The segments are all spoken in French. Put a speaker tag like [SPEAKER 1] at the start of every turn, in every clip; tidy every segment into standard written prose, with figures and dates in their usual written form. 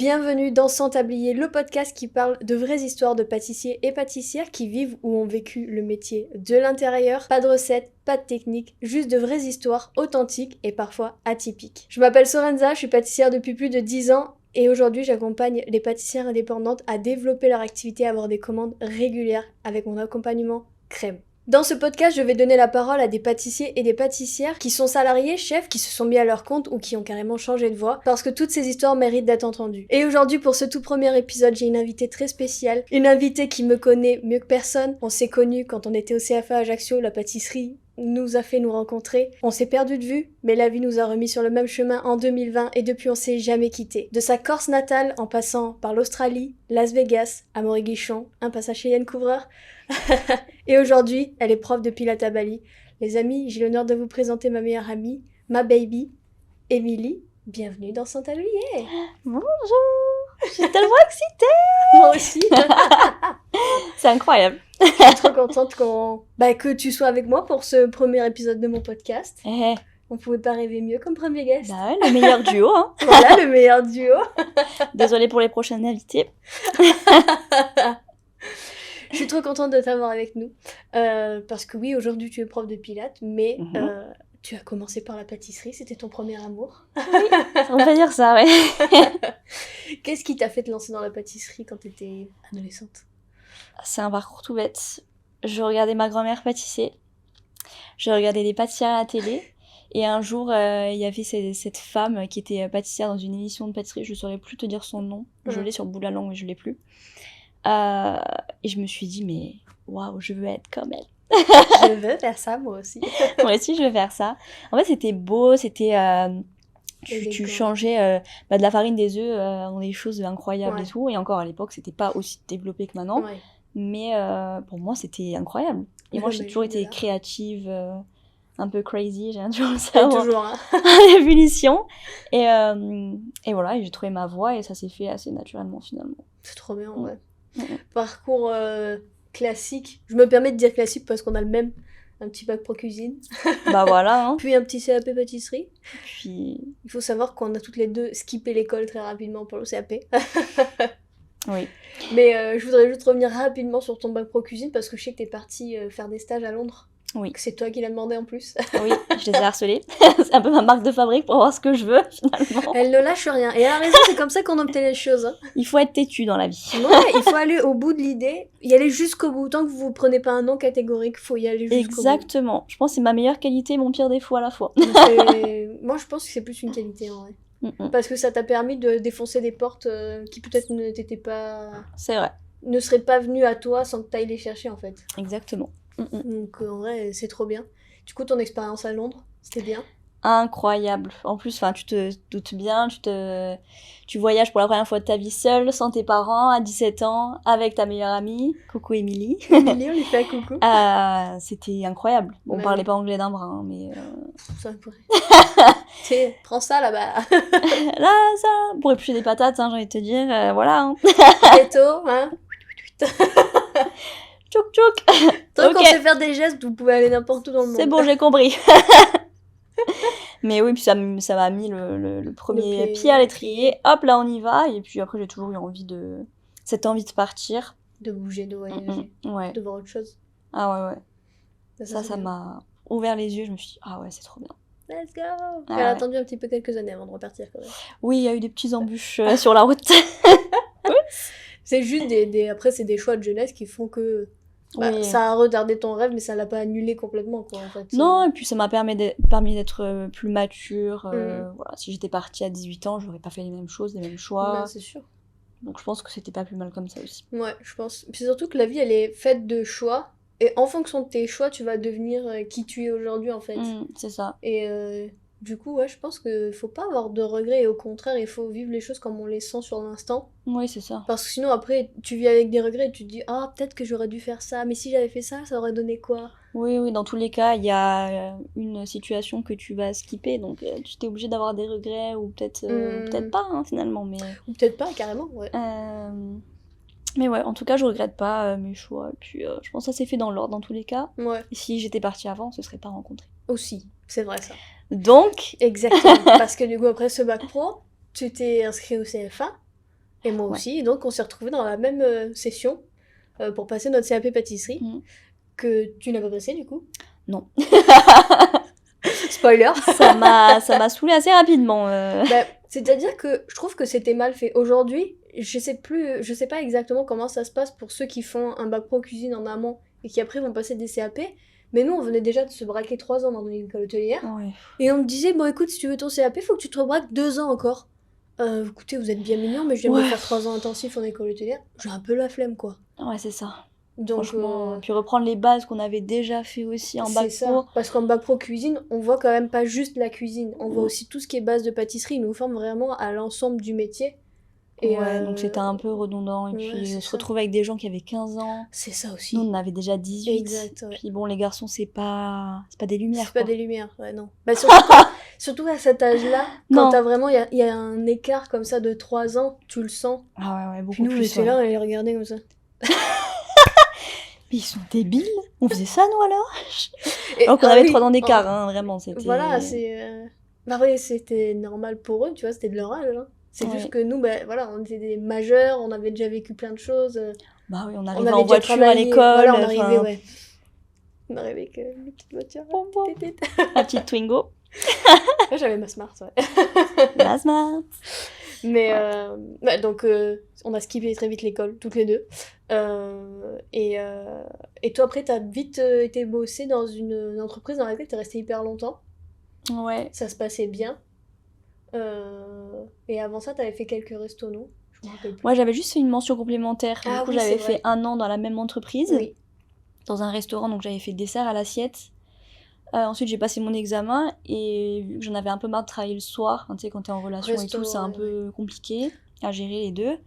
[SPEAKER 1] Bienvenue dans Sans Tablier, le podcast qui parle de vraies histoires de pâtissiers et pâtissières qui vivent ou ont vécu le métier de l'intérieur. Pas de recettes, pas de technique, juste de vraies histoires authentiques et parfois atypiques. Je m'appelle Sorenza, je suis pâtissière depuis plus de 10 ans et aujourd'hui j'accompagne les pâtissières indépendantes à développer leur activité, à avoir des commandes régulières avec mon accompagnement crème. Dans ce podcast, je vais donner la parole à des pâtissiers et des pâtissières qui sont salariés, chefs, qui se sont mis à leur compte ou qui ont carrément changé de voie, parce que toutes ces histoires méritent d'être entendues. Et aujourd'hui, pour ce tout premier épisode, j'ai une invitée très spéciale, une invitée qui me connaît mieux que personne. On s'est connus quand on était au CFA Ajaccio, la pâtisserie nous a fait nous rencontrer. On s'est perdu de vue, mais la vie nous a remis sur le même chemin en 2020 et depuis on s'est jamais quitté. De sa Corse natale, en passant par l'Australie, Las Vegas, Amaury-Guichon, un passage chez Yann Couvreur. Et aujourd'hui, elle est prof de pilates à Bali. Les amis, j'ai l'honneur de vous présenter ma meilleure amie, ma baby, Émilie. Bienvenue dans Sans Tablier.
[SPEAKER 2] Bonjour, je suis tellement excitée.
[SPEAKER 1] Moi aussi.
[SPEAKER 2] C'est incroyable.
[SPEAKER 1] Je suis trop contente que tu sois avec moi pour ce premier épisode de mon podcast. On pouvait pas rêver mieux comme premier guest.
[SPEAKER 2] Bah ouais, le meilleur duo. Hein.
[SPEAKER 1] Voilà, le meilleur duo.
[SPEAKER 2] Désolée pour les prochaines invités.
[SPEAKER 1] Je suis trop contente de t'avoir avec nous. Parce que oui, aujourd'hui tu es prof de pilates, mais tu as commencé par la pâtisserie, c'était ton premier amour.
[SPEAKER 2] Oui, on peut dire ça, ouais.
[SPEAKER 1] Qu'est-ce qui t'a fait te lancer dans la pâtisserie quand t'étais adolescente?
[SPEAKER 2] C'est un parcours tout bête. Je regardais ma grand-mère pâtisser. Je regardais des pâtissières à la télé. Et un jour, il y avait cette femme qui était pâtissière dans une émission de pâtisserie. Je ne saurais plus te dire son nom. Je l'ai sur le bout de la langue, mais je l'ai plus. Et je me suis dit, mais waouh, je veux être comme elle.
[SPEAKER 1] Je veux faire ça, moi aussi.
[SPEAKER 2] Moi aussi, je veux faire ça. En fait, c'était beau, c'était... tu changeais de la farine, des œufs en des choses incroyables et tout. Et encore, à l'époque, c'était pas aussi développé que maintenant. Ouais. Mais pour moi, c'était incroyable. Et moi, j'ai toujours été créative, un peu crazy. J'ai toujours ça.
[SPEAKER 1] Toujours, hein.
[SPEAKER 2] Ébullition. Et voilà, et j'ai trouvé ma voie et ça s'est fait assez naturellement, finalement.
[SPEAKER 1] C'est trop bien, ouais. Parcours classique. Je me permets de dire classique parce qu'on a le même. Un petit bac pro cuisine.
[SPEAKER 2] Bah voilà. Hein.
[SPEAKER 1] Puis un petit CAP pâtisserie.
[SPEAKER 2] Puis...
[SPEAKER 1] Il faut savoir qu'on a toutes les deux skippé l'école très rapidement pour le CAP.
[SPEAKER 2] Oui.
[SPEAKER 1] Mais je voudrais juste revenir rapidement sur ton bac pro cuisine parce que je sais que t'es partie faire des stages à Londres.
[SPEAKER 2] Oui.
[SPEAKER 1] Que c'est toi qui l'as demandé en plus.
[SPEAKER 2] Oui, je les ai harcelés. C'est un peu ma marque de fabrique pour voir ce que je veux, finalement.
[SPEAKER 1] Elle ne lâche rien. Et elle a raison, c'est comme ça qu'on obtient les choses. Hein.
[SPEAKER 2] Il faut être têtu dans la vie.
[SPEAKER 1] Ouais, il faut aller au bout de l'idée, y aller jusqu'au bout. Tant que vous ne prenez pas un nom catégorique, il faut y aller jusqu'au bout.
[SPEAKER 2] Exactement. Je pense que c'est ma meilleure qualité et mon pire défaut à la fois.
[SPEAKER 1] Moi, je pense que c'est plus une qualité, en vrai. Parce que ça t'a permis de défoncer des portes qui peut-être ne t'étaient pas...
[SPEAKER 2] C'est vrai.
[SPEAKER 1] Ne seraient pas venues à toi sans que tu ailles les chercher, en fait.
[SPEAKER 2] Exactement.
[SPEAKER 1] Donc, en vrai, c'est trop bien. Du coup, ton expérience à Londres, c'était bien?
[SPEAKER 2] Incroyable. En plus, tu te doutes bien, tu voyages pour la première fois de ta vie seule, sans tes parents, à 17 ans, avec ta meilleure amie. Coucou Émilie.
[SPEAKER 1] Émilie, on lui fait un coucou.
[SPEAKER 2] C'était incroyable. Bon, on parlait pas anglais d'un brin, mais...
[SPEAKER 1] Ça pourrait. Prends ça là-bas.
[SPEAKER 2] Là, ça, pour éplucher des patates, hein, j'ai envie de te dire, voilà. Hein.
[SPEAKER 1] Ghetto, hein.
[SPEAKER 2] Tchouk tchouk.
[SPEAKER 1] Tant qu'on sait faire des gestes, vous pouvez aller n'importe où dans le monde.
[SPEAKER 2] C'est bon, j'ai compris. Mais oui, puis ça m'a mis le premier pied à l'étrier. Hop, là, on y va. Et puis après, j'ai toujours eu cette envie de partir.
[SPEAKER 1] De bouger, de voyager.
[SPEAKER 2] Ouais.
[SPEAKER 1] De voir autre chose.
[SPEAKER 2] Ah ouais. Ça m'a ouvert les yeux. Je me suis dit, ah ouais, c'est trop bien.
[SPEAKER 1] Let's go. Elle a attendu un petit peu quelques années avant de repartir quand même.
[SPEAKER 2] Oui, il y a eu des petites embûches sur la route.
[SPEAKER 1] C'est juste après, c'est des choix de jeunesse qui font que... oui. Ça a retardé ton rêve, mais ça l'a pas annulé complètement, quoi, en fait.
[SPEAKER 2] Non, et puis ça m'a permis d'être plus mature. Voilà. Si j'étais partie à 18 ans, j'aurais pas fait les mêmes choses, les mêmes choix.
[SPEAKER 1] Ben, c'est sûr.
[SPEAKER 2] Donc je pense que c'était pas plus mal comme ça aussi.
[SPEAKER 1] Ouais, je pense. C'est surtout que la vie, elle est faite de choix. Et en fonction de tes choix, tu vas devenir qui tu es aujourd'hui, en fait.
[SPEAKER 2] C'est ça.
[SPEAKER 1] Et du coup, ouais, je pense qu'il faut pas avoir de regrets. Et au contraire, il faut vivre les choses comme on les sent sur l'instant.
[SPEAKER 2] Oui, c'est ça.
[SPEAKER 1] Parce que sinon, après, tu vis avec des regrets et tu te dis « Ah, peut-être que j'aurais dû faire ça. Mais si j'avais fait ça, ça aurait donné quoi ?»
[SPEAKER 2] Oui, dans tous les cas, il y a une situation que tu vas skipper. Donc, tu t'es obligé d'avoir des regrets ou peut-être pas, hein, finalement. Mais...
[SPEAKER 1] Ou peut-être pas, carrément, ouais.
[SPEAKER 2] Mais ouais, en tout cas, je regrette pas mes choix. Et puis, je pense que ça s'est fait dans l'ordre, dans tous les cas.
[SPEAKER 1] Ouais.
[SPEAKER 2] Et si j'étais partie avant, on se serait pas rencontrés.
[SPEAKER 1] Aussi, c'est vrai ça.
[SPEAKER 2] Donc...
[SPEAKER 1] Exactement, parce que du coup, après ce bac pro, tu t'es inscrit au CFA. Et moi
[SPEAKER 2] Ouais.
[SPEAKER 1] aussi. Et donc, on s'est retrouvés dans la même session pour passer notre CAP pâtisserie, que tu n'as pas passé du coup.
[SPEAKER 2] Non.
[SPEAKER 1] Spoiler.
[SPEAKER 2] Ça m'a saoulée assez rapidement.
[SPEAKER 1] Bah, c'est-à-dire que je trouve que c'était mal fait. Aujourd'hui, je sais pas exactement comment ça se passe pour ceux qui font un bac pro cuisine en amont et qui après vont passer des CAP. Mais nous, on venait déjà de se braquer 3 ans dans une école hôtelière.
[SPEAKER 2] Ouais.
[SPEAKER 1] Et on me disait, bon écoute, si tu veux ton CAP, faut que tu te rebraques 2 ans encore. Écoutez, vous êtes bien mignons, mais je viens de
[SPEAKER 2] Ouais.
[SPEAKER 1] faire 3 ans intensifs en école hôtelière. J'ai un peu la flemme, quoi.
[SPEAKER 2] Ouais, c'est ça.
[SPEAKER 1] Donc,
[SPEAKER 2] Franchement, puis reprendre les bases qu'on avait déjà fait aussi en
[SPEAKER 1] c'est
[SPEAKER 2] bac
[SPEAKER 1] ça.
[SPEAKER 2] pro.
[SPEAKER 1] Parce qu'en bac pro cuisine, on voit quand même pas juste la cuisine. On voit aussi tout ce qui est base de pâtisserie. Ils nous forment vraiment à l'ensemble du métier. Et
[SPEAKER 2] Ouais, donc c'était un peu redondant. Et
[SPEAKER 1] ouais,
[SPEAKER 2] puis
[SPEAKER 1] c'est
[SPEAKER 2] on se
[SPEAKER 1] ça.
[SPEAKER 2] retrouve avec des gens qui avaient 15 ans.
[SPEAKER 1] C'est ça aussi.
[SPEAKER 2] Nous, on en avait déjà 18.
[SPEAKER 1] Exact, ouais.
[SPEAKER 2] Puis bon, les garçons, c'est pas des lumières,
[SPEAKER 1] C'est pas
[SPEAKER 2] quoi.
[SPEAKER 1] des lumières, ouais, non. Bah, surtout à cet âge-là, quand
[SPEAKER 2] Non.
[SPEAKER 1] t'as vraiment, il y a un écart comme ça de 3 ans, tu le sens.
[SPEAKER 2] Ah ouais, beaucoup
[SPEAKER 1] Puis nous, on
[SPEAKER 2] plus.
[SPEAKER 1] était
[SPEAKER 2] ouais.
[SPEAKER 1] là, on les regardait comme ça.
[SPEAKER 2] Mais ils sont débiles. On faisait ça, nous, alors
[SPEAKER 1] Et,
[SPEAKER 2] Donc on
[SPEAKER 1] ah
[SPEAKER 2] avait
[SPEAKER 1] oui,
[SPEAKER 2] 3 ans d'écart, hein, vraiment. C'était...
[SPEAKER 1] Voilà, c'est... Bah oui, c'était normal pour eux, tu vois, c'était de leur âge. Hein. C'est
[SPEAKER 2] Ouais.
[SPEAKER 1] juste que nous, bah, voilà, on était des majeurs, on avait déjà vécu plein de choses.
[SPEAKER 2] Bah oui, on
[SPEAKER 1] On
[SPEAKER 2] arrivait
[SPEAKER 1] avait
[SPEAKER 2] en
[SPEAKER 1] déjà
[SPEAKER 2] voiture à
[SPEAKER 1] travaillé,
[SPEAKER 2] l'école.
[SPEAKER 1] voilà, on
[SPEAKER 2] enfin,
[SPEAKER 1] arrivait, ouais. On arrivait avec une petite voiture.
[SPEAKER 2] Bon, bon.
[SPEAKER 1] Tétét.
[SPEAKER 2] La petite Twingo.
[SPEAKER 1] Ouais, j'avais ma Smart, ouais.
[SPEAKER 2] La smart.
[SPEAKER 1] Mais bah, donc on a skippé très vite l'école, toutes les deux. Et toi après t'as vite été bossée dans une entreprise dans laquelle t'es restée hyper longtemps.
[SPEAKER 2] Ouais.
[SPEAKER 1] Ça se passait bien. Et avant ça t'avais fait quelques restos, non? Je me rappelle plus.
[SPEAKER 2] Moi, j'avais juste fait une mention complémentaire.
[SPEAKER 1] Ah
[SPEAKER 2] Du coup,
[SPEAKER 1] oui,
[SPEAKER 2] j'avais
[SPEAKER 1] c'est vrai.
[SPEAKER 2] fait 1 an dans la même entreprise,
[SPEAKER 1] Oui.
[SPEAKER 2] dans un restaurant, donc j'avais fait dessert à l'assiette. Ensuite, j'ai passé mon examen et vu que j'en avais un peu marre de travailler le soir, hein, tu sais, quand t'es en relation et tout,
[SPEAKER 1] Restaurant,
[SPEAKER 2] c'est un
[SPEAKER 1] ouais.
[SPEAKER 2] peu compliqué à gérer les deux.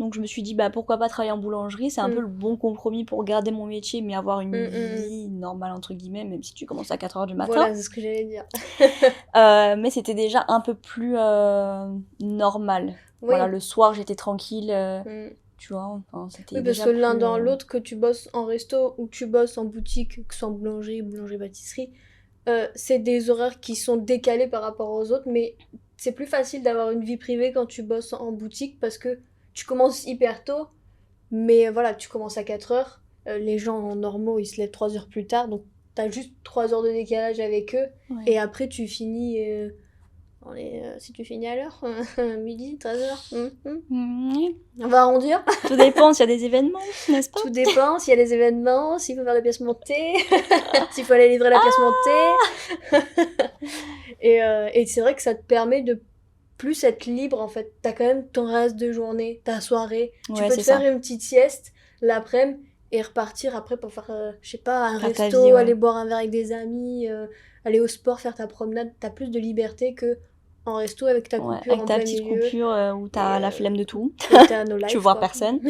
[SPEAKER 2] Donc je me suis dit, bah pourquoi pas travailler en boulangerie, c'est un peu le bon compromis pour garder mon métier, mais avoir une vie normale, entre guillemets, même si tu commences à 4h du matin.
[SPEAKER 1] Voilà, c'est ce que j'allais dire.
[SPEAKER 2] Mais c'était déjà un peu plus normal.
[SPEAKER 1] Oui.
[SPEAKER 2] Voilà, le soir, j'étais tranquille,
[SPEAKER 1] Mm.
[SPEAKER 2] tu vois, enfin, c'était
[SPEAKER 1] Oui, parce
[SPEAKER 2] déjà
[SPEAKER 1] que l'un
[SPEAKER 2] plus,
[SPEAKER 1] dans l'autre, que tu bosses en resto ou que tu bosses en boutique, que ce soit en boulangerie-pâtisserie, c'est des horaires qui sont décalés par rapport aux autres, mais c'est plus facile d'avoir une vie privée quand tu bosses en boutique parce que tu commences hyper tôt, mais voilà, tu commences à 4h. Les gens normaux, ils se lèvent 3 heures plus tard, donc t'as juste 3 heures de décalage avec eux,
[SPEAKER 2] Ouais.
[SPEAKER 1] et après tu finis... si tu finis à l'heure, midi, 13h, on va arrondir.
[SPEAKER 2] Tout dépend s'il y a des événements, n'est-ce pas?
[SPEAKER 1] Tout dépend s'il y a des événements, s'il faut faire la pièce montée, s'il faut aller livrer la pièce montée. Et c'est vrai que ça te permet de plus être libre en fait. T'as quand même ton reste de journée, ta soirée. Tu
[SPEAKER 2] Ouais,
[SPEAKER 1] peux te
[SPEAKER 2] c'est
[SPEAKER 1] faire
[SPEAKER 2] ça.
[SPEAKER 1] une petite sieste l'après-midi et repartir après pour faire, je sais pas, un
[SPEAKER 2] Faire ta
[SPEAKER 1] resto,
[SPEAKER 2] vie, ouais.
[SPEAKER 1] aller boire un verre avec des amis, aller au sport, faire ta promenade. T'as plus de liberté que en resto avec ta
[SPEAKER 2] Ouais,
[SPEAKER 1] coupure
[SPEAKER 2] avec
[SPEAKER 1] en
[SPEAKER 2] ta
[SPEAKER 1] plein
[SPEAKER 2] petite
[SPEAKER 1] milieu.
[SPEAKER 2] coupure où t'as
[SPEAKER 1] Et,
[SPEAKER 2] la flemme de tout.
[SPEAKER 1] Et t'as no life,
[SPEAKER 2] Tu vois
[SPEAKER 1] quoi.
[SPEAKER 2] personne.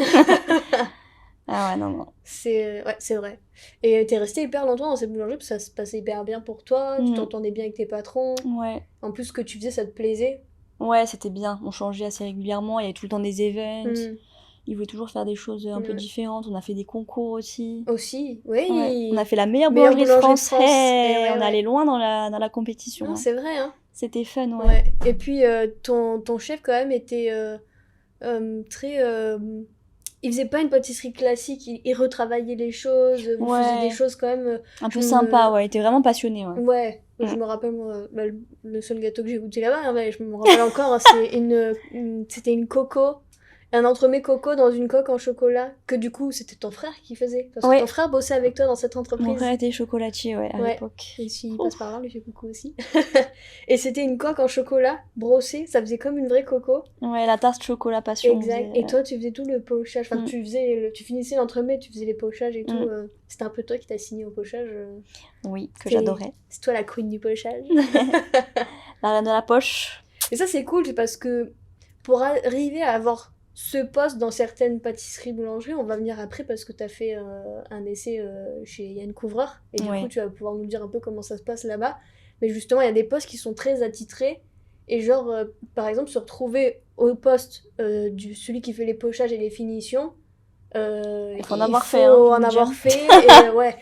[SPEAKER 2] Ah ouais, non.
[SPEAKER 1] Ouais, c'est vrai. Et t'es resté hyper longtemps dans cette boulangerie parce que ça se passait hyper bien pour toi, tu t'entendais bien avec tes patrons.
[SPEAKER 2] Ouais.
[SPEAKER 1] En plus, ce que tu faisais, ça te plaisait.
[SPEAKER 2] Ouais, c'était bien. On changeait assez régulièrement. Il y avait tout le temps des events.
[SPEAKER 1] Mm.
[SPEAKER 2] Ils voulaient toujours faire des choses un peu
[SPEAKER 1] Ouais.
[SPEAKER 2] différentes. On a fait des concours aussi.
[SPEAKER 1] Aussi, oui.
[SPEAKER 2] Ouais. On a fait la meilleure
[SPEAKER 1] Meilleure
[SPEAKER 2] boulangerie de
[SPEAKER 1] boulangerie de
[SPEAKER 2] France.
[SPEAKER 1] France.
[SPEAKER 2] Hey,
[SPEAKER 1] Et ouais,
[SPEAKER 2] on
[SPEAKER 1] ouais.
[SPEAKER 2] allait loin dans la compétition.
[SPEAKER 1] Non,
[SPEAKER 2] hein.
[SPEAKER 1] c'est vrai, hein.
[SPEAKER 2] C'était fun, ouais.
[SPEAKER 1] Ouais. Et puis, ton chef, quand même, était très... Il faisait pas une pâtisserie classique, il retravaillait les choses, vous
[SPEAKER 2] Ouais.
[SPEAKER 1] faisiez des choses quand même...
[SPEAKER 2] Un peu
[SPEAKER 1] je
[SPEAKER 2] sympa,
[SPEAKER 1] me-
[SPEAKER 2] ouais. Il était vraiment passionné, ouais.
[SPEAKER 1] Ouais,
[SPEAKER 2] Mm.
[SPEAKER 1] je me rappelle, moi, bah, le seul gâteau que j'ai goûté là-bas, hein, mais je me rappelle encore, hein, c'était une coco, un entremets coco dans une coque en chocolat, que du coup, c'était ton frère qui faisait. Parce que
[SPEAKER 2] Ouais.
[SPEAKER 1] ton frère bossait avec toi dans cette entreprise.
[SPEAKER 2] Mon frère était chocolatier, ouais, à
[SPEAKER 1] Ouais.
[SPEAKER 2] l'époque.
[SPEAKER 1] Et s'il
[SPEAKER 2] Ouf.
[SPEAKER 1] passe par là, lui fait coucou aussi. Et c'était une coque en chocolat, brossée, ça faisait comme une vraie coco.
[SPEAKER 2] Ouais, la tarte chocolat passion. on
[SPEAKER 1] Exact.
[SPEAKER 2] faisait-
[SPEAKER 1] Et toi, tu faisais tout le pochage. Enfin,
[SPEAKER 2] Mm.
[SPEAKER 1] tu finissais l'entremets, tu faisais les pochages et tout.
[SPEAKER 2] Mm.
[SPEAKER 1] C'était un peu toi qui t'as signé au pochage.
[SPEAKER 2] Oui, que
[SPEAKER 1] C'est-
[SPEAKER 2] j'adorais.
[SPEAKER 1] C'est toi la queen du pochage.
[SPEAKER 2] La reine de la poche.
[SPEAKER 1] Et ça, c'est cool, c'est parce que pour arriver à avoir ce poste dans certaines pâtisseries, boulangeries, on va venir après parce que tu as fait un essai chez Yann Couvreur. Et du
[SPEAKER 2] Ouais.
[SPEAKER 1] coup, tu vas pouvoir nous dire un peu comment ça se passe là-bas. Mais justement, il y a des postes qui sont très attitrés. Et genre, par exemple, se retrouver au poste celui qui fait les pochages et les finitions.
[SPEAKER 2] Il faut en avoir fait,
[SPEAKER 1] faut
[SPEAKER 2] hein,
[SPEAKER 1] en
[SPEAKER 2] je vous
[SPEAKER 1] avoir
[SPEAKER 2] le
[SPEAKER 1] fait. Et ouais,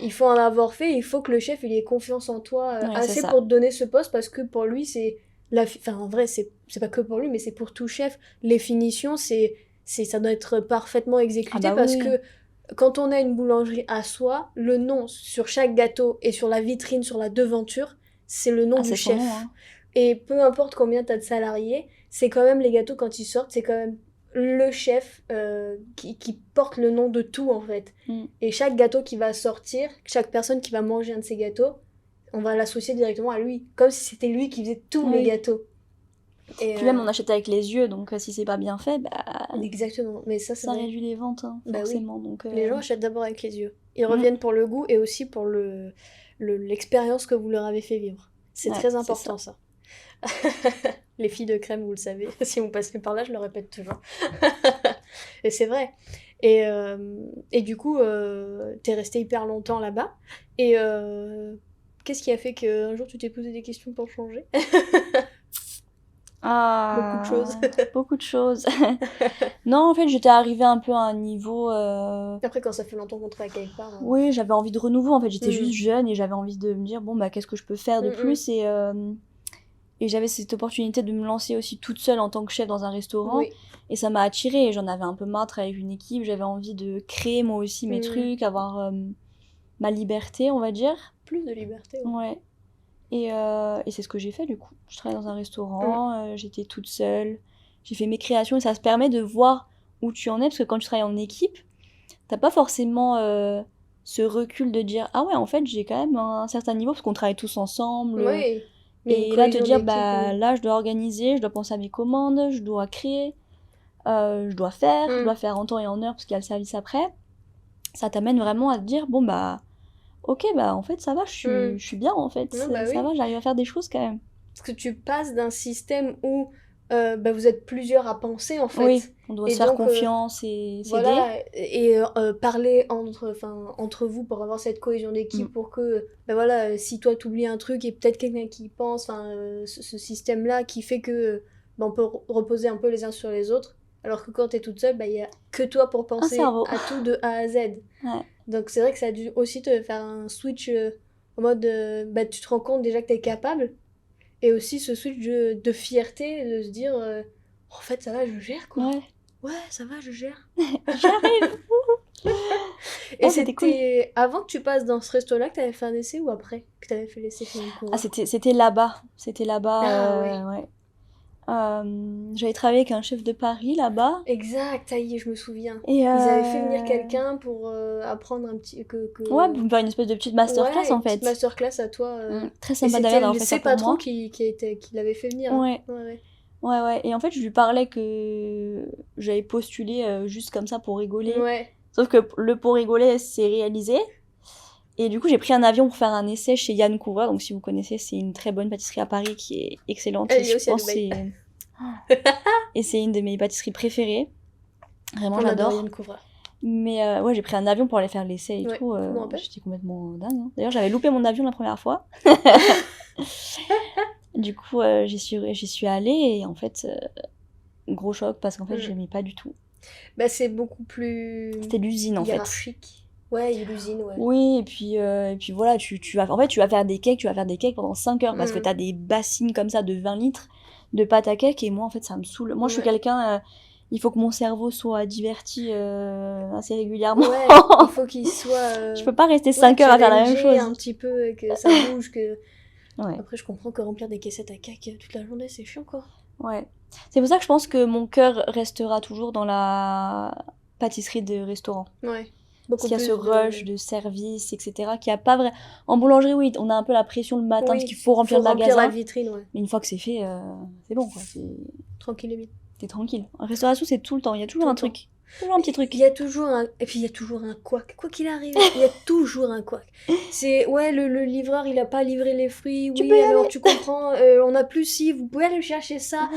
[SPEAKER 1] il faut en avoir fait. Il faut que le chef il ait confiance en toi
[SPEAKER 2] Ouais, c'est
[SPEAKER 1] assez
[SPEAKER 2] ça.
[SPEAKER 1] pour te donner ce poste parce que pour lui, c'est enfin, en vrai, c'est pas que pour lui, mais c'est pour tout chef. Les finitions, ça doit être parfaitement exécuté parce
[SPEAKER 2] oui.
[SPEAKER 1] que quand on a une boulangerie à soi, le nom sur chaque gâteau et sur la vitrine, sur la devanture, c'est le nom du
[SPEAKER 2] C'est son
[SPEAKER 1] chef.
[SPEAKER 2] nom, hein.
[SPEAKER 1] Et peu importe combien t'as de salariés, c'est quand même les gâteaux quand ils sortent, c'est quand même le chef qui porte le nom de tout en fait. Et chaque gâteau qui va sortir, chaque personne qui va manger un de ces gâteaux, on va l'associer directement à lui, comme si c'était lui qui faisait tous les gâteaux. Et
[SPEAKER 2] puis même on achète avec les yeux, donc si c'est pas bien fait,
[SPEAKER 1] exactement. Mais ça
[SPEAKER 2] réduit les ventes, hein, forcément.
[SPEAKER 1] oui.
[SPEAKER 2] Donc,
[SPEAKER 1] les gens achètent d'abord avec les yeux. Ils reviennent pour le goût et aussi pour l'expérience que vous leur avez fait vivre. C'est très important ça. Les filles de crème, vous le savez, si vous passez par là, je le répète toujours. Et c'est vrai. Et du coup, t'es resté hyper longtemps là-bas. Et qu'est-ce qui a fait qu'un jour tu t'es posé des questions pour changer? Beaucoup de choses.
[SPEAKER 2] Beaucoup de choses. Non, en fait, j'étais arrivée un peu à un niveau...
[SPEAKER 1] Après, quand ça fait longtemps qu'on travaille quelque part...
[SPEAKER 2] Oui, j'avais envie de renouveau. En fait, j'étais juste jeune et j'avais envie de me dire, bon, qu'est-ce que je peux faire de plus et j'avais cette opportunité de me lancer aussi toute seule en tant que chef dans un restaurant.
[SPEAKER 1] Oui.
[SPEAKER 2] Et ça m'a attirée. Et j'en avais un peu marre de travailler avec une équipe. J'avais envie de créer moi aussi mes trucs, avoir ma liberté, on va dire.
[SPEAKER 1] Plus de liberté.
[SPEAKER 2] Ouais. Et c'est ce que j'ai fait du coup. Je travaillais dans un restaurant, j'étais toute seule. J'ai fait mes créations et ça se permet de voir où tu en es. Parce que quand tu travailles en équipe, t'as pas forcément ce recul de dire ah ouais, en fait, j'ai quand même un certain niveau parce qu'on travaille tous ensemble.
[SPEAKER 1] Oui.
[SPEAKER 2] Et là, te dire, là, je dois organiser, je dois penser à mes commandes, je dois créer, je dois faire en temps et en heure parce qu'il y a le service après. Ça t'amène vraiment à te dire, bon, ok, en fait, ça va, je suis bien, en fait. Ça va, j'arrive à faire des choses quand même.
[SPEAKER 1] Parce que tu passes d'un système où vous êtes plusieurs à penser, en fait.
[SPEAKER 2] Oui, on doit se faire confiance et s'aider.
[SPEAKER 1] Voilà, et parler entre vous pour avoir cette cohésion d'équipe pour que, voilà, si toi t'oublies un truc et peut-être quelqu'un qui y pense, ce système-là qui fait que on peut reposer un peu les uns sur les autres. Alors que quand t'es toute seule, il y a que toi pour penser à tout de A à Z.
[SPEAKER 2] Ouais.
[SPEAKER 1] Donc c'est vrai que ça a dû aussi te faire un switch en mode tu te rends compte déjà que t'es capable, et aussi ce switch de fierté, de se dire en fait ça va, je gère quoi. Ouais, ça va, je gère.
[SPEAKER 2] J'arrive.
[SPEAKER 1] Et c'était cool. Avant que tu passes dans ce resto-là que t'avais fait un essai ou après que t'avais fait l'essai Finicourt?
[SPEAKER 2] C'était là-bas.
[SPEAKER 1] Ouais.
[SPEAKER 2] J'avais travaillé avec un chef de Paris là-bas.
[SPEAKER 1] Exact, ça y est, je me souviens. Ils avaient fait venir quelqu'un pour apprendre un petit...
[SPEAKER 2] Ouais, pour faire une espèce de petite masterclass en fait.
[SPEAKER 1] Une petite masterclass à toi.
[SPEAKER 2] Très sympa d'ailleurs d'avoir fait ça pour moi.
[SPEAKER 1] C'est le patron qui l'avait fait venir.
[SPEAKER 2] Ouais. Et en fait, je lui parlais que j'avais postulé juste comme ça pour rigoler.
[SPEAKER 1] Ouais.
[SPEAKER 2] Sauf que le pour rigoler, c'est réalisé. Et du coup, j'ai pris un avion pour faire un essai chez Yann Couvreur. Donc, si vous connaissez, c'est une très bonne pâtisserie à Paris qui est excellente.
[SPEAKER 1] Elle est aussi à Dubaï.
[SPEAKER 2] Et c'est une de mes pâtisseries préférées. Vraiment, j'adore.
[SPEAKER 1] Yann Couvreur.
[SPEAKER 2] Mais j'ai pris un avion pour aller faire l'essai et tout. J'étais complètement dingue. Hein. D'ailleurs, j'avais loupé mon avion la première fois. Du coup, j'y suis allée et en fait, gros choc parce qu'en fait, je l'aimais pas du tout.
[SPEAKER 1] C'est beaucoup plus...
[SPEAKER 2] C'était l'usine en fait.
[SPEAKER 1] Ouais, il y a l'usine, ouais.
[SPEAKER 2] Oui, et puis voilà, tu vas faire des cakes, pendant 5 heures parce que t'as des bassines comme ça de 20 litres de pâte à cake et moi en fait ça me saoule. Moi je suis quelqu'un, il faut que mon cerveau soit diverti assez régulièrement.
[SPEAKER 1] Ouais, il faut qu'il soit...
[SPEAKER 2] Je peux pas rester 5 heures à faire la même chose.
[SPEAKER 1] Un petit peu, que ça bouge, que... Ouais. Après je comprends que remplir des caissettes à cake toute la journée c'est chiant quoi.
[SPEAKER 2] Ouais. C'est pour ça que je pense que mon cœur restera toujours dans la pâtisserie de restaurant.
[SPEAKER 1] Ouais.
[SPEAKER 2] Parce qu'il y a ce rush de service, etc. Qui a pas vrai. En boulangerie, oui, on a un peu la pression le matin parce qu'il faut remplir le magasin.
[SPEAKER 1] La vitrine, ouais.
[SPEAKER 2] Mais une fois que c'est fait, c'est bon, quoi.
[SPEAKER 1] Tranquille et vite.
[SPEAKER 2] T'es tranquille. En restauration, c'est tout le temps. Il y a toujours un truc. Toujours un petit truc.
[SPEAKER 1] Il y a toujours un... Et puis il y a toujours un couac. Quoi qu'il arrive, il y a toujours un couac. C'est, ouais, le livreur, il a pas livré les fruits. Oui, alors tu comprends, on a plus ci, vous pouvez aller chercher ça.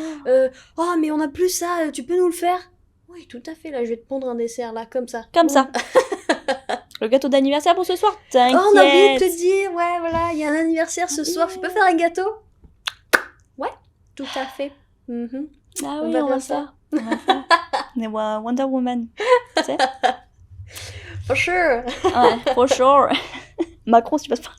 [SPEAKER 1] Oh, mais on a plus ça, tu peux nous le faire? Oui, tout à fait, là, je vais te pondre un dessert, là, comme ça.
[SPEAKER 2] Comme ça. Le gâteau d'anniversaire pour ce soir, t'inquiète.
[SPEAKER 1] Oh, on a oublié de te dire, ouais, voilà, il y a un anniversaire ce soir, je peux faire un gâteau? Ouais, tout à fait.
[SPEAKER 2] Ah oui, on va faire. On est Wonder Woman, tu sais.
[SPEAKER 1] For sure.
[SPEAKER 2] Ouais, for sure. Macron, si tu passes pas.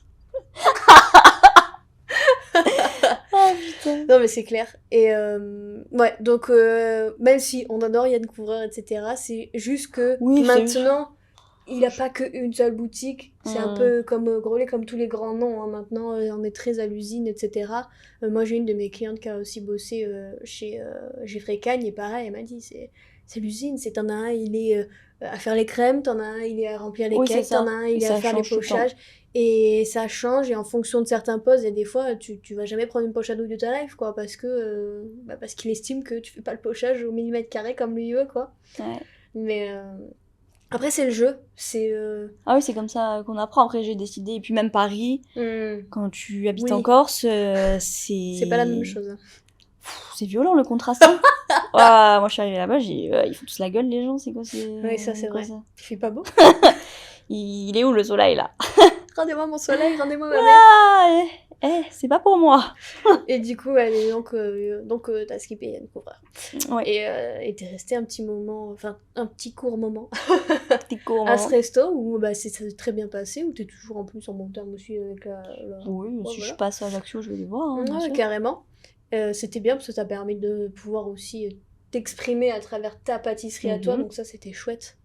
[SPEAKER 2] Oh putain.
[SPEAKER 1] Non, mais c'est clair. Et ouais, donc même si on adore Yann Couvreur, etc., c'est juste que maintenant, il a pas qu'une seule boutique. C'est un peu comme Grolet, comme tous les grands noms. Hein. Maintenant, on est très à l'usine, etc. Moi, j'ai une de mes clientes qui a aussi bossé chez Frécagne, et pareil, elle m'a dit, c'est l'usine. T'en as un, il est à faire les crèmes, t'en as un, il est à remplir les cakes, t'en as un, il est à faire les pochages. Et ça change, et en fonction de certains postes, et des fois, tu vas jamais prendre une poche à douille de ta life, quoi, parce qu'il estime que tu fais pas le pochage au millimètre carré comme lui veut, quoi.
[SPEAKER 2] Ouais.
[SPEAKER 1] Mais après, c'est le jeu.
[SPEAKER 2] Ah oui, c'est comme ça qu'on apprend. Après, j'ai décidé, et puis même Paris, quand tu habites en Corse,
[SPEAKER 1] c'est pas la même chose. Hein.
[SPEAKER 2] C'est violent, le contraste. Hein. Moi, je suis arrivée là-bas, j'ai dit, ils font tous la gueule, les gens, c'est quoi
[SPEAKER 1] Oui, ça, c'est vrai. Ça. Il fait pas beau.
[SPEAKER 2] Il est où, le soleil, là?
[SPEAKER 1] Rendez-moi mon soleil, rendez-moi ma mère.
[SPEAKER 2] C'est pas pour moi.
[SPEAKER 1] Et du coup, donc t'as skippé Yann Couvreur. Ouais. Et t'es resté un petit court moment. À ce resto où ça s'est très bien passé, où t'es toujours en plus en bon terme aussi avec la...
[SPEAKER 2] Oui, si je passe à Ajaccio, je vais les voir. Hein,
[SPEAKER 1] ouais, carrément. C'était bien parce que ça permis de pouvoir aussi t'exprimer à travers ta pâtisserie à toi, donc ça c'était chouette.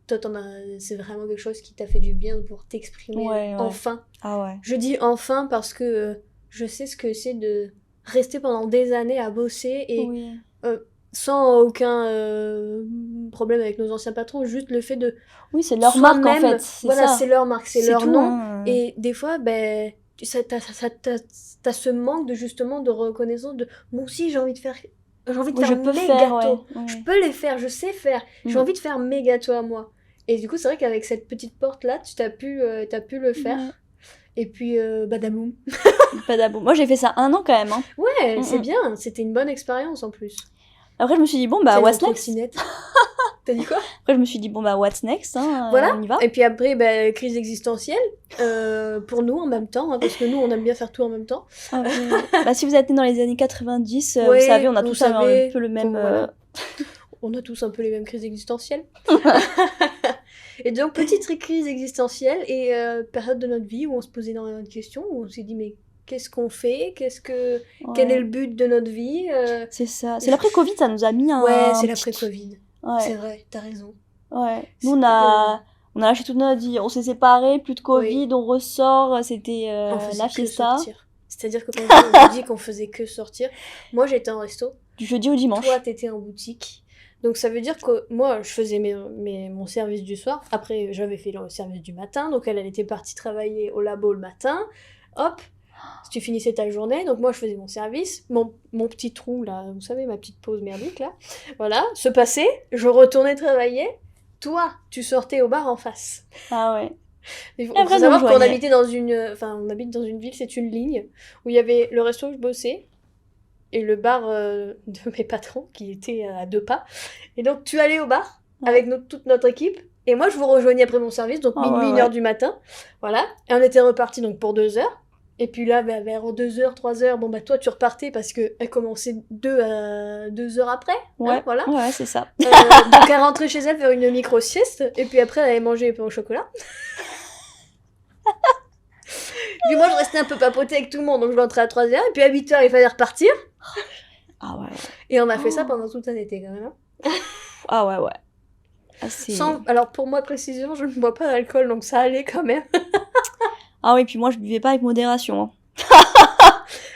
[SPEAKER 1] Toi, c'est vraiment quelque chose qui t'a fait du bien pour t'exprimer enfin.
[SPEAKER 2] Ah ouais.
[SPEAKER 1] Je dis enfin parce que je sais ce que c'est de rester pendant des années à bosser et sans aucun problème avec nos anciens patrons, juste le fait de...
[SPEAKER 2] Oui, c'est leur marque en fait.
[SPEAKER 1] C'est leur marque, c'est leur nom. Hein. Et des fois, t'as ce manque de reconnaissance de moi aussi j'ai envie de faire mes gâteaux. Je peux les faire, je sais faire. J'ai envie de faire mes gâteaux à moi. Et du coup, c'est vrai qu'avec cette petite porte-là, t'as pu le faire. Ouais. Et puis, badaboum.
[SPEAKER 2] Badaboum. Moi, j'ai fait ça 1 an quand même. Hein.
[SPEAKER 1] Ouais, c'est bien. C'était une bonne expérience en plus.
[SPEAKER 2] Après, je me suis dit, what's next?
[SPEAKER 1] T'as dit quoi?
[SPEAKER 2] Après, je me suis dit, what's next? Hein,
[SPEAKER 1] voilà.
[SPEAKER 2] On y va.
[SPEAKER 1] Et puis après, crise existentielle. Pour nous en même temps, hein, parce que nous, on aime bien faire tout en même temps.
[SPEAKER 2] Si vous êtes né dans les années 90, vous savez, on a tous un peu le même...
[SPEAKER 1] On a tous un peu les mêmes crises existentielles. Et donc, petite crise existentielle et période de notre vie où on se posait énormément de questions, où on s'est dit, mais qu'est-ce qu'on fait? Quel est le but de notre vie?
[SPEAKER 2] C'est ça. C'est l'après-Covid, ça nous a mis un...
[SPEAKER 1] Ouais, c'est l'après-Covid. Ouais. C'est vrai, t'as raison.
[SPEAKER 2] Ouais. Nous, on a lâché toute notre vie. On s'est séparés, plus de Covid, on ressort. C'était la fiesta.
[SPEAKER 1] C'est-à-dire que quand on dit qu'on faisait que sortir, moi, j'étais en resto.
[SPEAKER 2] Du jeudi au dimanche.
[SPEAKER 1] Toi, t'étais en boutique. Donc ça veut dire que moi, je faisais mon service du soir. Après, j'avais fait le service du matin. Donc elle était partie travailler au labo le matin. Hop, tu finissais ta journée. Donc moi, je faisais mon service. Mon petit trou, là, vous savez, ma petite pause merdique, là. Voilà, se passait. Je retournais travailler. Toi, tu sortais au bar en face.
[SPEAKER 2] Ah ouais.
[SPEAKER 1] Il faut savoir qu'on habitait on habite dans une ville, c'est une ligne, où il y avait le resto où je bossais. Et le bar de mes patrons qui était à 2 pas. Et donc tu allais au bar avec toute notre équipe. Et moi je vous rejoignais après mon service, donc minuit, 1h du matin. Voilà. Et on était repartis donc pour 2 heures. Et puis là, vers 2h, 3h, toi tu repartais parce qu'elle commençait 2 heures après.
[SPEAKER 2] Ouais,
[SPEAKER 1] hein, voilà.
[SPEAKER 2] Ouais, c'est ça.
[SPEAKER 1] Donc elle rentrait chez elle faire une micro-sieste. Et puis après elle allait manger pain au chocolat. Et puis moi je restais un peu papotée avec tout le monde, donc je rentrais à 3h. Et puis à 8h il fallait repartir.
[SPEAKER 2] Ah ouais.
[SPEAKER 1] Et on a fait ça pendant toute un été quand même. Hein.
[SPEAKER 2] Ah ouais.
[SPEAKER 1] Alors pour moi précisément, je ne bois pas d'alcool, donc ça allait quand même.
[SPEAKER 2] Ah oui, puis moi je buvais pas avec modération. Hein.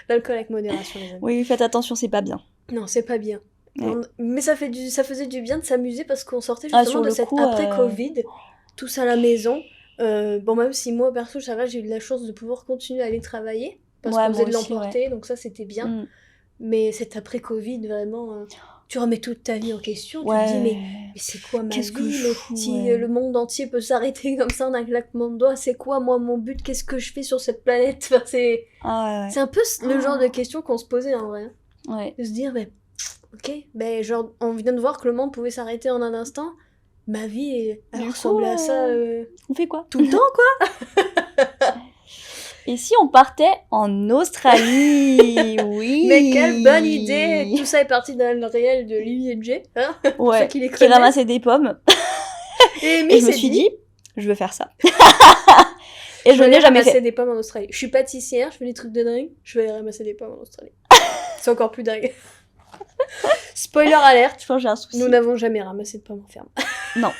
[SPEAKER 1] L'alcool avec modération, les amis.
[SPEAKER 2] Oui, faites attention, c'est pas bien.
[SPEAKER 1] Non, c'est pas bien. Ouais. Mais ça faisait du bien de s'amuser parce qu'on sortait justement de cette après-Covid, tous à la maison. Même si moi perso, ça va, j'ai eu de la chance de pouvoir continuer à aller travailler parce qu'on faisait de l'emporter, donc ça c'était bien. Mais cet après-Covid, vraiment, tu remets toute ta vie en question, tu te dis, mais c'est quoi ma vie si le monde entier peut s'arrêter comme ça en un claquement de doigts, c'est quoi moi mon but? Qu'est-ce que je fais sur cette planète? Enfin, c'est un peu le genre de questions qu'on se posait en vrai.
[SPEAKER 2] Ouais.
[SPEAKER 1] De se dire, genre, on vient de voir que le monde pouvait s'arrêter en un instant. Ma vie, elle ressemblait à ça.
[SPEAKER 2] On fait quoi?
[SPEAKER 1] Tout le temps, quoi.
[SPEAKER 2] Et si on partait en Australie? Oui.
[SPEAKER 1] Mais quelle bonne idée! Tout ça est parti d'un réel de Lily et Jay, hein?
[SPEAKER 2] Ouais. Qui ramassait des pommes. Et je me suis dit, je veux faire ça. Et je n'ai jamais fait.
[SPEAKER 1] Des pommes en Australie. Je suis pâtissière, je fais des trucs de dingue. Je vais aller ramasser des pommes en Australie. C'est encore plus dingue. Spoiler alerte,
[SPEAKER 2] Je pense que j'ai un souci.
[SPEAKER 1] nous n'avons jamais ramassé de pommes en ferme.
[SPEAKER 2] Non,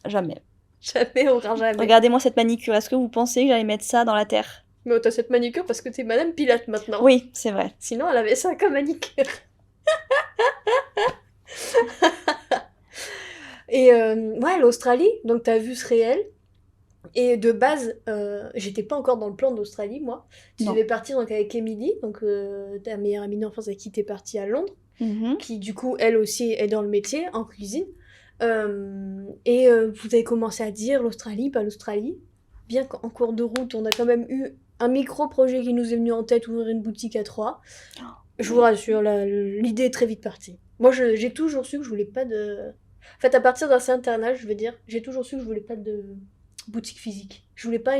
[SPEAKER 2] jamais.
[SPEAKER 1] Jamais, on rend jamais.
[SPEAKER 2] Regardez-moi cette manicure. Est-ce que vous pensez que j'allais mettre ça dans la terre?
[SPEAKER 1] Mais t'as cette manicure parce que t'es Madame Pilate maintenant.
[SPEAKER 2] Oui, c'est vrai.
[SPEAKER 1] Sinon, elle avait ça comme manicure. Et ouais, l'Australie, donc t'as vu ce réel. Et de base, j'étais pas encore dans le plan d'Australie, moi. Tu
[SPEAKER 2] Non.
[SPEAKER 1] devais partir donc avec Émilie, donc ta meilleure amie d'enfance avec qui t'es partie à Londres,
[SPEAKER 2] Mhm.
[SPEAKER 1] qui du coup, elle aussi, est dans le métier, en cuisine. Et vous avez commencé à dire l'Australie, pas l'Australie. Bien qu'en cours de route, on a quand même eu un micro-projet qui nous est venu en tête, ouvrir une boutique à 3. Je vous rassure, l'idée est très vite partie. Moi, j'ai toujours su que je voulais pas de... En fait, à partir d'un certain âge, je veux dire, j'ai toujours su que je voulais pas de boutique physique. Je voulais pas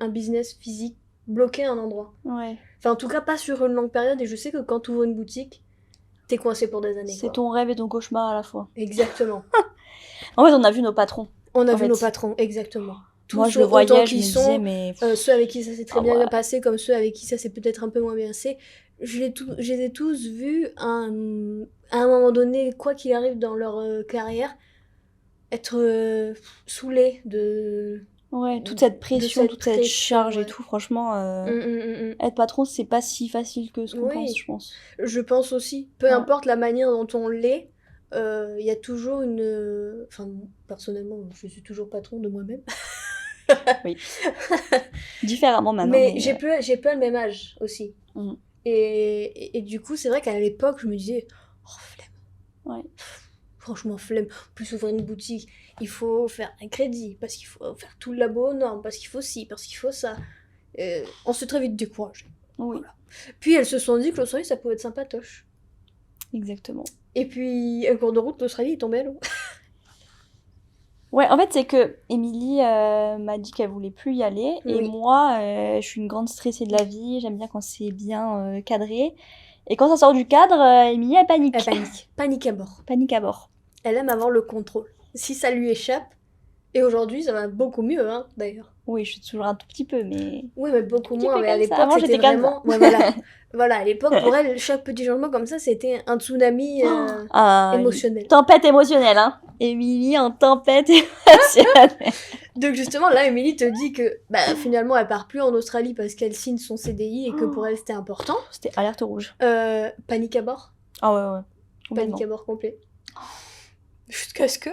[SPEAKER 1] un business physique bloqué à un endroit.
[SPEAKER 2] Ouais.
[SPEAKER 1] Enfin, en tout cas, pas sur une longue période. Et je sais que quand tu ouvres une boutique, t'es coincé pour des années.
[SPEAKER 2] C'est
[SPEAKER 1] quoi.
[SPEAKER 2] ton rêve et ton cauchemar à la fois.
[SPEAKER 1] Exactement.
[SPEAKER 2] En fait, on a vu nos patrons.
[SPEAKER 1] On a
[SPEAKER 2] En
[SPEAKER 1] vu
[SPEAKER 2] fait.
[SPEAKER 1] nos patrons, exactement.
[SPEAKER 2] Moi,
[SPEAKER 1] Tous
[SPEAKER 2] je le
[SPEAKER 1] autant
[SPEAKER 2] voyais, je me
[SPEAKER 1] qu'ils
[SPEAKER 2] disais,
[SPEAKER 1] sont,
[SPEAKER 2] mais...
[SPEAKER 1] ceux avec qui ça s'est très
[SPEAKER 2] Ah
[SPEAKER 1] bien
[SPEAKER 2] ouais.
[SPEAKER 1] passé, comme ceux avec qui ça s'est peut-être un peu moins bien passé. Je les ai tous vus à un moment donné, quoi qu'il arrive dans leur carrière, être saoulés de...
[SPEAKER 2] Ouais, toute cette pression,
[SPEAKER 1] cette
[SPEAKER 2] toute cette
[SPEAKER 1] pression,
[SPEAKER 2] charge
[SPEAKER 1] ouais.
[SPEAKER 2] et tout, franchement,
[SPEAKER 1] Mm.
[SPEAKER 2] être patron, c'est pas si facile que ce qu'on
[SPEAKER 1] Oui.
[SPEAKER 2] pense, je pense.
[SPEAKER 1] Je pense aussi. Peu
[SPEAKER 2] Ouais.
[SPEAKER 1] importe la manière dont on l'est, il y a toujours une... Enfin, personnellement, je suis toujours patron de moi-même.
[SPEAKER 2] Différemment maintenant.
[SPEAKER 1] Mais j'ai pas le même âge aussi.
[SPEAKER 2] Mm.
[SPEAKER 1] Et du coup, c'est vrai qu'à l'époque, je me disais, oh, flemme.
[SPEAKER 2] Ouais.
[SPEAKER 1] Franchement, flemme. En plus, ouvrir une boutique, il faut faire un crédit, parce qu'il faut faire tout le labo, non, parce qu'il faut ci, parce qu'il faut ça. On s'est très vite découragé.
[SPEAKER 2] Oui,
[SPEAKER 1] Voilà. Puis elles se sont dit que l'Australie, ça pouvait être sympatoche.
[SPEAKER 2] exactement.
[SPEAKER 1] Et puis, un cours de route, l'Australie est tombée à l'eau.
[SPEAKER 2] Ouais, en fait, c'est que Émilie m'a dit qu'elle voulait plus y aller. Et
[SPEAKER 1] Oui.
[SPEAKER 2] moi, je suis une grande stressée de la vie. J'aime bien quand c'est bien cadré. Et quand ça sort du cadre, Émilie, elle panique.
[SPEAKER 1] Elle panique. Panique à bord.
[SPEAKER 2] Panique à bord.
[SPEAKER 1] Elle aime avoir le contrôle. Si ça lui échappe, et aujourd'hui, ça va beaucoup mieux, hein, d'ailleurs.
[SPEAKER 2] Oui, je suis toujours un tout petit peu, mais...
[SPEAKER 1] Oui, mais beaucoup
[SPEAKER 2] petit
[SPEAKER 1] moins.
[SPEAKER 2] peu
[SPEAKER 1] Mais à
[SPEAKER 2] comme ça.
[SPEAKER 1] l'époque,
[SPEAKER 2] Avant,
[SPEAKER 1] c'était
[SPEAKER 2] j'étais comme
[SPEAKER 1] vraiment... Ouais, voilà. Voilà, à l'époque, pour elle, chaque petit changement comme ça, c'était un tsunami
[SPEAKER 2] Ah,
[SPEAKER 1] émotionnel.
[SPEAKER 2] une tempête émotionnelle, hein. Émilie en tempête émotionnelle.
[SPEAKER 1] Donc justement, là, Émilie te dit que bah, finalement, elle part plus en Australie parce qu'elle signe son CDI et que pour elle, c'était important.
[SPEAKER 2] C'était alerte rouge.
[SPEAKER 1] Panique à bord.
[SPEAKER 2] Ah ouais, ouais. Complètement.
[SPEAKER 1] Panique à bord complet. Jusqu'à ce que...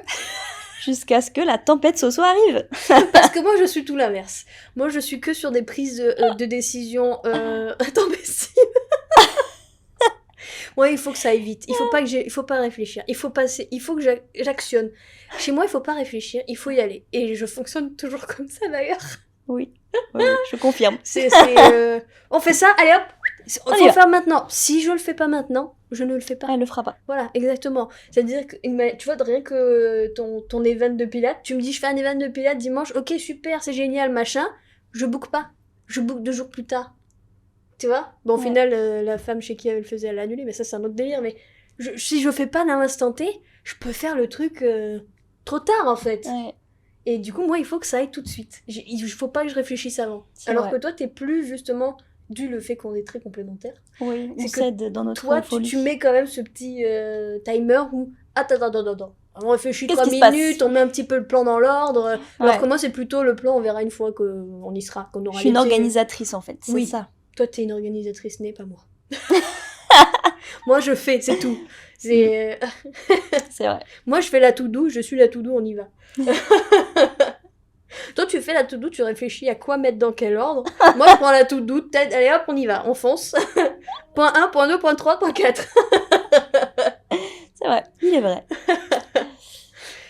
[SPEAKER 2] Jusqu'à ce que la tempête Soso arrive.
[SPEAKER 1] Parce que moi, je suis tout l'inverse. Moi, je suis que sur des prises de décision intempestives. Ouais, il faut que ça aille vite. Il faut pas réfléchir. Il faut que j'actionne. Chez moi, il faut pas réfléchir. Il faut y aller. Et je fonctionne toujours comme ça, d'ailleurs.
[SPEAKER 2] Oui, oui, je confirme.
[SPEAKER 1] On fait ça, allez hop. Il
[SPEAKER 2] On y
[SPEAKER 1] faut
[SPEAKER 2] va.
[SPEAKER 1] le faire maintenant. Si je le fais pas maintenant, je ne le fais pas.
[SPEAKER 2] Elle le fera pas.
[SPEAKER 1] Voilà, exactement. C'est-à-dire que, tu vois, rien que ton event de pilates, tu me dis, je fais un event de pilates dimanche, ok, super, c'est génial, machin. Je book pas. Je book 2 jours plus tard. Tu vois? Bon, au
[SPEAKER 2] Ouais.
[SPEAKER 1] final, la femme chez qui elle le faisait, elle l'a annulé, mais ça, c'est un autre délire. Mais si je fais pas dans l'instant T, je peux faire le truc trop tard, en fait.
[SPEAKER 2] Ouais,
[SPEAKER 1] Et du coup, moi, il faut que ça aille tout de suite. Il faut pas que je réfléchisse avant.
[SPEAKER 2] c'est
[SPEAKER 1] Alors
[SPEAKER 2] vrai.
[SPEAKER 1] que toi, t'es plus, justement, dû le fait qu'on est très complémentaires.
[SPEAKER 2] Oui, on
[SPEAKER 1] c'est que
[SPEAKER 2] s'aide dans notre
[SPEAKER 1] Toi,
[SPEAKER 2] folie.
[SPEAKER 1] tu mets quand même ce petit timer où... Attends. On réfléchit
[SPEAKER 2] Qu'est-ce
[SPEAKER 1] 3
[SPEAKER 2] qui se passe
[SPEAKER 1] minutes, on met un petit peu le plan dans l'ordre. Alors
[SPEAKER 2] Ouais.
[SPEAKER 1] que moi, c'est plutôt le plan, on verra une fois qu'on y sera, qu'on aura
[SPEAKER 2] Je suis une
[SPEAKER 1] l'été.
[SPEAKER 2] organisatrice en fait, c'est
[SPEAKER 1] Oui.
[SPEAKER 2] ça.
[SPEAKER 1] Toi, t'es une organisatrice née, pas moi. Moi, je fais, c'est tout. C'est...
[SPEAKER 2] C'est vrai.
[SPEAKER 1] Moi, je fais la to-do, je suis la to-do, on y va. Toi, tu fais la to-do, tu réfléchis à quoi mettre dans quel ordre. Moi, je prends la to-do, tête, allez hop, on y va, on fonce. Point 1, point 2, point 3, point 4.
[SPEAKER 2] C'est vrai, il est vrai.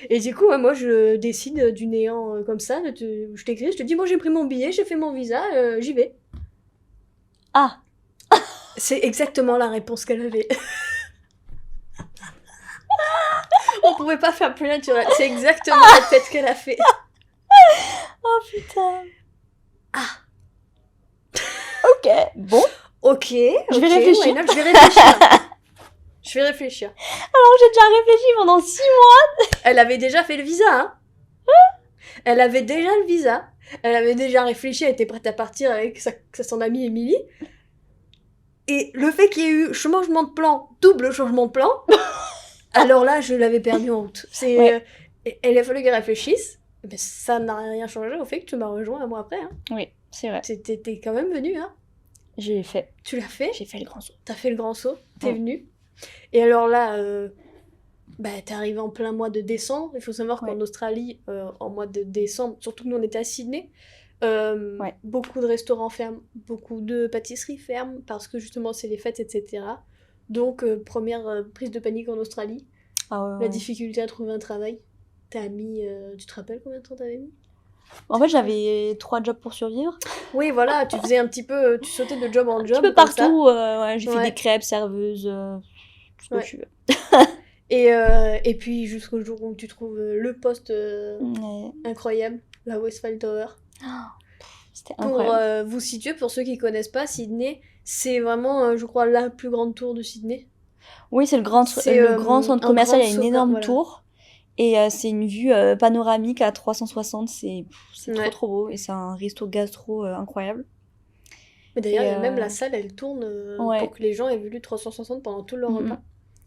[SPEAKER 1] Et du coup, ouais, moi, je décide du néant comme ça. Je t'écris, je te dis, bon, j'ai pris mon billet, j'ai fait mon visa, j'y vais.
[SPEAKER 2] Ah,
[SPEAKER 1] C'est exactement la réponse qu'elle avait. On pouvait pas faire plus naturel. C'est exactement la tête qu'elle a fait.
[SPEAKER 2] oh putain.
[SPEAKER 1] Ah.
[SPEAKER 2] Ok, bon.
[SPEAKER 1] Ok,
[SPEAKER 2] Je vais réfléchir.
[SPEAKER 1] why not, je vais réfléchir. Je vais réfléchir.
[SPEAKER 2] Alors j'ai déjà réfléchi pendant 6 mois.
[SPEAKER 1] Elle avait déjà fait le visa, hein. Elle avait déjà le visa. Elle avait déjà réfléchi, elle était prête à partir avec son amie Émilie. Et le fait qu'il y ait eu changement de plan, double changement de plan, alors là, je l'avais perdu en route.
[SPEAKER 2] Ouais.
[SPEAKER 1] Il a fallu qu'il réfléchisse. Mais ça n'a rien changé au fait que tu m'as rejoint un mois après. Hein.
[SPEAKER 2] Oui, c'est vrai.
[SPEAKER 1] T'es quand même venu, hein.
[SPEAKER 2] Je l'ai fait.
[SPEAKER 1] Tu l'as fait.
[SPEAKER 2] J'ai fait le grand saut.
[SPEAKER 1] T'as fait le grand saut, t'es
[SPEAKER 2] Ouais.
[SPEAKER 1] venu. Et alors là, t'es arrivé en plein mois de décembre. Il faut savoir qu'en
[SPEAKER 2] Ouais.
[SPEAKER 1] Australie, en mois de décembre, surtout que nous on était à Sydney,
[SPEAKER 2] Ouais.
[SPEAKER 1] beaucoup de restaurants ferment, beaucoup de pâtisseries ferment parce que justement c'est les fêtes, etc. Donc, première prise de panique en Australie.
[SPEAKER 2] Ah ouais,
[SPEAKER 1] La
[SPEAKER 2] ouais.
[SPEAKER 1] difficulté à trouver un travail. T'as mis. Tu te rappelles combien de temps t'avais mis?
[SPEAKER 2] En fait, j'avais 3 jobs pour survivre.
[SPEAKER 1] Oui, voilà, tu faisais un petit peu. Tu sautais de job en
[SPEAKER 2] Un
[SPEAKER 1] job.
[SPEAKER 2] petit peu
[SPEAKER 1] comme ça.
[SPEAKER 2] partout. Ouais, j'ai fait
[SPEAKER 1] Ouais.
[SPEAKER 2] des crêpes, serveuse, tout ce que
[SPEAKER 1] Ouais.
[SPEAKER 2] tu veux.
[SPEAKER 1] Et puis jusqu'au jour où tu trouves le poste
[SPEAKER 2] Ouais.
[SPEAKER 1] incroyable, la Westphal Tower.
[SPEAKER 2] C'était
[SPEAKER 1] Pour
[SPEAKER 2] incroyable.
[SPEAKER 1] vous situer, pour ceux qui connaissent pas, Sydney, c'est vraiment, je crois, la plus grande tour de Sydney.
[SPEAKER 2] Oui, c'est le grand centre
[SPEAKER 1] un
[SPEAKER 2] commercial.
[SPEAKER 1] grand
[SPEAKER 2] Il y a une
[SPEAKER 1] sauveur,
[SPEAKER 2] énorme
[SPEAKER 1] voilà.
[SPEAKER 2] tour. Et c'est une vue panoramique à 360. C'est
[SPEAKER 1] Ouais.
[SPEAKER 2] trop beau. Et c'est un resto gastro incroyable.
[SPEAKER 1] Mais d'ailleurs,
[SPEAKER 2] Et,
[SPEAKER 1] il y a même la salle, elle tourne
[SPEAKER 2] ouais.
[SPEAKER 1] pour que les gens aient vu le 360 pendant tout leur
[SPEAKER 2] Mhm.
[SPEAKER 1] repas.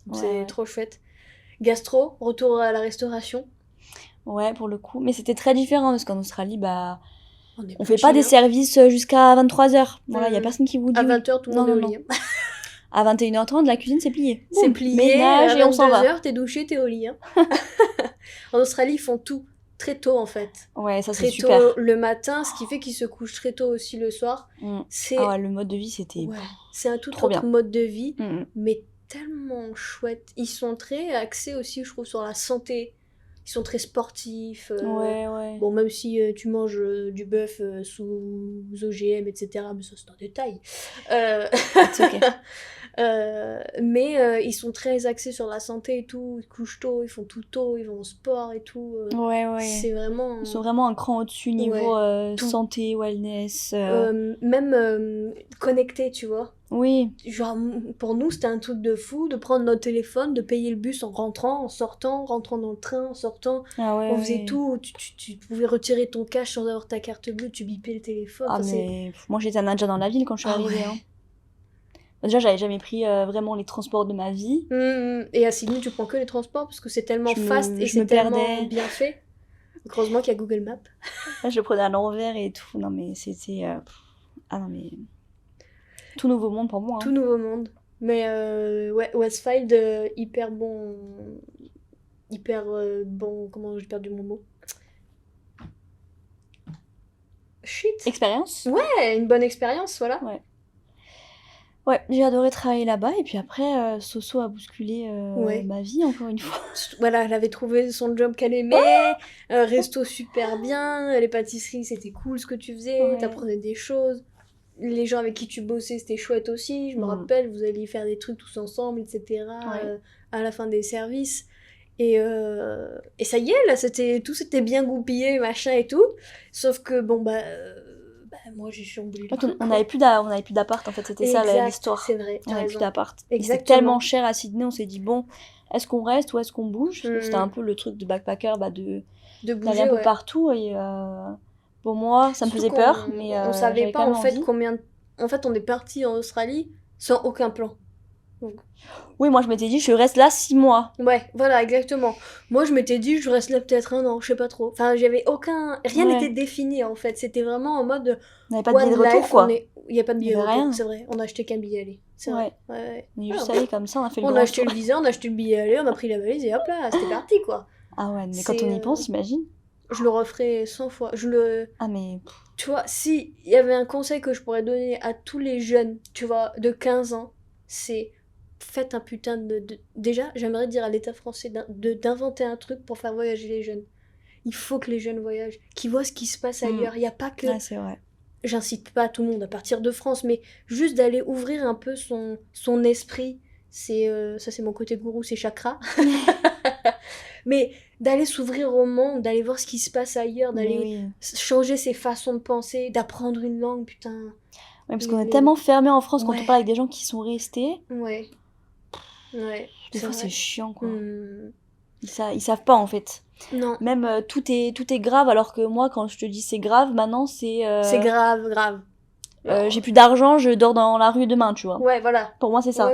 [SPEAKER 2] Ouais,
[SPEAKER 1] C'est
[SPEAKER 2] ouais.
[SPEAKER 1] trop chouette. Gastro, retour à la restauration.
[SPEAKER 2] Ouais, pour le coup. Mais c'était très différent parce qu'en Australie, bah,
[SPEAKER 1] On est
[SPEAKER 2] on
[SPEAKER 1] plus
[SPEAKER 2] fait pas
[SPEAKER 1] chill,
[SPEAKER 2] des
[SPEAKER 1] hein.
[SPEAKER 2] services jusqu'à 23h. Voilà, il y a personne qui vous dit
[SPEAKER 1] À
[SPEAKER 2] oui.
[SPEAKER 1] 20h, tout le
[SPEAKER 2] Non,
[SPEAKER 1] monde est
[SPEAKER 2] non,
[SPEAKER 1] au
[SPEAKER 2] non.
[SPEAKER 1] lit. Hein.
[SPEAKER 2] À 21h30, la cuisine, c'est plié.
[SPEAKER 1] C'est
[SPEAKER 2] Boum,
[SPEAKER 1] plié,
[SPEAKER 2] ménage
[SPEAKER 1] à
[SPEAKER 2] et on s'en va.
[SPEAKER 1] 22h, t'es douché, t'es au lit. Hein. En Australie, ils font tout très tôt en fait.
[SPEAKER 2] Ouais, ça c'est
[SPEAKER 1] Très
[SPEAKER 2] super.
[SPEAKER 1] tôt le matin, ce qui fait qu'ils se couchent très tôt aussi le soir. C'est
[SPEAKER 2] Ah ouais, le mode de vie, c'était
[SPEAKER 1] ouais, c'est un tout
[SPEAKER 2] trop
[SPEAKER 1] autre
[SPEAKER 2] bien.
[SPEAKER 1] mode de vie,
[SPEAKER 2] Mhm.
[SPEAKER 1] mais tellement chouette. Ils sont très axés aussi, je trouve, sur la santé. Ils sont très sportifs.
[SPEAKER 2] Ouais, ouais.
[SPEAKER 1] Bon, même si tu manges du bœuf sous OGM, etc., mais ça c'est un détail.
[SPEAKER 2] It's okay.
[SPEAKER 1] Mais ils sont très axés sur la santé et tout. Ils couchent tôt, ils font tout tôt, ils vont au sport et tout.
[SPEAKER 2] Ouais, ouais.
[SPEAKER 1] C'est vraiment.
[SPEAKER 2] Ils sont vraiment un cran au-dessus niveau
[SPEAKER 1] tout.
[SPEAKER 2] santé, wellness.
[SPEAKER 1] Même connectés, tu vois.
[SPEAKER 2] Oui.
[SPEAKER 1] Genre, pour nous, c'était un truc de fou de prendre notre téléphone, de payer le bus en rentrant, en sortant, rentrant dans le train, en sortant.
[SPEAKER 2] Ah ouais,
[SPEAKER 1] On faisait
[SPEAKER 2] ouais.
[SPEAKER 1] tout. Tu pouvais retirer ton cash sans avoir ta carte bleue, tu bipais le téléphone.
[SPEAKER 2] Ah,
[SPEAKER 1] Enfin, c'est-
[SPEAKER 2] mais moi j'étais un ninja dans la ville quand je suis
[SPEAKER 1] Ah
[SPEAKER 2] arrivée.
[SPEAKER 1] ouais.
[SPEAKER 2] Hein. Déjà, j'avais jamais pris vraiment les transports de ma vie.
[SPEAKER 1] Et à Sydney, tu prends que les transports parce que c'est tellement fast et
[SPEAKER 2] je
[SPEAKER 1] c'est
[SPEAKER 2] me
[SPEAKER 1] tellement
[SPEAKER 2] perdais.
[SPEAKER 1] bien fait. Donc, heureusement qu'il y a Google Maps.
[SPEAKER 2] Là, je le prenais à l'envers et tout. Non, mais c'était. Ah non, mais. Tout nouveau monde pour moi. Hein.
[SPEAKER 1] Tout nouveau monde. Mais ouais, Westfield, hyper bon. Hyper bon. Comment j'ai perdu mon mot? Shit.
[SPEAKER 2] Expérience.
[SPEAKER 1] Ouais, une bonne expérience, voilà.
[SPEAKER 2] Ouais, j'ai adoré travailler là-bas. Et puis après, Soso a bousculé
[SPEAKER 1] Ouais.
[SPEAKER 2] ma vie encore une fois.
[SPEAKER 1] Voilà, elle avait trouvé son job qu'elle aimait, un resto super bien, les pâtisseries c'était cool ce que tu faisais,
[SPEAKER 2] Ouais.
[SPEAKER 1] t'apprenais des choses. Les gens avec qui tu bossais c'était chouette aussi, je me
[SPEAKER 2] Mm.
[SPEAKER 1] rappelle, vous alliez faire des trucs tous ensemble, etc.
[SPEAKER 2] Ouais.
[SPEAKER 1] À la fin des services. Et ça y est, là, tout s'était bien goupillé, machin et tout. Sauf que, bon, moi j'ai chamboulé le
[SPEAKER 2] En fait,
[SPEAKER 1] truc,
[SPEAKER 2] on
[SPEAKER 1] quoi.
[SPEAKER 2] n'avait plus d'appart, en fait, c'était ça
[SPEAKER 1] Exact,
[SPEAKER 2] l'histoire.
[SPEAKER 1] c'est vrai,
[SPEAKER 2] On
[SPEAKER 1] t'as
[SPEAKER 2] n'avait plus
[SPEAKER 1] raison.
[SPEAKER 2] d'appart. Et c'était
[SPEAKER 1] Exactement.
[SPEAKER 2] tellement cher à Sydney, on s'est dit, bon, est-ce qu'on reste ou est-ce qu'on bouge? Parce que c'était
[SPEAKER 1] Mm.
[SPEAKER 2] un peu le truc de backpacker,
[SPEAKER 1] De
[SPEAKER 2] d'aller
[SPEAKER 1] bouger,
[SPEAKER 2] un peu
[SPEAKER 1] ouais.
[SPEAKER 2] partout. Et bon, moi, ça me
[SPEAKER 1] Surtout
[SPEAKER 2] faisait peur,
[SPEAKER 1] qu'on-
[SPEAKER 2] mais
[SPEAKER 1] on savait
[SPEAKER 2] j'avais
[SPEAKER 1] pas
[SPEAKER 2] quand même
[SPEAKER 1] en fait
[SPEAKER 2] envie.
[SPEAKER 1] combien. En fait, on est parti en Australie sans aucun plan.
[SPEAKER 2] Oui, moi, je m'étais dit, je reste là 6 mois.
[SPEAKER 1] Ouais, voilà, exactement. Moi, je m'étais dit, je reste là peut-être un an, je sais pas trop. Enfin, j'avais aucun. Rien
[SPEAKER 2] Ouais.
[SPEAKER 1] n'était défini en fait. C'était vraiment en mode
[SPEAKER 2] On n'avait pas de billet
[SPEAKER 1] one
[SPEAKER 2] de retour,
[SPEAKER 1] life.
[SPEAKER 2] quoi.
[SPEAKER 1] Il y a pas de billet
[SPEAKER 2] Il y
[SPEAKER 1] de
[SPEAKER 2] avait
[SPEAKER 1] retour,
[SPEAKER 2] rien.
[SPEAKER 1] c'est vrai. On a acheté qu'un billet aller. C'est vrai. Ouais.
[SPEAKER 2] On est juste
[SPEAKER 1] Ah,
[SPEAKER 2] allé comme ça, on a fait le
[SPEAKER 1] on a
[SPEAKER 2] grand
[SPEAKER 1] acheté
[SPEAKER 2] tour.
[SPEAKER 1] le visa, on a acheté le billet aller, on a pris la valise et hop là, c'était parti quoi.
[SPEAKER 2] Ah ouais, mais quand
[SPEAKER 1] C'est,
[SPEAKER 2] on y pense, imagine.
[SPEAKER 1] Je le referai 100 fois.
[SPEAKER 2] Ah, mais
[SPEAKER 1] Tu vois, si il y avait un conseil que je pourrais donner à tous les jeunes, tu vois, de 15 ans, c'est faites un putain Déjà, j'aimerais dire à l'État français d'inventer un truc pour faire voyager les jeunes. Il faut que les jeunes voyagent, qu'ils voient ce qui se passe ailleurs. Il n'y a pas que...
[SPEAKER 2] ouais, c'est vrai.
[SPEAKER 1] J'incite pas tout le monde à partir de France, mais juste d'aller ouvrir un peu son esprit. Ça, c'est mon côté gourou, c'est chakra. Mais d'aller s'ouvrir au monde, d'aller voir ce qui se passe ailleurs,
[SPEAKER 2] Mais
[SPEAKER 1] d'aller
[SPEAKER 2] oui.
[SPEAKER 1] changer ses façons de penser, d'apprendre une langue, putain.
[SPEAKER 2] Ouais, parce qu'on est
[SPEAKER 1] Mais-
[SPEAKER 2] tellement fermé en France quand
[SPEAKER 1] Ouais.
[SPEAKER 2] on parle avec des gens qui sont restés.
[SPEAKER 1] Ouais. Ouais.
[SPEAKER 2] Des fois,
[SPEAKER 1] vrai.
[SPEAKER 2] c'est chiant, quoi.
[SPEAKER 1] Hmm.
[SPEAKER 2] Ils savent pas, en fait.
[SPEAKER 1] Non.
[SPEAKER 2] Même tout est grave, alors que moi, quand je te dis c'est grave, maintenant, c'est.
[SPEAKER 1] C'est grave, grave.
[SPEAKER 2] J'ai plus d'argent, je dors dans la rue demain, tu vois.
[SPEAKER 1] Ouais, voilà.
[SPEAKER 2] Pour moi, c'est ça.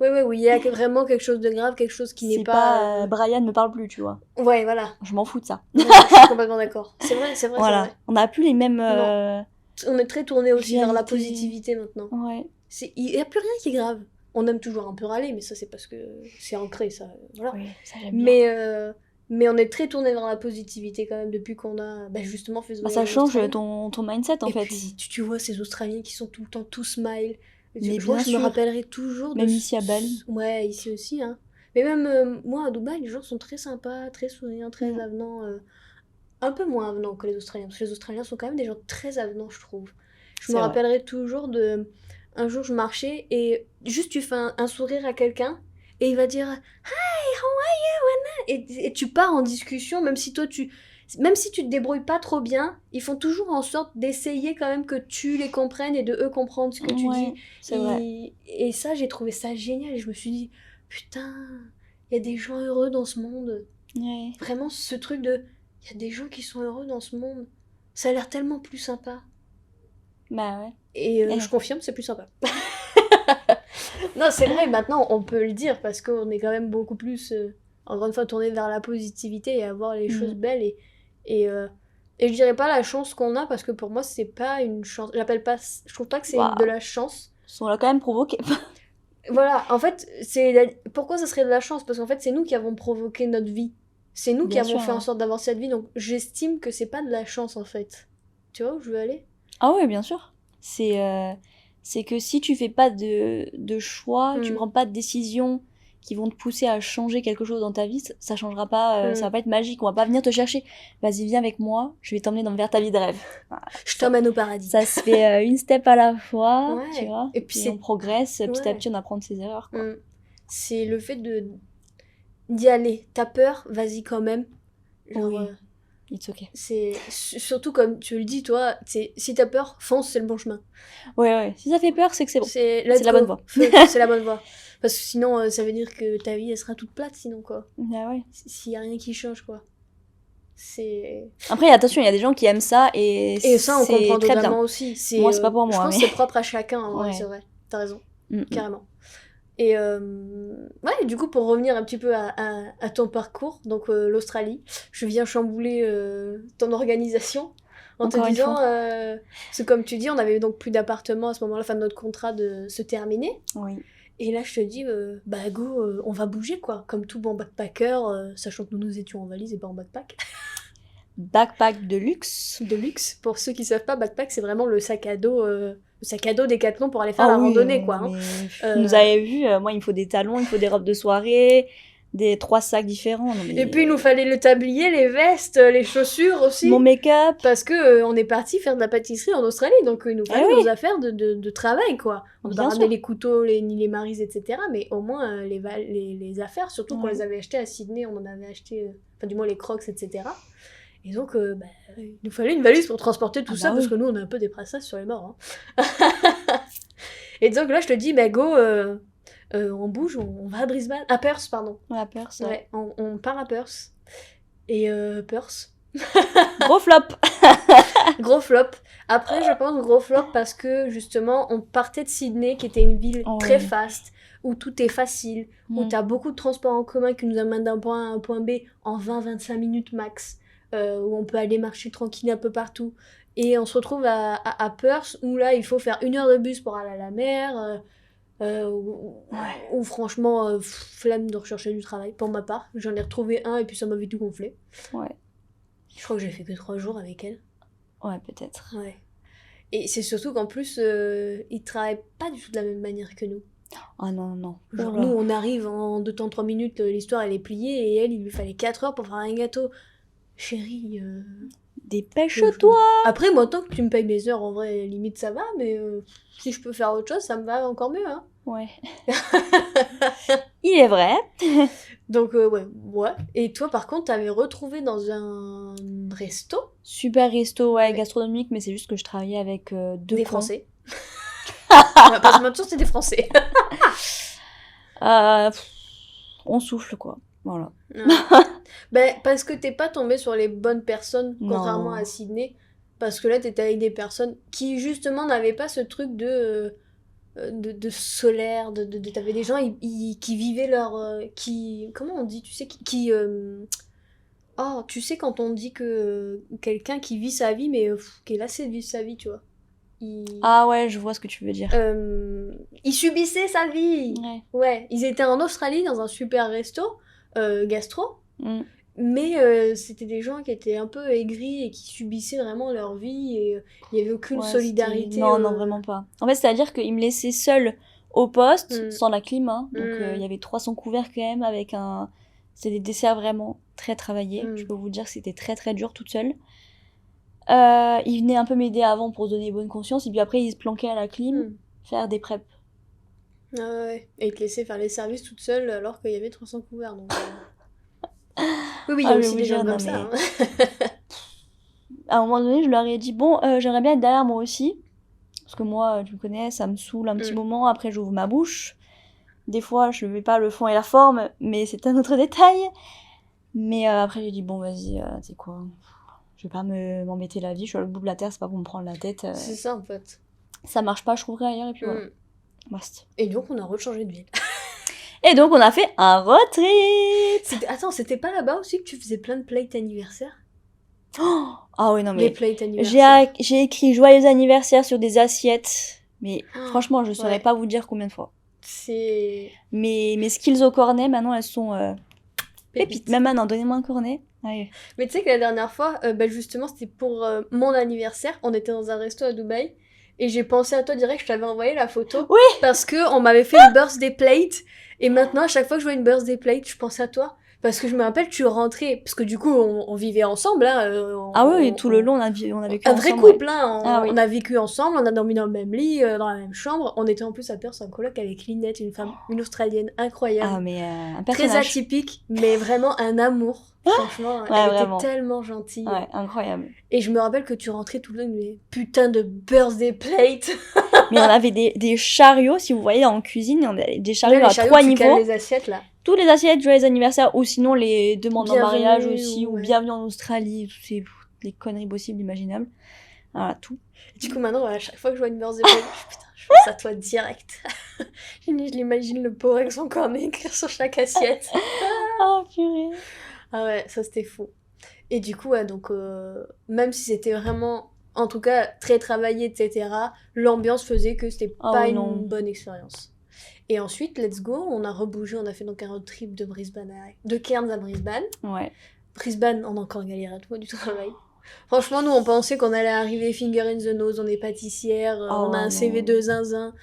[SPEAKER 1] Ouais, où il y a vraiment quelque chose de grave, quelque chose qui n'est
[SPEAKER 2] C'est
[SPEAKER 1] pas...
[SPEAKER 2] Brian me parle plus, tu vois.
[SPEAKER 1] Ouais, voilà.
[SPEAKER 2] Je m'en fous de ça.
[SPEAKER 1] Ouais, je suis complètement d'accord. C'est vrai,
[SPEAKER 2] Voilà.
[SPEAKER 1] c'est vrai.
[SPEAKER 2] On n'a plus les mêmes...
[SPEAKER 1] Non. On est très tourné aussi vers la
[SPEAKER 2] réalités.
[SPEAKER 1] positivité maintenant.
[SPEAKER 2] Ouais.
[SPEAKER 1] Il n'y a plus rien qui est grave. On aime toujours un peu râler, mais ça, c'est parce que c'est ancré, ça. Voilà.
[SPEAKER 2] Oui, ça j'aime bien.
[SPEAKER 1] Mais on est très tourné vers la positivité quand même depuis qu'on a justement fait ce
[SPEAKER 2] Ça
[SPEAKER 1] voyage en
[SPEAKER 2] change
[SPEAKER 1] Australie.
[SPEAKER 2] ton mindset, en
[SPEAKER 1] Et
[SPEAKER 2] fait.
[SPEAKER 1] puis, tu vois ces Australiens qui sont tout le temps tout smile.
[SPEAKER 2] Mais
[SPEAKER 1] Je me
[SPEAKER 2] sûr.
[SPEAKER 1] rappellerai toujours
[SPEAKER 2] Même ici à Bali.
[SPEAKER 1] Ouais, ici aussi, hein. Mais même moi, à Dubaï, les gens sont très sympas, très souriants, très avenants. Un peu moins avenants que les Australiens, parce que les Australiens sont quand même des gens très avenants, je trouve. Je me
[SPEAKER 2] C'est vrai.
[SPEAKER 1] rappellerai toujours de... Un jour, je marchais et juste tu fais un sourire à quelqu'un et il va dire Hi, how are you? Et tu pars en discussion, même si toi même si tu te débrouilles pas trop bien, ils font toujours en sorte d'essayer quand même que tu les comprennes et de eux comprendre ce que tu
[SPEAKER 2] Ouais,
[SPEAKER 1] dis.
[SPEAKER 2] c'est vrai.
[SPEAKER 1] Et ça, j'ai trouvé ça génial et je me suis dit putain, il y a des gens heureux dans ce monde.
[SPEAKER 2] Ouais.
[SPEAKER 1] Vraiment, ce truc de il y a des gens qui sont heureux dans ce monde. Ça a l'air tellement plus sympa.
[SPEAKER 2] Bah ouais.
[SPEAKER 1] Et je confirme, c'est plus sympa. Non, c'est vrai, maintenant on peut le dire parce qu'on est quand même beaucoup plus, encore une fois, tourné vers la positivité et à voir les choses belles. Et je dirais pas la chance qu'on a parce que pour moi, c'est pas une chance. Je trouve pas que c'est de la chance.
[SPEAKER 2] On l'a quand même provoqué.
[SPEAKER 1] Voilà, en fait, pourquoi ça serait de la chance? Parce qu'en fait, c'est nous qui avons provoqué notre vie. C'est nous qui avons fait en sorte d'avoir cette vie, donc j'estime que c'est pas de la chance en fait. Tu vois où je veux aller?
[SPEAKER 2] Ah ouais, bien sûr. C'est que si tu fais pas de choix, tu prends pas de décisions qui vont te pousser à changer quelque chose dans ta vie, ça changera pas, ça va pas être magique, on va pas venir te chercher. Vas-y, viens avec moi, je vais t'emmener vers ta vie de rêve.
[SPEAKER 1] Voilà, je t'emmène au paradis.
[SPEAKER 2] Ça se fait une step à la fois,
[SPEAKER 1] ouais.
[SPEAKER 2] Tu vois. Et puis on progresse, petit à petit on apprend de ses erreurs, quoi.
[SPEAKER 1] C'est le fait d'y aller. T'as peur, vas-y quand même.
[SPEAKER 2] Genre, oui. It's okay.
[SPEAKER 1] C'est surtout comme tu le dis toi, si t'as peur, fonce, c'est le bon chemin.
[SPEAKER 2] Ouais. Si ça fait peur, c'est que c'est bon.
[SPEAKER 1] C'est
[SPEAKER 2] la bonne voie.
[SPEAKER 1] C'est la bonne voie. Parce que sinon, ça veut dire que ta vie, elle sera toute plate, sinon quoi.
[SPEAKER 2] Ah ouais.
[SPEAKER 1] S'il y a rien qui change, quoi.
[SPEAKER 2] Après, attention, il y a des gens qui aiment ça et
[SPEAKER 1] ça, on comprend totalement aussi.
[SPEAKER 2] Moi, c'est pas pour moi.
[SPEAKER 1] Je pense que c'est propre à chacun, en vrai, c'est vrai. T'as raison. Carrément. Et ouais, du coup, pour revenir un petit peu à ton parcours, donc l'Australie, je viens chambouler ton organisation en te disant, c'est comme tu dis, on avait donc plus d'appartement à ce moment-là, fin de notre contrat de se terminer.
[SPEAKER 2] Oui.
[SPEAKER 1] Et là, je te dis, go, on va bouger, quoi. Comme tout bon backpacker, sachant que nous étions en valise et pas en backpack.
[SPEAKER 2] Backpack de luxe.
[SPEAKER 1] De luxe. Pour ceux qui savent pas, backpack, c'est vraiment le sac à dos Décathlon pour aller faire la randonnée, quoi.
[SPEAKER 2] Hein. Vous avez vu, moi, il me faut des talons, il me faut des robes de soirée, 3 sacs différents. Non, mais...
[SPEAKER 1] Et puis, il nous fallait le tablier, les vestes, les chaussures aussi.
[SPEAKER 2] Mon make-up.
[SPEAKER 1] Parce que on est parti faire de la pâtisserie en Australie, donc il nous fallait nos affaires de travail, quoi. On ne peut pas ramener les couteaux, ni les marises, etc. Mais au moins, les affaires, surtout qu'on les avait achetées à Sydney, on en avait acheté, du moins les crocs, etc. Et donc, il nous fallait une valise pour transporter tout ça, parce que nous, on a un peu des prasas sur les morts. Hein. Et donc là, je te dis, go, on bouge, on va à Brisbane. À Perth, pardon.
[SPEAKER 2] À Perth,
[SPEAKER 1] ouais. On part à Perth. Et Perth.
[SPEAKER 2] Gros flop.
[SPEAKER 1] Gros flop. Après, je pense gros flop parce que, justement, on partait de Sydney, qui était une ville très fast, où tout est facile, où t'as beaucoup de transports en commun qui nous amènent d'un point A à un point B en 20-25 minutes max. Où on peut aller marcher tranquille un peu partout. Et on se retrouve à Perth, où là, il faut faire 1 heure de bus pour aller à la mer, où franchement, flemme de rechercher du travail, pour ma part. J'en ai retrouvé un, et puis ça m'avait tout gonflé.
[SPEAKER 2] Ouais.
[SPEAKER 1] Je crois que j'ai fait que 3 jours avec elle.
[SPEAKER 2] Ouais, peut-être.
[SPEAKER 1] Ouais. Et c'est surtout qu'en plus, ils travaillent pas du tout de la même manière que nous.
[SPEAKER 2] Ah non.
[SPEAKER 1] Genre, nous, on arrive en 2 temps 3 minutes, l'histoire, elle est pliée, et elle, il lui fallait 4 heures pour faire un gâteau. Chérie,
[SPEAKER 2] dépêche-toi.
[SPEAKER 1] Après, moi, tant que tu me payes mes heures, en vrai, limite, ça va, mais si je peux faire autre chose, ça me va encore mieux, hein.
[SPEAKER 2] Ouais. Il est vrai.
[SPEAKER 1] Donc, ouais. Et toi, par contre, t'avais retrouvé dans un resto.
[SPEAKER 2] Super resto, gastronomique, mais c'est juste que je travaillais avec
[SPEAKER 1] des Français. On va pas se mentir, c'est des Français.
[SPEAKER 2] On souffle, quoi. Voilà.
[SPEAKER 1] Parce que t'es pas tombée sur les bonnes personnes, contrairement à Sydney. Parce que là, t'étais avec des personnes qui, justement, n'avaient pas ce truc de solaire, t'avais des gens qui vivaient leur... comment on dit, tu sais, oh, tu sais quand on dit que quelqu'un qui vit sa vie, mais qui est lassé de vivre sa vie, tu vois.
[SPEAKER 2] Ah ouais, je vois ce que tu veux dire.
[SPEAKER 1] Il subissait sa vie.
[SPEAKER 2] Ouais.
[SPEAKER 1] Ouais, ils étaient en Australie dans un super resto, gastro.
[SPEAKER 2] Mm.
[SPEAKER 1] Mais c'était des gens qui étaient un peu aigris et qui subissaient vraiment leur vie et il n'y avait aucune
[SPEAKER 2] Ouais,
[SPEAKER 1] solidarité.
[SPEAKER 2] Non, non, vraiment pas. En fait, c'est-à-dire qu'ils me laissaient seule au poste,
[SPEAKER 1] Mm.
[SPEAKER 2] sans la clim, hein. Donc
[SPEAKER 1] Mm.
[SPEAKER 2] il y avait 300 couverts quand même, avec un... C'était des desserts vraiment très travaillés.
[SPEAKER 1] Mm.
[SPEAKER 2] Je peux vous dire que c'était très très dur toute seule. Ils venaient un peu m'aider avant pour se donner bonne conscience, et puis après ils se planquaient à la clim,
[SPEAKER 1] Mm.
[SPEAKER 2] faire des preps.
[SPEAKER 1] Ah ouais. Et ils te laissaient faire les services toute seule alors qu'il y avait 300 couverts. Donc, oui, il y a
[SPEAKER 2] Ah, je vais
[SPEAKER 1] aussi
[SPEAKER 2] vous
[SPEAKER 1] des
[SPEAKER 2] dire,
[SPEAKER 1] gens
[SPEAKER 2] non,
[SPEAKER 1] comme ça.
[SPEAKER 2] mais-
[SPEAKER 1] Hein.
[SPEAKER 2] À un moment donné, je leur ai dit, bon, j'aimerais bien être derrière moi aussi. Parce que moi, tu me connais, ça me saoule un petit
[SPEAKER 1] Mm.
[SPEAKER 2] moment, après j'ouvre ma bouche. Des fois, je ne mets pas le fond et la forme, mais c'est un autre détail. Mais après, j'ai dit, bon, vas-y, tu sais quoi, je vais pas m'embêter la vie, je suis à l'autre bout de la terre, c'est pas pour me prendre la tête.
[SPEAKER 1] C'est ça en fait.
[SPEAKER 2] Ça marche pas, je trouverai ailleurs, et puis voilà.
[SPEAKER 1] Mm.
[SPEAKER 2] Basta.
[SPEAKER 1] Et donc on a rechangé de ville.
[SPEAKER 2] Et donc, on a fait un road trip.
[SPEAKER 1] Attends, c'était pas là-bas aussi que tu faisais plein de plates anniversaire?
[SPEAKER 2] Ah oui, non,
[SPEAKER 1] Les
[SPEAKER 2] mais
[SPEAKER 1] plates anniversaire.
[SPEAKER 2] j'ai écrit joyeux anniversaire sur des assiettes. Mais franchement, je saurais
[SPEAKER 1] Ouais.
[SPEAKER 2] pas vous dire combien de fois.
[SPEAKER 1] C'est
[SPEAKER 2] Mes skills au cornet, maintenant, elles sont pépites.
[SPEAKER 1] pépite.
[SPEAKER 2] Même maintenant, donnez-moi un cornet. Allez.
[SPEAKER 1] Mais tu sais que la dernière fois, justement, c'était pour mon anniversaire. On était dans un resto à Dubaï. Et j'ai pensé à toi direct, je t'avais envoyé la photo.
[SPEAKER 2] Oui.
[SPEAKER 1] Parce que on m'avait fait une birthday plate. Et maintenant, à chaque fois que je vois une birthday plate, je pense à toi. Parce que je me rappelle, tu rentrais. Parce que du coup, on vivait ensemble. Hein,
[SPEAKER 2] Ah oui, tout le long, on a vécu
[SPEAKER 1] un vrai
[SPEAKER 2] ensemble.
[SPEAKER 1] couple, hein.
[SPEAKER 2] Ah oui.
[SPEAKER 1] On a vécu ensemble, on a dormi dans le même lit, dans la même chambre. On était en plus à Perth en coloc avec Lynette, une femme, une Australienne incroyable.
[SPEAKER 2] Ah, mais un
[SPEAKER 1] Très
[SPEAKER 2] personnage.
[SPEAKER 1] atypique, mais vraiment un amour. Franchement,
[SPEAKER 2] Ouais,
[SPEAKER 1] elle
[SPEAKER 2] vraiment.
[SPEAKER 1] était tellement gentille.
[SPEAKER 2] Ouais, incroyable.
[SPEAKER 1] Et je me rappelle que tu rentrais tout le temps avec des putains de birthday plate.
[SPEAKER 2] Mais on avait des chariots, si vous voyez, en cuisine, on avait des chariots
[SPEAKER 1] Ouais,
[SPEAKER 2] à
[SPEAKER 1] les chariots,
[SPEAKER 2] 3
[SPEAKER 1] tu cales
[SPEAKER 2] niveaux.
[SPEAKER 1] les assiettes là.
[SPEAKER 2] Tous les assiettes, joyeux anniversaire, ou sinon les demandes en
[SPEAKER 1] Bienvenue,
[SPEAKER 2] mariage aussi, ou
[SPEAKER 1] ouais.
[SPEAKER 2] bienvenue en Australie, toutes les conneries possibles, imaginables. Voilà, tout.
[SPEAKER 1] Et du coup, maintenant, à chaque fois que je vois une birthday plate, putain, je pense à toi direct. Je l'imagine le pauvre avec son cornet écrire sur chaque assiette.
[SPEAKER 2] Oh, purée.
[SPEAKER 1] Ah ouais, ça c'était fou. Et du coup, ouais, donc, même si c'était vraiment, en tout cas, très travaillé, etc., l'ambiance faisait que c'était
[SPEAKER 2] Ah
[SPEAKER 1] pas
[SPEAKER 2] oui,
[SPEAKER 1] une
[SPEAKER 2] non.
[SPEAKER 1] bonne expérience. Et ensuite, let's go, on a rebougé, on a fait donc un road trip de Cairns à Brisbane.
[SPEAKER 2] Ouais.
[SPEAKER 1] Brisbane, on a encore galéré à toi du travail. Franchement, nous, on pensait qu'on allait arriver finger in the nose, on est pâtissière, on a un
[SPEAKER 2] non.
[SPEAKER 1] CV de zinzin.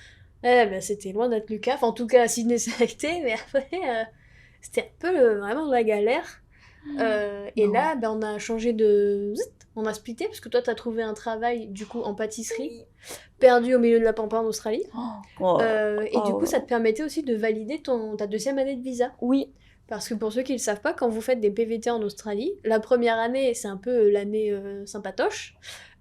[SPEAKER 1] Eh ben, c'était loin d'être le cas. Enfin, en tout cas, à Sydney, ça a été, mais après, c'était un peu vraiment la galère. Et
[SPEAKER 2] Non.
[SPEAKER 1] là, ben, on a changé de... On a splitté, parce que toi, t'as trouvé un travail, du coup, en pâtisserie, perdu au milieu de la pampa en Australie.
[SPEAKER 2] Oh.
[SPEAKER 1] Et du
[SPEAKER 2] Oh.
[SPEAKER 1] coup, ça te permettait aussi de valider ta deuxième année de visa.
[SPEAKER 2] Oui.
[SPEAKER 1] Parce que pour ceux qui ne le savent pas, quand vous faites des PVT en Australie, la première année, c'est un peu l'année sympatoche.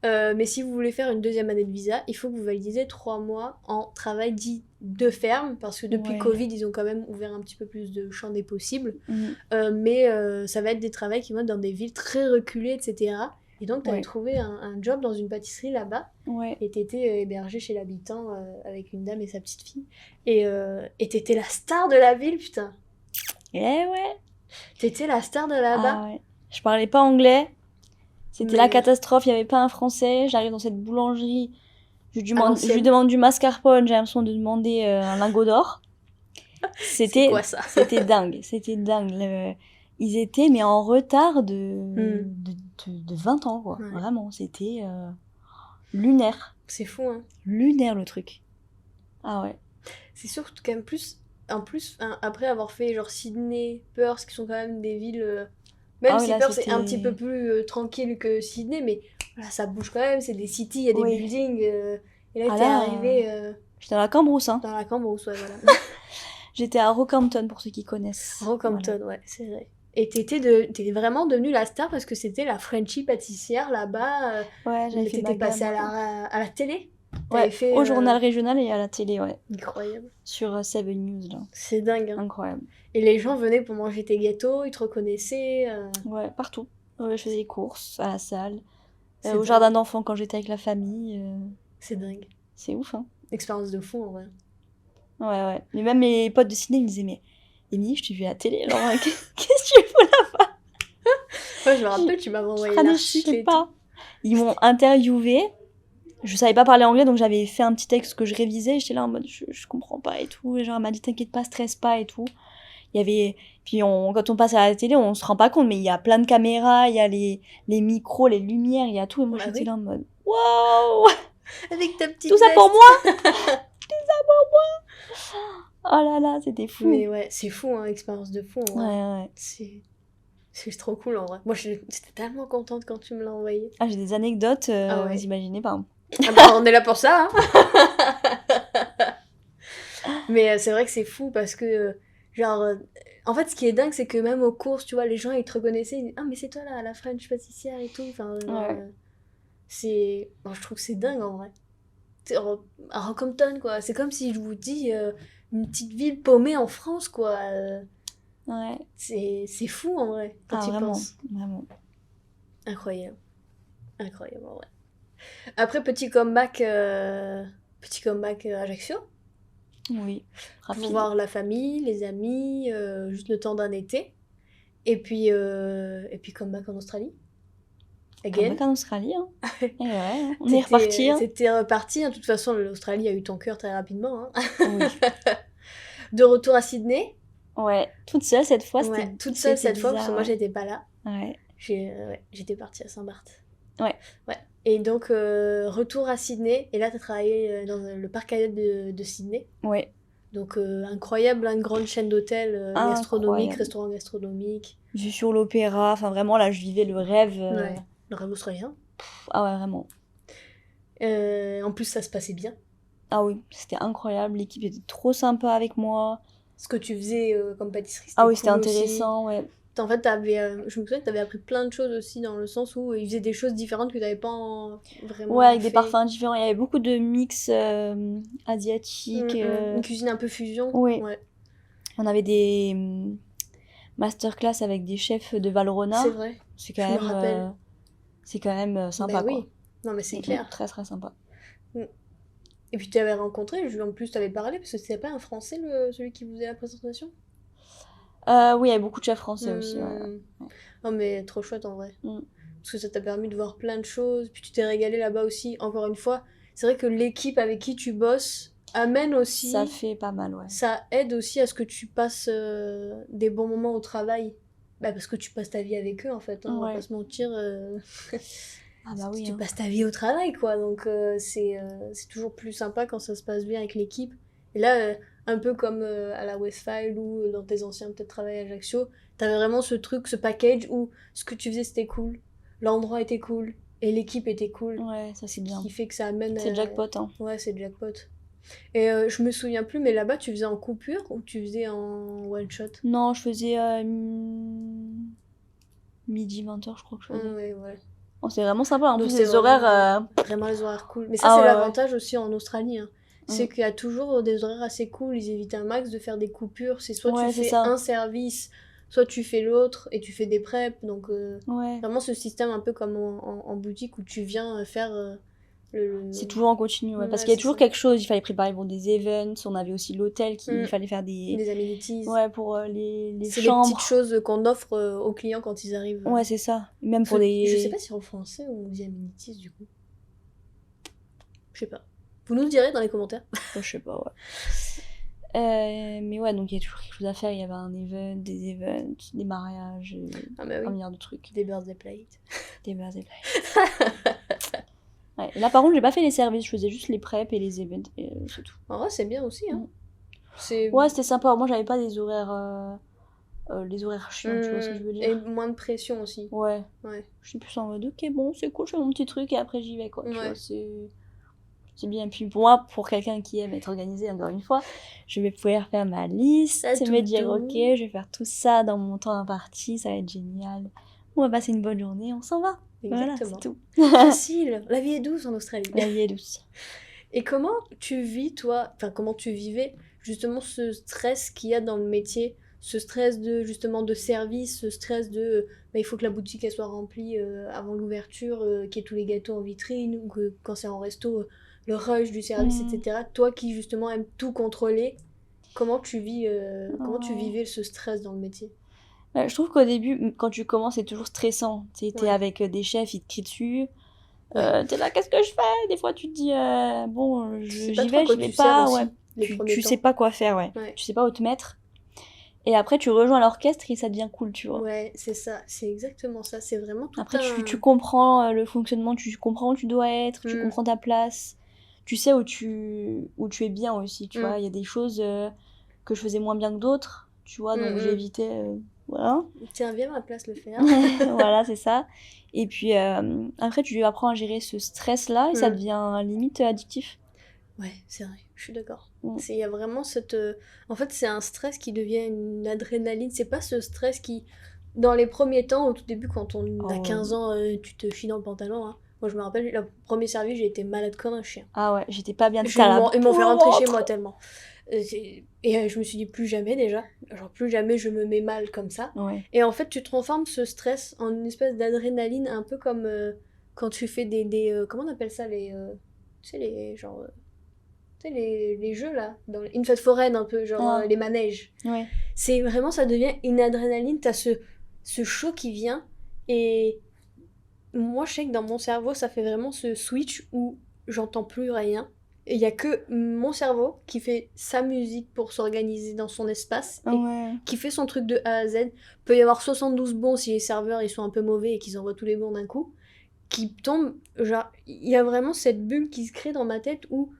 [SPEAKER 1] Mais si vous voulez faire une deuxième année de visa, il faut que vous validiez 3 mois en travail dit de ferme, parce que depuis
[SPEAKER 2] Ouais.
[SPEAKER 1] Covid, ils ont quand même ouvert un petit peu plus de champs des possibles.
[SPEAKER 2] Mm.
[SPEAKER 1] Mais ça va être des travails qui vont être dans des villes très reculées, etc. Et donc, tu avais
[SPEAKER 2] Ouais.
[SPEAKER 1] trouvé un job dans une pâtisserie là-bas,
[SPEAKER 2] Ouais.
[SPEAKER 1] et t'étais hébergée chez l'habitant avec une dame et sa petite fille. Et t'étais la star de la ville, putain.
[SPEAKER 2] Eh ouais.
[SPEAKER 1] T'étais la star de là-bas.
[SPEAKER 2] Ah ouais. Je parlais pas anglais. C'était
[SPEAKER 1] Mais-
[SPEAKER 2] la catastrophe, il y avait pas un français. J'arrive dans cette boulangerie. Je lui
[SPEAKER 1] l'ancienne.
[SPEAKER 2] demande du mascarpone, j'ai l'impression de demander un lingot d'or. C'était
[SPEAKER 1] C'est quoi ça?
[SPEAKER 2] C'était dingue, c'était dingue. Ils étaient mais en retard
[SPEAKER 1] Mm.
[SPEAKER 2] de 20 ans, quoi.
[SPEAKER 1] Ouais.
[SPEAKER 2] Vraiment, c'était lunaire.
[SPEAKER 1] C'est fou, hein.
[SPEAKER 2] Lunaire, le truc. Ah ouais.
[SPEAKER 1] C'est surtout quand même plus... En plus, après avoir fait genre Sydney, Perth, qui sont quand même des villes... Même
[SPEAKER 2] Ah oui,
[SPEAKER 1] si
[SPEAKER 2] là,
[SPEAKER 1] Perth c'est
[SPEAKER 2] c'était-
[SPEAKER 1] un petit peu plus tranquille que Sydney, mais voilà, ça bouge quand même, c'est des cities, il y a des
[SPEAKER 2] Oui.
[SPEAKER 1] buildings. Et là,
[SPEAKER 2] Ah
[SPEAKER 1] t'es
[SPEAKER 2] là,
[SPEAKER 1] arrivé
[SPEAKER 2] J'étais à la Cambrousse, hein.
[SPEAKER 1] dans la Cambrousse, ouais, voilà.
[SPEAKER 2] J'étais à Rockhampton, pour ceux qui connaissent.
[SPEAKER 1] Rockhampton, ouais, c'est vrai. Et t'es vraiment devenue la star parce que c'était la Frenchie pâtissière là-bas.
[SPEAKER 2] Voilà. Ouais, j'avais fait ma
[SPEAKER 1] T'étais passée
[SPEAKER 2] gamme.
[SPEAKER 1] à la télé.
[SPEAKER 2] Ouais,
[SPEAKER 1] T'avais fait,
[SPEAKER 2] au journal régional et à la télé, ouais.
[SPEAKER 1] Incroyable.
[SPEAKER 2] Sur 7 News, là.
[SPEAKER 1] C'est dingue, hein.
[SPEAKER 2] Incroyable.
[SPEAKER 1] Et les gens venaient pour manger tes gâteaux, ils te reconnaissaient.
[SPEAKER 2] Ouais, partout. Ouais, je faisais les courses, à la salle.
[SPEAKER 1] C'est
[SPEAKER 2] au
[SPEAKER 1] dingue.
[SPEAKER 2] jardin d'enfants quand j'étais avec la famille.
[SPEAKER 1] C'est dingue.
[SPEAKER 2] C'est ouf, hein.
[SPEAKER 1] Expérience de fou en vrai.
[SPEAKER 2] Ouais. Mais même mes potes de ciné, ils me disaient, mais Émilie, je t'ai vu à la télé, genre, qu'est-ce que tu fais là?
[SPEAKER 1] Ouais, je me rappelle, tu m'avais envoyé
[SPEAKER 2] Je
[SPEAKER 1] l'article
[SPEAKER 2] sais
[SPEAKER 1] et
[SPEAKER 2] pas. Ils m'ont interviewé. Je savais pas parler anglais, donc j'avais fait un petit texte que je révisais. J'étais là en mode, je comprends pas et tout. Et genre, elle m'a dit, t'inquiète pas, stresse pas et tout. Il y avait. Puis quand on passe à la télé, on se rend pas compte, mais il y a plein de caméras, il y a les micros, les lumières, il y a tout. Et moi,
[SPEAKER 1] Bah
[SPEAKER 2] j'étais
[SPEAKER 1] oui.
[SPEAKER 2] là en mode, waouh!
[SPEAKER 1] tout. Avec ta petite
[SPEAKER 2] Tout ça
[SPEAKER 1] veste.
[SPEAKER 2] pour moi! Oh là là, c'était fou.
[SPEAKER 1] Mais ouais, c'est fou, hein, expérience de fou en vrai.
[SPEAKER 2] Ouais.
[SPEAKER 1] C'est trop cool en vrai. Moi, j'étais tellement contente quand tu me l'as envoyé.
[SPEAKER 2] Ah, j'ai des anecdotes,
[SPEAKER 1] Ah ouais.
[SPEAKER 2] vous imaginez pas.
[SPEAKER 1] Ah bah, on est là pour ça, hein. Mais c'est vrai que c'est fou parce que, genre, en fait, ce qui est dingue, c'est que même aux courses, tu vois, les gens, ils te reconnaissaient, ils disent, ah, mais c'est toi là, la French pâtissière et tout. Enfin,
[SPEAKER 2] Ouais.
[SPEAKER 1] c'est. Bon, je trouve que c'est dingue en vrai. À Rockhampton, quoi. C'est comme si je vous dis une petite ville paumée en France, quoi.
[SPEAKER 2] Ouais.
[SPEAKER 1] C'est fou en vrai, quand
[SPEAKER 2] Ah,
[SPEAKER 1] tu y
[SPEAKER 2] vraiment.
[SPEAKER 1] penses.
[SPEAKER 2] Vraiment.
[SPEAKER 1] Incroyable. Incroyable en vrai. Après, petit comeback Ajaccio.
[SPEAKER 2] Oui.
[SPEAKER 1] Pour
[SPEAKER 2] Rapide.
[SPEAKER 1] voir la famille, les amis, juste le temps d'un été. Et puis comeback en Australie. Again.
[SPEAKER 2] Comeback en Australie, hein. Et ouais, on est
[SPEAKER 1] T'étais-
[SPEAKER 2] reparti. Hein.
[SPEAKER 1] T'étais reparti. Hein. De toute façon, l'Australie a eu ton cœur très rapidement. Hein.
[SPEAKER 2] Oui.
[SPEAKER 1] De retour à Sydney.
[SPEAKER 2] Ouais. Toute seule cette fois,
[SPEAKER 1] Ouais, toute seule
[SPEAKER 2] c'était
[SPEAKER 1] cette fois, parce que
[SPEAKER 2] bizarre,
[SPEAKER 1] moi,
[SPEAKER 2] ouais.
[SPEAKER 1] j'étais pas là.
[SPEAKER 2] Ouais.
[SPEAKER 1] J'étais partie à Saint-Barth.
[SPEAKER 2] Ouais.
[SPEAKER 1] Et donc, retour à Sydney. Et là, t'as travaillé dans le parc Hyatt de Sydney.
[SPEAKER 2] Ouais.
[SPEAKER 1] Donc, incroyable, hein, une grande chaine d'hôtels gastronomiques,
[SPEAKER 2] Incroyable.
[SPEAKER 1] restaurants gastronomiques.
[SPEAKER 2] Vue sur l'opéra. Enfin, vraiment, là, je vivais le rêve.
[SPEAKER 1] Ouais, le rêve australien.
[SPEAKER 2] Ah ouais, vraiment.
[SPEAKER 1] En plus, ça se passait bien.
[SPEAKER 2] Ah oui, c'était incroyable. L'équipe était trop sympa avec moi.
[SPEAKER 1] Ce que tu faisais comme pâtisserie, c'était
[SPEAKER 2] Ah oui,
[SPEAKER 1] cool
[SPEAKER 2] c'était
[SPEAKER 1] aussi.
[SPEAKER 2] intéressant, ouais.
[SPEAKER 1] En fait, je me souviens que t'avais appris plein de choses aussi, dans le sens où ils faisaient des choses différentes que t'avais pas vraiment
[SPEAKER 2] Ouais, avec des
[SPEAKER 1] fait.
[SPEAKER 2] parfums différents. Il y avait beaucoup de mix asiatiques.
[SPEAKER 1] Une cuisine un peu fusion.
[SPEAKER 2] Oui.
[SPEAKER 1] Ouais.
[SPEAKER 2] On avait des masterclass avec des chefs de Valrhona.
[SPEAKER 1] C'est vrai.
[SPEAKER 2] C'est
[SPEAKER 1] Je
[SPEAKER 2] quand
[SPEAKER 1] me
[SPEAKER 2] même,
[SPEAKER 1] rappelle.
[SPEAKER 2] c'est quand même sympa,
[SPEAKER 1] Ben oui.
[SPEAKER 2] quoi.
[SPEAKER 1] Non, mais c'est clair.
[SPEAKER 2] Très très sympa.
[SPEAKER 1] Et puis tu avais rencontré, en plus tu avais parlé, parce que c'était pas un Français celui qui faisait la présentation.
[SPEAKER 2] Oui, il y avait beaucoup de chefs français aussi. Ouais.
[SPEAKER 1] Non mais trop chouette en vrai.
[SPEAKER 2] Mm.
[SPEAKER 1] Parce que ça t'a permis de voir plein de choses, puis tu t'es régalé là-bas aussi. Encore une fois, c'est vrai que l'équipe avec qui tu bosses amène aussi...
[SPEAKER 2] Ça fait pas mal, ouais.
[SPEAKER 1] Ça aide aussi à ce que tu passes des bons moments au travail. Bah parce que tu passes ta vie avec eux en fait, hein, on va
[SPEAKER 2] Ouais.
[SPEAKER 1] pas se mentir.
[SPEAKER 2] Ah bah oui.
[SPEAKER 1] Tu
[SPEAKER 2] Hein.
[SPEAKER 1] passes ta vie au travail, quoi. Donc, c'est toujours plus sympa quand ça se passe bien avec l'équipe. Et là, un peu comme à la Westphal ou dans tes anciens peut-être travail à Ajaccio, t'avais vraiment ce truc, ce package où ce que tu faisais c'était cool, l'endroit était cool et l'équipe était cool.
[SPEAKER 2] Ouais, ça c'est bien.
[SPEAKER 1] Qui fait que ça amène.
[SPEAKER 2] C'est jackpot, hein.
[SPEAKER 1] Ouais, c'est jackpot. Et je me souviens plus, mais là-bas tu faisais en coupure ou tu faisais en one shot?
[SPEAKER 2] Non, je faisais midi 20h, je crois que je faisais.
[SPEAKER 1] Ouais.
[SPEAKER 2] Oh, c'est vraiment sympa. En
[SPEAKER 1] Donc
[SPEAKER 2] plus,
[SPEAKER 1] c'est
[SPEAKER 2] les horaires.
[SPEAKER 1] vraiment les horaires cool. Mais ça,
[SPEAKER 2] Ah
[SPEAKER 1] c'est
[SPEAKER 2] ouais,
[SPEAKER 1] l'avantage aussi en Australie. Hein. C'est
[SPEAKER 2] Mm.
[SPEAKER 1] qu'il y a toujours des horaires assez cool. Ils évitent un max de faire des coupures. C'est soit
[SPEAKER 2] Ouais,
[SPEAKER 1] tu
[SPEAKER 2] c'est
[SPEAKER 1] fais
[SPEAKER 2] ça.
[SPEAKER 1] un service, soit tu fais l'autre et tu fais des preps. Donc
[SPEAKER 2] Ouais.
[SPEAKER 1] vraiment ce système un peu comme en boutique où tu viens faire
[SPEAKER 2] C'est toujours en continu, ouais. Parce
[SPEAKER 1] Ouais,
[SPEAKER 2] qu'il y a
[SPEAKER 1] c'est
[SPEAKER 2] toujours
[SPEAKER 1] ça.
[SPEAKER 2] quelque chose. Il fallait préparer pour des events. On avait aussi l'hôtel il fallait faire des.
[SPEAKER 1] des amenities.
[SPEAKER 2] Ouais, pour les
[SPEAKER 1] C'est les
[SPEAKER 2] chambres.
[SPEAKER 1] petites choses qu'on offre aux clients quand ils arrivent.
[SPEAKER 2] Ouais, c'est ça. Même pour des.
[SPEAKER 1] Je sais pas si en français on dit amenities du coup. Je sais pas. Vous nous le direz dans les commentaires.
[SPEAKER 2] Je sais pas, ouais. Mais ouais, donc il y a toujours quelque chose à faire. Il y avait un event, des events, des mariages,
[SPEAKER 1] Ah bah
[SPEAKER 2] un
[SPEAKER 1] oui.
[SPEAKER 2] milliard de trucs.
[SPEAKER 1] Des birthday plates.
[SPEAKER 2] Des blagues. Ouais. Et là, par contre, j'ai pas fait les services. Je faisais juste les preps et les events. Et c'est tout.
[SPEAKER 1] En vrai, c'est bien aussi. Hein.
[SPEAKER 2] Mm.
[SPEAKER 1] C'est...
[SPEAKER 2] Ouais, c'était sympa. Moi, j'avais pas des horaires. Les horaires chiants, tu vois ce que je veux
[SPEAKER 1] Et
[SPEAKER 2] dire.
[SPEAKER 1] moins de pression aussi.
[SPEAKER 2] Ouais.
[SPEAKER 1] Ouais.
[SPEAKER 2] Je suis plus en mode, ok, bon, c'est cool, je fais mon petit truc et après j'y vais, quoi. Tu
[SPEAKER 1] Ouais.
[SPEAKER 2] vois, c'est bien. Puis pour moi, pour quelqu'un qui aime être organisé, encore une fois, je vais pouvoir faire ma liste,
[SPEAKER 1] Ça, tout
[SPEAKER 2] me dire,
[SPEAKER 1] doux.
[SPEAKER 2] ok, je vais faire tout ça dans mon temps imparti, ça va être génial. On va passer une bonne journée, on s'en va. Voilà,
[SPEAKER 1] Exactement.
[SPEAKER 2] c'est tout.
[SPEAKER 1] Facile. La vie est douce en Australie.
[SPEAKER 2] La vie est douce.
[SPEAKER 1] Et comment tu vis, toi, enfin, comment tu vivais justement ce stress qu'il y a dans le métier ce stress de justement de service, ce stress de il faut que la boutique elle soit remplie avant l'ouverture, qu'il y ait tous les gâteaux en vitrine, ou que quand c'est en resto, le rush du service, etc. Toi qui justement aimes tout contrôler, comment tu vivais ce stress dans le métier?
[SPEAKER 2] Je trouve qu'au début, quand tu commences, c'est toujours stressant. Tu sais, t'es
[SPEAKER 1] Ouais.
[SPEAKER 2] avec des chefs, ils te crient dessus.
[SPEAKER 1] Ouais.
[SPEAKER 2] T'es là, qu'est-ce que je fais? Des fois, tu te dis, bon,
[SPEAKER 1] Tu sais pas
[SPEAKER 2] j'y
[SPEAKER 1] trop à
[SPEAKER 2] vais,
[SPEAKER 1] quoi
[SPEAKER 2] j'y vais
[SPEAKER 1] tu sers
[SPEAKER 2] pas.
[SPEAKER 1] aussi,
[SPEAKER 2] Ouais.
[SPEAKER 1] les
[SPEAKER 2] Tu
[SPEAKER 1] premiers
[SPEAKER 2] sais
[SPEAKER 1] temps.
[SPEAKER 2] pas quoi faire, ouais.
[SPEAKER 1] Ouais.
[SPEAKER 2] Tu sais pas où te mettre. Et après, tu rejoins l'orchestre et ça devient cool, tu vois.
[SPEAKER 1] Ouais, c'est ça, c'est exactement ça, c'est vraiment tout
[SPEAKER 2] Après,
[SPEAKER 1] un...
[SPEAKER 2] tu comprends le fonctionnement, tu comprends où tu dois être, tu
[SPEAKER 1] Mm.
[SPEAKER 2] comprends ta place. Tu sais où tu es bien aussi, tu
[SPEAKER 1] Mm.
[SPEAKER 2] vois. Il y a des choses que je faisais moins bien que d'autres, tu vois, donc j'évitais, voilà.
[SPEAKER 1] Tiens, viens à ma place le faire.
[SPEAKER 2] Voilà, c'est ça. Et puis après, tu apprends à gérer ce stress-là et ça
[SPEAKER 1] Mm.
[SPEAKER 2] devient limite addictif.
[SPEAKER 1] Ouais, c'est vrai, je suis d'accord.
[SPEAKER 2] Mm.
[SPEAKER 1] Il y a vraiment cette... En fait, c'est un stress qui devient une adrénaline. C'est pas ce stress qui, dans les premiers temps, au tout début, quand on a 15 ans, tu te chies dans le pantalon. Hein. Moi, je me rappelle, le premier service, j'ai été malade comme un chien.
[SPEAKER 2] Ah ouais, j'étais pas bien.
[SPEAKER 1] Ils m'ont fait rentrer chez moi tellement. Je me suis dit plus jamais déjà. Genre, plus jamais je me mets mal comme ça.
[SPEAKER 2] Ouais.
[SPEAKER 1] Et en fait, tu transformes ce stress en une espèce d'adrénaline, un peu comme quand tu fais comment on appelle ça, tu sais, les jeux là, une fête foraine un peu, genre les manèges.
[SPEAKER 2] Ouais.
[SPEAKER 1] C'est vraiment, ça devient une adrénaline, t'as ce chaud qui vient, et moi je sais que dans mon cerveau ça fait vraiment ce switch où j'entends plus rien. Et il y a que mon cerveau qui fait sa musique pour s'organiser dans son espace, et qui fait son truc de A à Z. Peut y avoir 72 bons si les serveurs ils sont un peu mauvais et qu'ils envoient tous les bons d'un coup, qui tombent, genre il y a vraiment cette bulle qui se crée dans ma tête où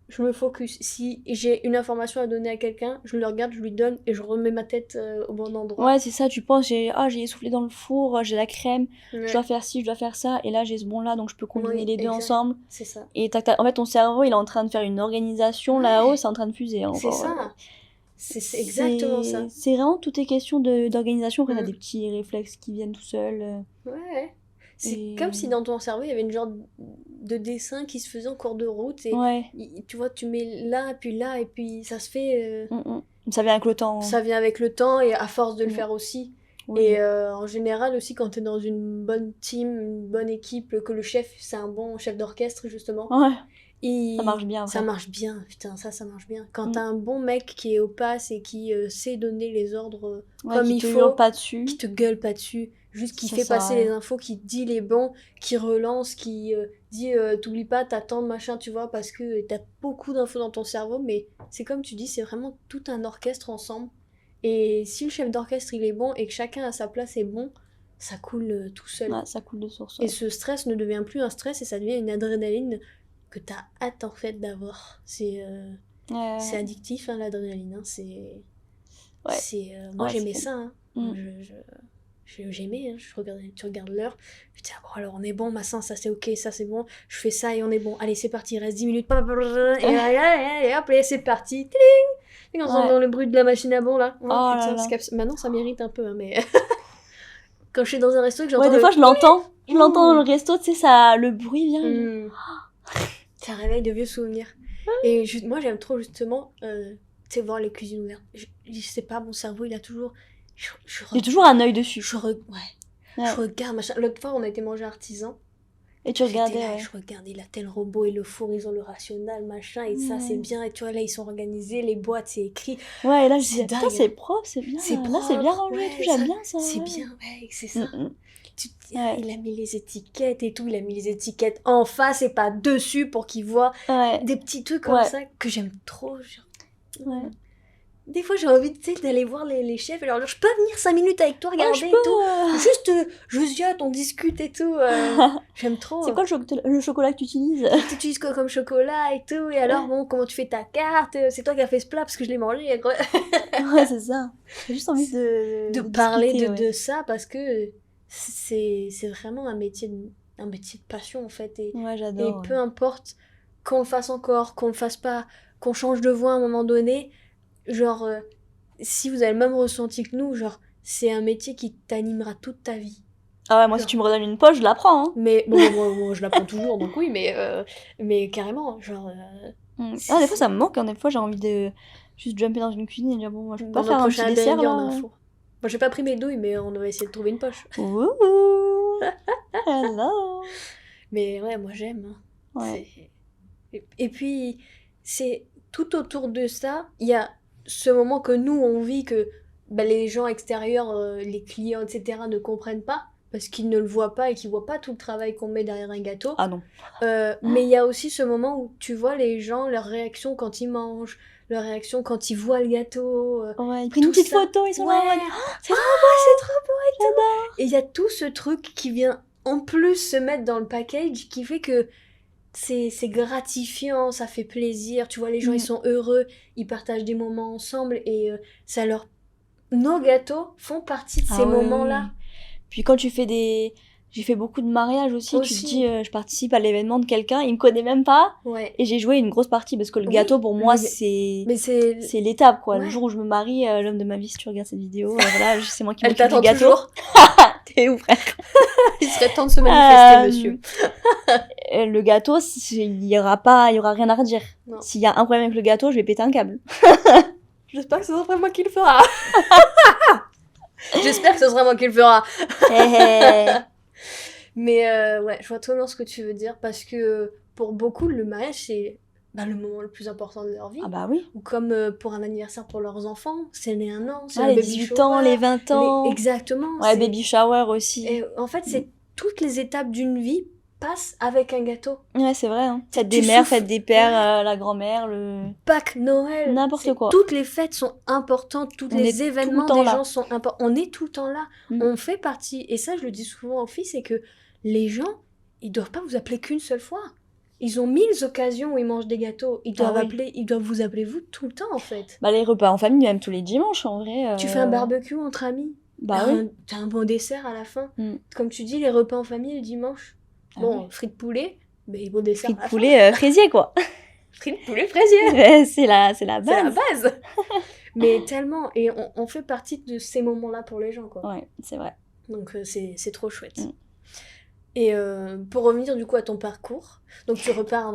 [SPEAKER 1] je me focus. Si j'ai une information à donner à quelqu'un, je le regarde, je lui donne et je remets ma tête au bon endroit.
[SPEAKER 2] Ouais, c'est ça, tu penses, j'ai essoufflé dans le four, j'ai la crème,
[SPEAKER 1] Ouais.
[SPEAKER 2] je dois faire ci, je dois faire ça, et là j'ai ce bon-là, donc je peux combiner les deux ensemble.
[SPEAKER 1] C'est ça.
[SPEAKER 2] Et en fait, ton cerveau, il est en train de faire une organisation là-haut, c'est en train de fuser. Hein,
[SPEAKER 1] c'est ça. C'est exactement ça.
[SPEAKER 2] C'est vraiment toutes les questions d'organisation, après t'as des petits réflexes qui viennent tout seuls.
[SPEAKER 1] Ouais. C'est comme si dans ton cerveau, il y avait une genre de dessin qui se faisait en cours de route. Et tu vois, tu mets là, et puis ça se fait...
[SPEAKER 2] Ça vient avec le temps.
[SPEAKER 1] Ça vient avec le temps, et à force de le faire aussi. Oui. Et en général aussi, quand t'es dans une bonne team, une bonne équipe, que le chef, c'est un bon chef d'orchestre, justement.
[SPEAKER 2] Ça marche bien. Après.
[SPEAKER 1] Ça marche bien, putain, ça marche bien. Quand t'as un bon mec qui est au pass et qui sait donner les ordres comme il faut, qui te gueule pas dessus, juste qui fait passer les infos, qui dit les bons, qui relance, qui dit t'oublies pas, t'attends, machin, tu vois, parce que t'as beaucoup d'infos dans ton cerveau, mais c'est comme tu dis, c'est vraiment tout un orchestre ensemble. Et si le chef d'orchestre il est bon et que chacun à sa place est bon, ça coule tout seul.
[SPEAKER 2] Ouais, ça coule de source.
[SPEAKER 1] Et ce stress ne devient plus un stress, et ça devient une adrénaline que t'as hâte en fait d'avoir. C'est addictif, hein, l'adrénaline. Hein. Moi j'aimais ça. Hein. J'aimais, hein. Tu regardes l'heure. Putain, bon alors on est bon, massin, ça c'est ok, ça c'est bon. Je fais ça et on est bon. Allez, c'est parti, il reste 10 minutes. Et hop, et c'est parti. Et on entend le bruit de la machine à bon là. Maintenant ça mérite un peu, hein, mais quand je suis dans un resto que j'entends.
[SPEAKER 2] Ouais, des fois je l'entends. Je l'entends dans le resto, tu sais, ça, le bruit vient.
[SPEAKER 1] Ça réveille de vieux souvenirs. Et moi j'aime trop justement voir les cuisines ouvertes. Je sais pas, mon cerveau il a toujours...
[SPEAKER 2] J'ai toujours un œil dessus.
[SPEAKER 1] Je regarde, machin. L'autre fois on a été manger artisan.
[SPEAKER 2] Et tu regardais,
[SPEAKER 1] là, je regardais, il a tel robot et le four, ils ont le rationnel, machin, et ça c'est bien, et tu vois là ils sont organisés, les boîtes c'est écrit.
[SPEAKER 2] Ouais, et là je dis, putain c'est propre, c'est bien, là c'est bien rangé, tout, j'aime bien ça.
[SPEAKER 1] C'est bien, ouais, c'est ça. Il a mis les étiquettes et tout, il a mis les étiquettes en face et pas dessus pour qu'ils voient des petits trucs comme ça que j'aime trop. Des fois j'ai envie d'aller voir les chefs et leur dire je peux venir 5 minutes avec toi regarder et tout. Juste je ziote, on discute et tout. J'aime trop.
[SPEAKER 2] C'est quoi le chocolat que tu utilises?
[SPEAKER 1] Tu utilises quoi comme chocolat et tout, et alors bon comment tu fais ta carte, c'est toi qui as fait ce plat parce que je l'ai mangé.
[SPEAKER 2] Ouais c'est ça. J'ai juste envie de
[SPEAKER 1] parler de ça parce que c'est vraiment un métier de passion en fait, et
[SPEAKER 2] j'adore.
[SPEAKER 1] Et peu importe qu'on le fasse encore, qu'on le fasse pas, qu'on change de voie à un moment donné, genre si vous avez le même ressenti que nous, genre c'est un métier qui t'animera toute ta vie.
[SPEAKER 2] Ah ouais, moi si tu me redonnes une poche je la prends, hein.
[SPEAKER 1] Mais bon, je la prends toujours, donc oui, mais carrément genre
[SPEAKER 2] des fois ça me manque, hein. Des fois j'ai envie juste jumper dans une cuisine et dire bon, moi je peux
[SPEAKER 1] Dans
[SPEAKER 2] pas faire
[SPEAKER 1] notre
[SPEAKER 2] un
[SPEAKER 1] prochain
[SPEAKER 2] petit dessert
[SPEAKER 1] beignet, on a un
[SPEAKER 2] là.
[SPEAKER 1] four. Moi, j'ai pas pris mes douilles, mais on va essayer de trouver une poche.
[SPEAKER 2] Wouhou. Hello.
[SPEAKER 1] Mais ouais, moi j'aime. Hein.
[SPEAKER 2] Ouais.
[SPEAKER 1] Et puis, c'est tout autour de ça, il y a ce moment que nous, on vit que les gens extérieurs, les clients, etc., ne comprennent pas, parce qu'ils ne le voient pas et qu'ils voient pas tout le travail qu'on met derrière un gâteau.
[SPEAKER 2] Ah non.
[SPEAKER 1] Mais il y a aussi ce moment où tu vois les gens, leur réaction quand ils mangent, leur réaction quand ils voient le gâteau.
[SPEAKER 2] Ouais, ils prennent une
[SPEAKER 1] tout
[SPEAKER 2] petite
[SPEAKER 1] ça.
[SPEAKER 2] photo, ils sont là en mode
[SPEAKER 1] C'est trop beau et tout. Et il y a tout ce truc qui vient en plus se mettre dans le package qui fait que c'est gratifiant, ça fait plaisir. Tu vois, les gens, ils sont heureux, ils partagent des moments ensemble et ça leur... Nos gâteaux font partie de ces moments-là.
[SPEAKER 2] Puis quand tu fais des... J'ai fait beaucoup de mariages aussi, tu te dis, je participe à l'événement de quelqu'un, il me connaît même pas, et j'ai joué une grosse partie, parce que le gâteau, pour moi, c'est l'étape, quoi. Le jour où je me marie, l'homme de ma vie, si tu regardes cette vidéo, voilà, c'est moi qui m'occupe du gâteau.
[SPEAKER 1] Toujours.
[SPEAKER 2] T'es où, frère?
[SPEAKER 1] Il serait temps de se manifester, monsieur.
[SPEAKER 2] Le gâteau, il y aura rien à redire.
[SPEAKER 1] Non.
[SPEAKER 2] S'il y a un problème avec le gâteau, je vais péter un câble.
[SPEAKER 1] J'espère que ce sera moi qui le fera. J'espère que ce sera moi qui le fera. Mais ouais, je vois totalement ce que tu veux dire, parce que pour beaucoup, le mariage, c'est le moment le plus important de leur vie.
[SPEAKER 2] Ah bah oui.
[SPEAKER 1] Ou comme pour un anniversaire pour leurs enfants, c'est les 1 an, c'est
[SPEAKER 2] les
[SPEAKER 1] baby
[SPEAKER 2] 18
[SPEAKER 1] shower,
[SPEAKER 2] ans, les 20 ans.
[SPEAKER 1] Exactement.
[SPEAKER 2] Ouais, baby shower aussi.
[SPEAKER 1] Et en fait, c'est toutes les étapes d'une vie passent avec un gâteau.
[SPEAKER 2] Ouais, c'est vrai. Hein. Fête des mères, fête des pères, la grand-mère, le...
[SPEAKER 1] Pâques, Noël.
[SPEAKER 2] N'importe quoi.
[SPEAKER 1] Toutes les fêtes sont importantes, tous les événements des gens sont importants. On est tout le temps là. On fait partie. Et ça, je le dis souvent aux filles, c'est que les gens, ils doivent pas vous appeler qu'une seule fois. Ils ont 1000 occasions où ils mangent des gâteaux. Ils doivent vous appeler vous tout le temps, en fait.
[SPEAKER 2] Les repas en famille, même tous les dimanches, en vrai.
[SPEAKER 1] Tu fais un barbecue entre amis.
[SPEAKER 2] Oui.
[SPEAKER 1] T'as un bon dessert à la fin. Comme tu dis, les repas en famille le dimanche. Frites poulet, mais bon dessert.
[SPEAKER 2] Frites poulet fraisier, quoi.
[SPEAKER 1] Frites poulet fraisier.
[SPEAKER 2] C'est la base.
[SPEAKER 1] C'est la base. Mais tellement. Et on fait partie de ces moments-là pour les gens, quoi.
[SPEAKER 2] Ouais, c'est vrai.
[SPEAKER 1] Donc c'est trop chouette. Et pour revenir du coup à ton parcours, donc tu repars...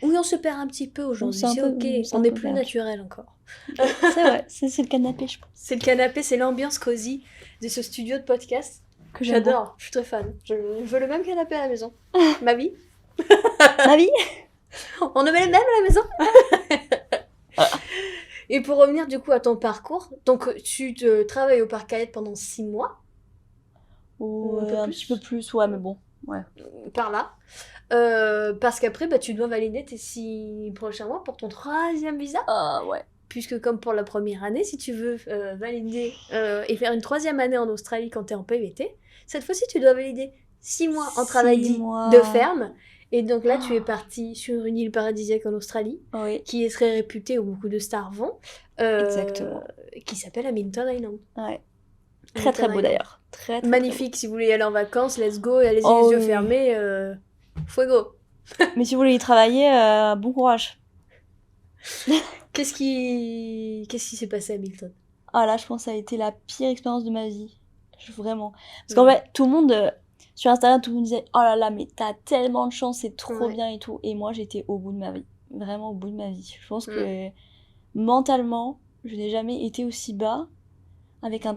[SPEAKER 1] Oui, on se perd un petit peu aujourd'hui, c'est ok, on est plus naturel encore.
[SPEAKER 2] C'est vrai, c'est le canapé, je pense.
[SPEAKER 1] C'est le canapé, c'est l'ambiance cosy de ce studio de podcast que j'adore, je suis très fan. Je veux le même canapé à la maison. Ma vie.
[SPEAKER 2] Ma vie.
[SPEAKER 1] On en met le même à la maison. Et pour revenir du coup à ton parcours, donc tu travailles au Parc Cayette pendant 6 mois.
[SPEAKER 2] Ou un petit peu plus, ouais, mais bon. Ouais.
[SPEAKER 1] Par là. Parce qu'après, tu dois valider tes 6 prochains mois pour ton 3e visa.
[SPEAKER 2] Ouais.
[SPEAKER 1] Puisque comme pour la première année, si tu veux valider et faire une 3e année en Australie quand tu es en PVT, cette fois-ci, tu dois valider 6 mois en travail dit de ferme. Et donc là, tu es parti sur une île paradisiaque en Australie, qui serait réputée où beaucoup de stars vont.
[SPEAKER 2] Exactement.
[SPEAKER 1] Qui s'appelle Hamilton Island.
[SPEAKER 2] Ouais. Très très beau d'ailleurs. Très,
[SPEAKER 1] magnifique,
[SPEAKER 2] très
[SPEAKER 1] si vous voulez y aller en vacances, let's go, et allez-y les yeux fermés, fuego.
[SPEAKER 2] Mais si vous voulez y travailler, bon courage.
[SPEAKER 1] Qu'est-ce qui s'est passé à Hamilton?
[SPEAKER 2] Ah là, je pense que ça a été la pire expérience de ma vie. Vraiment. Parce qu'en fait, tout le monde, sur Instagram, tout le monde disait « Oh là là, mais t'as tellement de chance, c'est trop bien et tout. » Et moi, j'étais au bout de ma vie. Vraiment au bout de ma vie. Je pense que mentalement, je n'ai jamais été aussi bas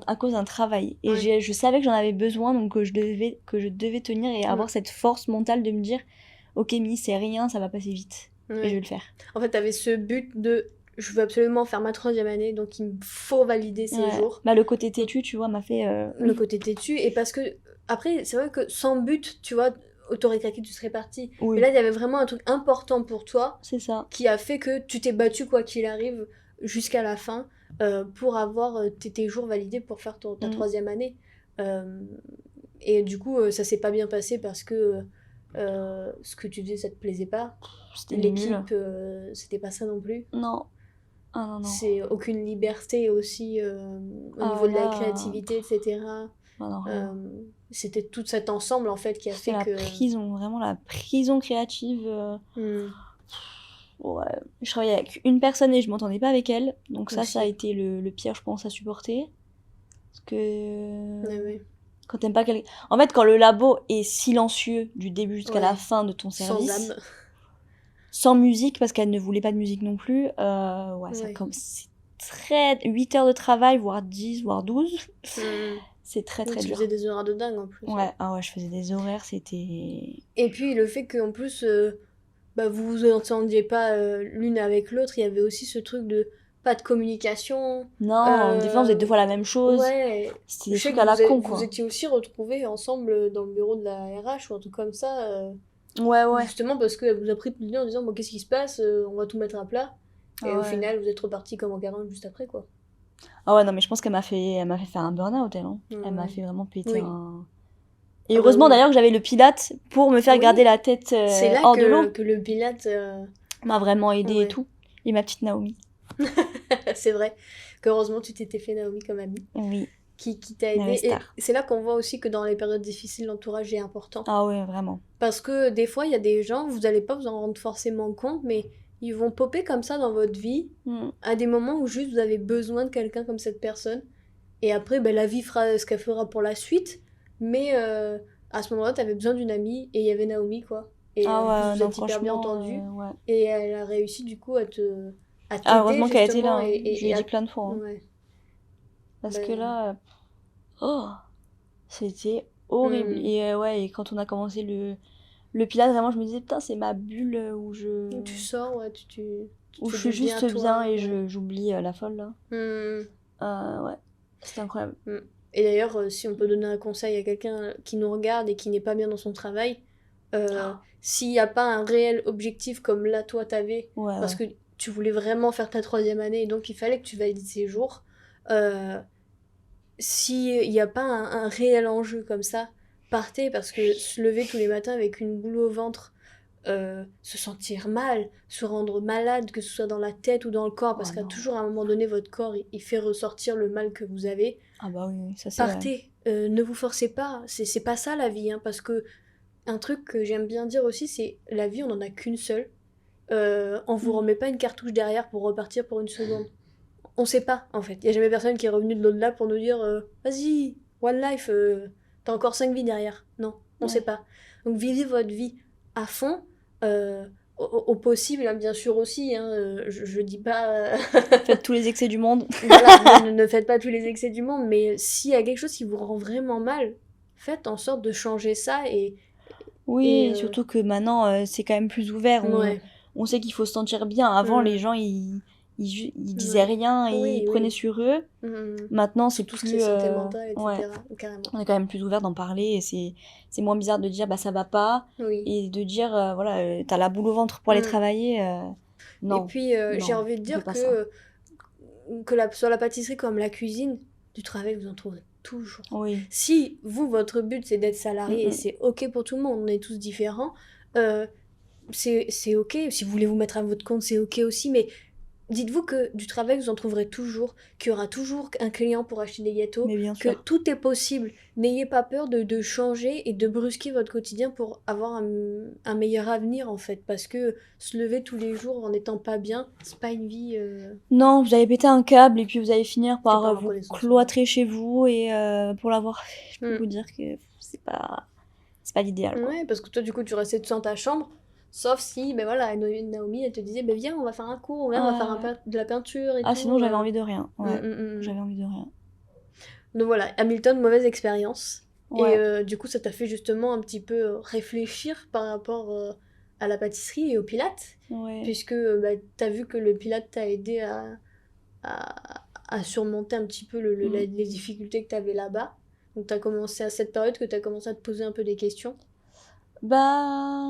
[SPEAKER 2] à cause d'un travail. Et je savais que j'en avais besoin, donc que je devais tenir et avoir cette force mentale de me dire « Ok, Mimi, c'est rien, ça va passer vite. Et je vais le faire. »
[SPEAKER 1] En fait, t'avais ce but de « Je veux absolument faire ma 3e année, donc il me faut valider ces jours. »
[SPEAKER 2] Le côté têtu, tu vois, m'a fait...
[SPEAKER 1] Le côté têtu, et parce que, après, c'est vrai que sans but, tu vois, t'aurais craqué, tu serais parti. Mais là, il y avait vraiment un truc important pour toi.
[SPEAKER 2] C'est ça.
[SPEAKER 1] Qui a fait que tu t'es battu, quoi qu'il arrive, jusqu'à la fin, pour avoir tes jours validés pour faire ta 3e année. Et du coup, ça s'est pas bien passé parce que ce que tu faisais, ça te plaisait pas. L'équipe, c'était pas ça non plus.
[SPEAKER 2] Non. Ah, non.
[SPEAKER 1] C'est aucune liberté aussi au niveau de la créativité, etc. C'était tout cet ensemble en fait qui a fait que...
[SPEAKER 2] la prison, vraiment la prison créative. Ouais. Je travaillais avec une personne et je m'entendais pas avec elle. Donc ça a été le pire, je pense, à supporter. Parce que... Quand t'aimes pas quelqu'un... En fait, quand le labo est silencieux du début jusqu'à la fin de ton service...
[SPEAKER 1] Sans âme.
[SPEAKER 2] Sans musique, parce qu'elle ne voulait pas de musique non plus, c'est très 8 heures de travail, voire 10, voire 12. C'est très
[SPEAKER 1] Oui,
[SPEAKER 2] très
[SPEAKER 1] tu
[SPEAKER 2] dur.
[SPEAKER 1] faisais des horaires de dingue en plus.
[SPEAKER 2] Ouais, je faisais des horaires, c'était...
[SPEAKER 1] Et puis le fait qu'en plus, vous vous entendiez pas l'une avec l'autre, il y avait aussi ce truc de pas de communication.
[SPEAKER 2] Non, des fois on faisait 2 fois la même chose.
[SPEAKER 1] Ouais.
[SPEAKER 2] C'était
[SPEAKER 1] Je
[SPEAKER 2] des
[SPEAKER 1] sais
[SPEAKER 2] trucs
[SPEAKER 1] que
[SPEAKER 2] à la con,
[SPEAKER 1] vous
[SPEAKER 2] quoi.
[SPEAKER 1] étiez aussi retrouvés ensemble dans le bureau de la RH ou un truc comme ça.
[SPEAKER 2] Ouais.
[SPEAKER 1] Justement parce qu'elle vous a pris plus de en disant bon, qu'est-ce qui se passe. On va tout mettre à plat. Et
[SPEAKER 2] Ah
[SPEAKER 1] au
[SPEAKER 2] ouais.
[SPEAKER 1] final, vous êtes repartis comme en 40 juste après, quoi.
[SPEAKER 2] Ah ouais, non, mais je pense qu'elle m'a fait faire un burn-out, elle. Hein. Elle m'a
[SPEAKER 1] Ouais.
[SPEAKER 2] fait vraiment péter
[SPEAKER 1] Oui.
[SPEAKER 2] un... Et
[SPEAKER 1] Ah bah
[SPEAKER 2] heureusement
[SPEAKER 1] oui.
[SPEAKER 2] d'ailleurs que j'avais le Pilate pour me faire
[SPEAKER 1] Oui.
[SPEAKER 2] garder la tête
[SPEAKER 1] C'est là
[SPEAKER 2] hors de l'eau.
[SPEAKER 1] que le Pilate.
[SPEAKER 2] M'a vraiment aidé et
[SPEAKER 1] Ouais.
[SPEAKER 2] tout. Et ma petite Naomi.
[SPEAKER 1] C'est vrai. Qu'heureusement, tu t'étais fait Naomi comme amie.
[SPEAKER 2] Oui,
[SPEAKER 1] Qui t'a
[SPEAKER 2] Naomi
[SPEAKER 1] aidé. Et
[SPEAKER 2] Star.
[SPEAKER 1] c'est là qu'on voit aussi que dans les périodes difficiles, l'entourage est important.
[SPEAKER 2] Ah ouais, vraiment.
[SPEAKER 1] Parce que des fois, il y a des gens, vous n'allez pas vous en rendre forcément compte, mais ils vont popper comme ça dans votre vie, à des moments où juste vous avez besoin de quelqu'un comme cette personne. Et après, la vie fera ce qu'elle fera pour la suite. Mais à ce moment-là, tu avais besoin d'une amie, et il y avait Naomi, quoi. Et
[SPEAKER 2] Ah
[SPEAKER 1] en plus,
[SPEAKER 2] ouais,
[SPEAKER 1] vous
[SPEAKER 2] non,
[SPEAKER 1] êtes hyper bien
[SPEAKER 2] franchement,
[SPEAKER 1] entendus.
[SPEAKER 2] ouais.
[SPEAKER 1] Et elle a réussi, du coup, à
[SPEAKER 2] Ah,
[SPEAKER 1] t'aider,
[SPEAKER 2] heureusement qu'elle était là.
[SPEAKER 1] justement.
[SPEAKER 2] Hein. Je lui ai dit plein de fois. Hein.
[SPEAKER 1] Ouais.
[SPEAKER 2] Parce
[SPEAKER 1] Bah,
[SPEAKER 2] que là, oh, c'était horrible.
[SPEAKER 1] hmm.
[SPEAKER 2] Et ouais, et quand on a commencé le Pilate, vraiment, je me disais, putain, c'est ma bulle où
[SPEAKER 1] Tu sors, ouais, tu te
[SPEAKER 2] où
[SPEAKER 1] fais
[SPEAKER 2] je suis
[SPEAKER 1] du bien à
[SPEAKER 2] juste
[SPEAKER 1] toi.
[SPEAKER 2] bien et
[SPEAKER 1] Ouais.
[SPEAKER 2] j'oublie la folle, là. Ouais, c'était incroyable.
[SPEAKER 1] Et d'ailleurs, si on peut donner un conseil à quelqu'un qui nous regarde et qui n'est pas bien dans son travail, s'il n'y a pas un réel objectif comme là, toi, t'avais,
[SPEAKER 2] Ouais,
[SPEAKER 1] parce que tu voulais vraiment faire ta 3e année et donc il fallait que tu valides ces jours, s'il n'y a pas un réel enjeu comme ça, partez parce que se lever tous les matins avec une boule au ventre, se sentir mal, se rendre malade, que ce soit dans la tête ou dans le corps, parce
[SPEAKER 2] Oh
[SPEAKER 1] qu'à
[SPEAKER 2] non.
[SPEAKER 1] toujours à un moment donné, votre corps, il fait ressortir le mal que vous avez.
[SPEAKER 2] Ah bah oui, ça c'est vrai.
[SPEAKER 1] Partez, ne vous forcez pas, c'est pas ça la vie, hein, parce que un truc que j'aime bien dire aussi, c'est la vie, on en a qu'une seule. On vous remet pas une cartouche derrière pour repartir pour une seconde. On sait pas, en fait. Y a jamais personne qui est revenu de l'au-delà pour nous dire vas-y, one life, t'as encore 5 vies derrière. Non, on
[SPEAKER 2] Ouais.
[SPEAKER 1] sait pas. Donc vivez votre vie à fond, au possible, hein, bien sûr aussi. Hein, je dis pas.
[SPEAKER 2] Faites tous les excès du monde.
[SPEAKER 1] Voilà, ne faites pas tous les excès du monde, mais s'il y a quelque chose qui vous rend vraiment mal, faites en sorte de changer ça et.
[SPEAKER 2] Oui, surtout que maintenant, c'est quand même plus ouvert.
[SPEAKER 1] Ouais.
[SPEAKER 2] On sait qu'il faut se sentir bien. Avant, les gens, ils disaient rien,
[SPEAKER 1] Oui,
[SPEAKER 2] ils prenaient sur eux. Maintenant, c'est
[SPEAKER 1] tout ce
[SPEAKER 2] plus...
[SPEAKER 1] qui est santé mentale, etc.
[SPEAKER 2] ouais.
[SPEAKER 1] Carrément.
[SPEAKER 2] On est quand même plus ouvert d'en parler et c'est moins bizarre de dire bah ça va pas
[SPEAKER 1] Oui.
[SPEAKER 2] et de dire voilà t'as la boule au ventre pour aller travailler. Non.
[SPEAKER 1] Et puis j'ai envie de dire sur la pâtisserie comme la cuisine, du travail vous en trouverez toujours.
[SPEAKER 2] Oui.
[SPEAKER 1] Si vous, votre but c'est d'être salarié et c'est ok pour tout le monde, on est tous différents, c'est ok. Si vous voulez vous mettre à votre compte, c'est ok aussi, mais dites-vous que du travail, vous en trouverez toujours, qu'il y aura toujours un client pour acheter des gâteaux,
[SPEAKER 2] Mais bien
[SPEAKER 1] que
[SPEAKER 2] sûr.
[SPEAKER 1] tout est possible. N'ayez pas peur de changer et de brusquer votre quotidien pour avoir un meilleur avenir, en fait. Parce que se lever tous les jours en n'étant pas bien, c'est pas une vie...
[SPEAKER 2] Non, vous allez péter un câble et puis vous allez finir par
[SPEAKER 1] pas
[SPEAKER 2] vous
[SPEAKER 1] reconnaissance,
[SPEAKER 2] cloîtrer chez vous et pour l'avoir fait, je peux vous dire que c'est pas l'idéal. quoi.
[SPEAKER 1] Ouais, parce que toi, du coup, tu restais dans ta chambre. Sauf si, ben voilà, Naomi, elle te disait, ben viens, on va faire un cours, viens, on va faire de la peinture et tout.
[SPEAKER 2] Sinon, j'avais envie de rien. Ouais, j'avais envie de rien.
[SPEAKER 1] Donc voilà, Hamilton, mauvaise expérience.
[SPEAKER 2] Ouais.
[SPEAKER 1] Et du coup, ça t'a fait justement un petit peu réfléchir par rapport à la pâtisserie et au Pilate.
[SPEAKER 2] Ouais.
[SPEAKER 1] Puisque t'as vu que le Pilate t'a aidé à surmonter un petit peu les difficultés que t'avais là-bas. Donc t'as commencé à cette période que t'as commencé à te poser un peu des questions.
[SPEAKER 2] Bah...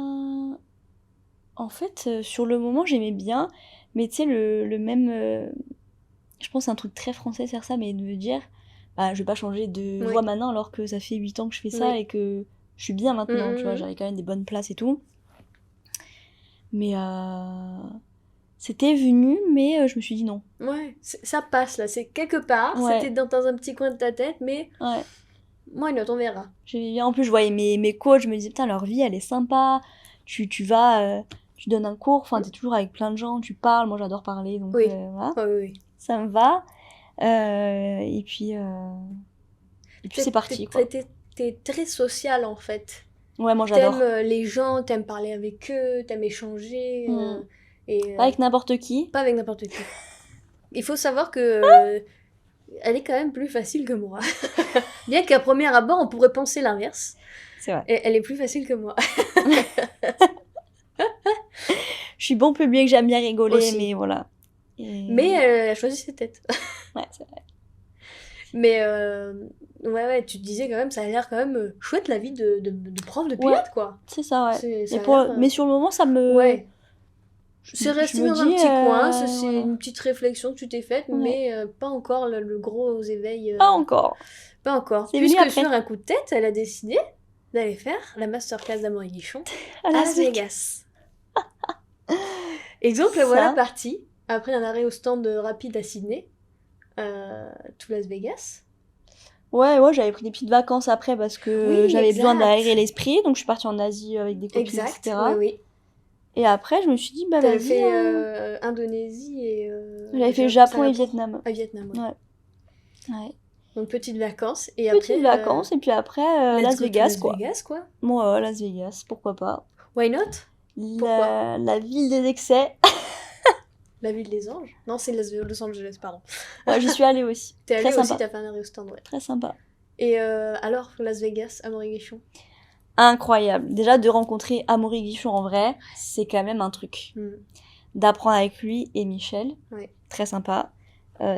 [SPEAKER 2] En fait, sur le moment, j'aimais bien, mais tu sais, le même... je pense que c'est un truc très français faire ça, mais de me dire, bah, je vais pas changer de voie maintenant alors que ça fait 8 ans que je fais ça et que je suis bien maintenant, tu vois, j'avais quand même des bonnes places et tout. Mais c'était venu, mais je me suis dit non.
[SPEAKER 1] Ouais, ça passe là, c'est quelque part, c'était dans un petit coin de ta tête, mais...
[SPEAKER 2] Ouais.
[SPEAKER 1] Moi, on verra.
[SPEAKER 2] En plus, je voyais mes coachs, je me disais, putain, leur vie, elle est sympa, tu vas... tu donnes un cours, enfin t'es toujours avec plein de gens, tu parles, moi j'adore parler, donc voilà,
[SPEAKER 1] oui.
[SPEAKER 2] Ça me va. Et puis c'est parti quoi.
[SPEAKER 1] T'es très sociale en fait.
[SPEAKER 2] Ouais, moi j'adore.
[SPEAKER 1] T'aimes les gens, t'aimes parler avec eux, t'aimes échanger.
[SPEAKER 2] Pas avec n'importe qui.
[SPEAKER 1] Pas avec n'importe qui. Il faut savoir que elle est quand même plus facile que moi. Bien qu'à premier abord, on pourrait penser l'inverse.
[SPEAKER 2] C'est vrai.
[SPEAKER 1] Et elle est plus facile que moi.
[SPEAKER 2] Je suis bon public, j'aime bien rigoler,
[SPEAKER 1] Aussi.
[SPEAKER 2] mais voilà. Et...
[SPEAKER 1] Mais elle a choisi ses têtes.
[SPEAKER 2] Ouais, c'est vrai.
[SPEAKER 1] Mais ouais, tu te disais quand même, ça a l'air quand même chouette la vie de prof de pilote, quoi.
[SPEAKER 2] C'est ça, ouais.
[SPEAKER 1] C'est- ça
[SPEAKER 2] Mais,
[SPEAKER 1] a
[SPEAKER 2] pour...
[SPEAKER 1] l'air,
[SPEAKER 2] mais sur le moment, ça me...
[SPEAKER 1] Ouais.
[SPEAKER 2] Je-
[SPEAKER 1] C'est resté
[SPEAKER 2] je me
[SPEAKER 1] dans un
[SPEAKER 2] dis,
[SPEAKER 1] petit coin, ça, c'est
[SPEAKER 2] voilà.
[SPEAKER 1] une petite réflexion que tu t'es faite,
[SPEAKER 2] Ouais.
[SPEAKER 1] mais pas encore le gros éveil.
[SPEAKER 2] Pas encore.
[SPEAKER 1] Pas encore.
[SPEAKER 2] C'est venu
[SPEAKER 1] Puisque
[SPEAKER 2] après.
[SPEAKER 1] sur un coup de tête, elle a décidé d'aller faire la masterclass d'Amaury Guichon
[SPEAKER 2] À
[SPEAKER 1] à
[SPEAKER 2] Las
[SPEAKER 1] Las
[SPEAKER 2] Vegas.
[SPEAKER 1] Vegas. Et donc,
[SPEAKER 2] Ça.
[SPEAKER 1] voilà partie, après un arrêt au stand rapide à Sydney, to Las Vegas.
[SPEAKER 2] Ouais, j'avais pris des petites vacances après parce que
[SPEAKER 1] Oui,
[SPEAKER 2] j'avais besoin
[SPEAKER 1] exact.
[SPEAKER 2] d'aérer l'esprit, donc je suis partie en Asie avec des copines,
[SPEAKER 1] Exact,
[SPEAKER 2] etc.
[SPEAKER 1] oui.
[SPEAKER 2] Et après, je me suis dit, bah
[SPEAKER 1] T'avais
[SPEAKER 2] vas-y.
[SPEAKER 1] fait Indonésie et...
[SPEAKER 2] J'avais fait Japon et
[SPEAKER 1] Singapour.
[SPEAKER 2] Vietnam.
[SPEAKER 1] À Vietnam, ouais.
[SPEAKER 2] Ouais.
[SPEAKER 1] Donc, petites vacances. Et
[SPEAKER 2] Petites
[SPEAKER 1] après,
[SPEAKER 2] vacances, et puis après,
[SPEAKER 1] let's
[SPEAKER 2] Las
[SPEAKER 1] go to
[SPEAKER 2] Vegas,
[SPEAKER 1] Las
[SPEAKER 2] quoi.
[SPEAKER 1] Vegas, quoi.
[SPEAKER 2] Moi, Las Vegas, pourquoi pas.
[SPEAKER 1] Why not? Pourquoi
[SPEAKER 2] La ville des excès.
[SPEAKER 1] La ville des anges? Non, c'est Los Angeles, pardon.
[SPEAKER 2] Ouais, j'y suis allée aussi.
[SPEAKER 1] T'es
[SPEAKER 2] Très
[SPEAKER 1] allée aussi,
[SPEAKER 2] sympa.
[SPEAKER 1] t'as fait un arrêt au stand, ouais.
[SPEAKER 2] Très sympa.
[SPEAKER 1] Et alors, Las Vegas, Amaury Guichon?
[SPEAKER 2] Incroyable. Déjà, de rencontrer Amaury Guichon en vrai, c'est quand même un truc. D'apprendre avec lui et Michel.
[SPEAKER 1] Ouais.
[SPEAKER 2] Très sympa.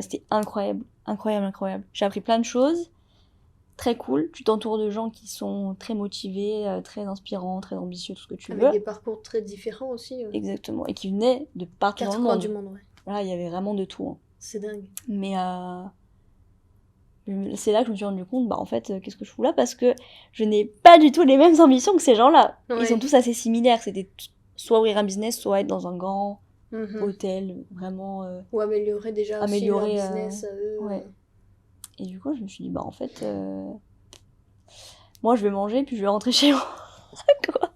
[SPEAKER 2] C'était incroyable. Incroyable. J'ai appris plein de choses. Très cool. Tu t'entoures de gens qui sont très motivés, très inspirants, très ambitieux, tout ce que tu
[SPEAKER 1] Avec
[SPEAKER 2] veux.
[SPEAKER 1] des parcours très différents aussi.
[SPEAKER 2] Exactement. Et qui venaient de partout dans
[SPEAKER 1] Quatre
[SPEAKER 2] le
[SPEAKER 1] coins
[SPEAKER 2] monde.
[SPEAKER 1] du monde, ouais.
[SPEAKER 2] Voilà, il y avait vraiment de tout. Hein.
[SPEAKER 1] C'est dingue.
[SPEAKER 2] Mais c'est là que je me suis rendu compte, bah en fait, qu'est-ce que je fous là? Parce que je n'ai pas du tout les mêmes ambitions que ces gens-là.
[SPEAKER 1] Ouais.
[SPEAKER 2] Ils sont tous assez similaires. C'était soit ouvrir un business, soit être dans un grand
[SPEAKER 1] Mhm.
[SPEAKER 2] hôtel, vraiment.
[SPEAKER 1] Ou améliorer déjà
[SPEAKER 2] améliorer,
[SPEAKER 1] aussi leur business à eux.
[SPEAKER 2] ouais. Et du coup, je me suis dit, bah en fait, moi je vais manger, puis je vais rentrer chez moi. Quoi.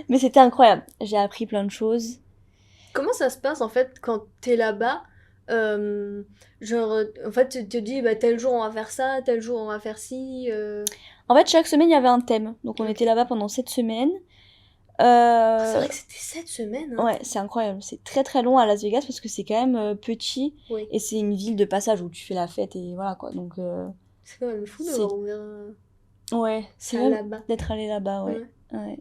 [SPEAKER 2] Mais c'était incroyable. J'ai appris plein de choses.
[SPEAKER 1] Comment ça se passe en fait quand t'es là-bas? Genre, en fait, tu te dis, bah, tel jour on va faire ça, tel jour on va faire ci.
[SPEAKER 2] En fait, chaque semaine, il y avait un thème. Donc, on était là-bas pendant 7 semaines.
[SPEAKER 1] C'est vrai que c'était 7 semaines. Hein.
[SPEAKER 2] Ouais, c'est incroyable. C'est très très long à Las Vegas parce que c'est quand même petit.
[SPEAKER 1] Oui.
[SPEAKER 2] Et c'est une ville de passage où tu fais la fête et voilà quoi. Donc,
[SPEAKER 1] C'est quand même fou
[SPEAKER 2] c'est-
[SPEAKER 1] d'avoir ouvert
[SPEAKER 2] ouais, c'est
[SPEAKER 1] ça
[SPEAKER 2] même
[SPEAKER 1] là-bas.
[SPEAKER 2] d'être allé là-bas, ouais.
[SPEAKER 1] Ouais.
[SPEAKER 2] Ouais.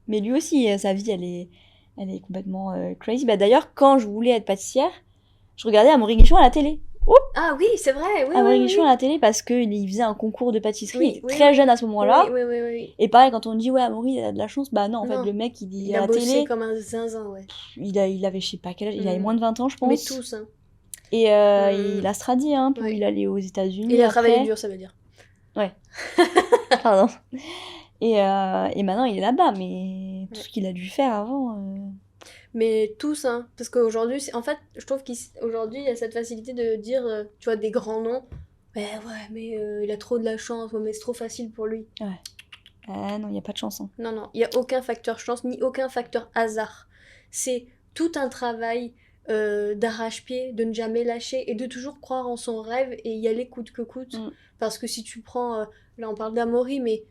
[SPEAKER 2] Mais lui aussi, sa vie, elle est complètement crazy. Bah, d'ailleurs, quand je voulais être pâtissière, je regardais Amaury Guichon à la télé.
[SPEAKER 1] Ah oui, c'est vrai, oui,
[SPEAKER 2] Amaury
[SPEAKER 1] oui,
[SPEAKER 2] Guichon
[SPEAKER 1] oui.
[SPEAKER 2] à la télé parce qu'il faisait un concours de pâtisserie.
[SPEAKER 1] Oui,
[SPEAKER 2] Il est
[SPEAKER 1] oui,
[SPEAKER 2] très
[SPEAKER 1] oui.
[SPEAKER 2] jeune à ce moment-là.
[SPEAKER 1] Oui.
[SPEAKER 2] Et pareil, quand on dit, ouais, Amaury, il a de la chance, bah non, en
[SPEAKER 1] Non.
[SPEAKER 2] fait, le mec, il
[SPEAKER 1] Il
[SPEAKER 2] à
[SPEAKER 1] a
[SPEAKER 2] la
[SPEAKER 1] bossé
[SPEAKER 2] télé,
[SPEAKER 1] comme un zinzin, ouais.
[SPEAKER 2] il avait, je sais pas quel âge, il avait
[SPEAKER 1] Mhm.
[SPEAKER 2] moins de 20 ans, je pense.
[SPEAKER 1] Mais tous, hein.
[SPEAKER 2] Et
[SPEAKER 1] Mhm.
[SPEAKER 2] il a se radie, hein, pour
[SPEAKER 1] Ouais.
[SPEAKER 2] il allait aux États-Unis.
[SPEAKER 1] Il a
[SPEAKER 2] après.
[SPEAKER 1] travaillé dur, ça veut dire.
[SPEAKER 2] Pardon. Et maintenant, il est là-bas, mais tout
[SPEAKER 1] Ouais.
[SPEAKER 2] ce qu'il a dû faire avant.
[SPEAKER 1] Mais tous, hein. Parce qu'aujourd'hui, en fait, je trouve qu'aujourd'hui, il y a cette facilité de dire, tu vois, des grands noms. Ouais, mais il a trop de la chance, ouais, mais c'est trop facile pour lui.
[SPEAKER 2] Ah non, il n'y a pas de chance. Hein.
[SPEAKER 1] Non, il n'y a aucun facteur chance, ni aucun facteur hasard. C'est tout un travail d'arrache-pied, de ne jamais lâcher et de toujours croire en son rêve et y aller coûte que coûte. Parce que si tu prends, là on parle d'Amaury, mais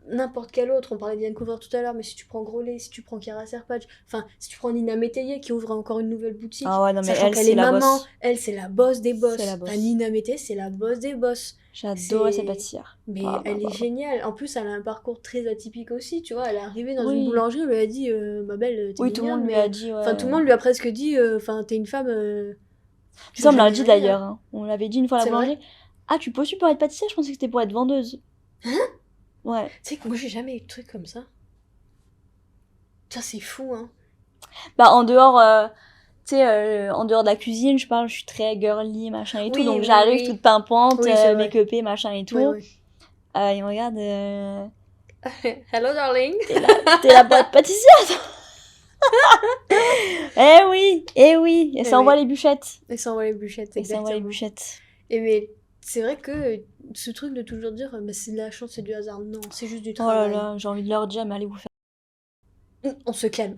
[SPEAKER 1] n'importe quel autre, on parlait d'Yann Couvert tout à l'heure, mais si tu prends Grolet, si tu prends Chiara Serpatch, enfin, si tu prends Nina Métayer qui ouvre encore une nouvelle boutique,
[SPEAKER 2] Ah ouais, non, mais
[SPEAKER 1] sachant
[SPEAKER 2] elle,
[SPEAKER 1] qu'elle
[SPEAKER 2] c'est
[SPEAKER 1] est
[SPEAKER 2] la
[SPEAKER 1] maman,
[SPEAKER 2] boss.
[SPEAKER 1] elle c'est la boss des boss.
[SPEAKER 2] C'est la boss.
[SPEAKER 1] Enfin, Nina Métayer, c'est la boss des boss.
[SPEAKER 2] J'adorais
[SPEAKER 1] C'est-
[SPEAKER 2] cette pâtissière.
[SPEAKER 1] Mais
[SPEAKER 2] Ah,
[SPEAKER 1] elle
[SPEAKER 2] bah,
[SPEAKER 1] est géniale. En plus, elle a un parcours très atypique aussi, tu vois. Elle est arrivée dans
[SPEAKER 2] Oui.
[SPEAKER 1] une boulangerie, on lui a dit, ma belle, t'es
[SPEAKER 2] Oui, tout le
[SPEAKER 1] mignonne,
[SPEAKER 2] monde lui
[SPEAKER 1] mais...
[SPEAKER 2] a dit. Ouais.
[SPEAKER 1] Enfin, tout le monde lui a presque dit, enfin, t'es une femme...
[SPEAKER 2] Ça, on me l'a
[SPEAKER 1] jamais
[SPEAKER 2] dit
[SPEAKER 1] rien.
[SPEAKER 2] d'ailleurs. Hein. On l'avait dit une fois à la
[SPEAKER 1] C'est vrai
[SPEAKER 2] boulangerie. Ah, tu postules pour être pâtissière? Je pensais que c'était pour être vendeuse. Ouais.
[SPEAKER 1] Tu sais que moi, j'ai jamais eu de truc comme ça. Ça, c'est fou, hein.
[SPEAKER 2] Bah, en dehors. Tu sais, en dehors de la cuisine, je suis très girly, machin et tout.
[SPEAKER 1] Oui,
[SPEAKER 2] Donc
[SPEAKER 1] oui,
[SPEAKER 2] j'arrive
[SPEAKER 1] oui.
[SPEAKER 2] toute pimpante,
[SPEAKER 1] Oui, c'est vrai.
[SPEAKER 2] make-upée, machin et tout.
[SPEAKER 1] Ouais.
[SPEAKER 2] Il me regarde.
[SPEAKER 1] Hello, darling.
[SPEAKER 2] T'es la boîte pâtissière, toi. Eh oui. Et ça envoie les bûchettes.
[SPEAKER 1] Et ça envoie les bûchettes,
[SPEAKER 2] Et ça envoie les
[SPEAKER 1] exactement.
[SPEAKER 2] bûchettes.
[SPEAKER 1] Et mais c'est vrai que ce truc de toujours dire, bah, c'est de la chance, c'est du hasard. Non, c'est juste du
[SPEAKER 2] Oh là
[SPEAKER 1] travail.
[SPEAKER 2] là, j'ai envie de leur dire, mais allez vous faire.
[SPEAKER 1] On se calme.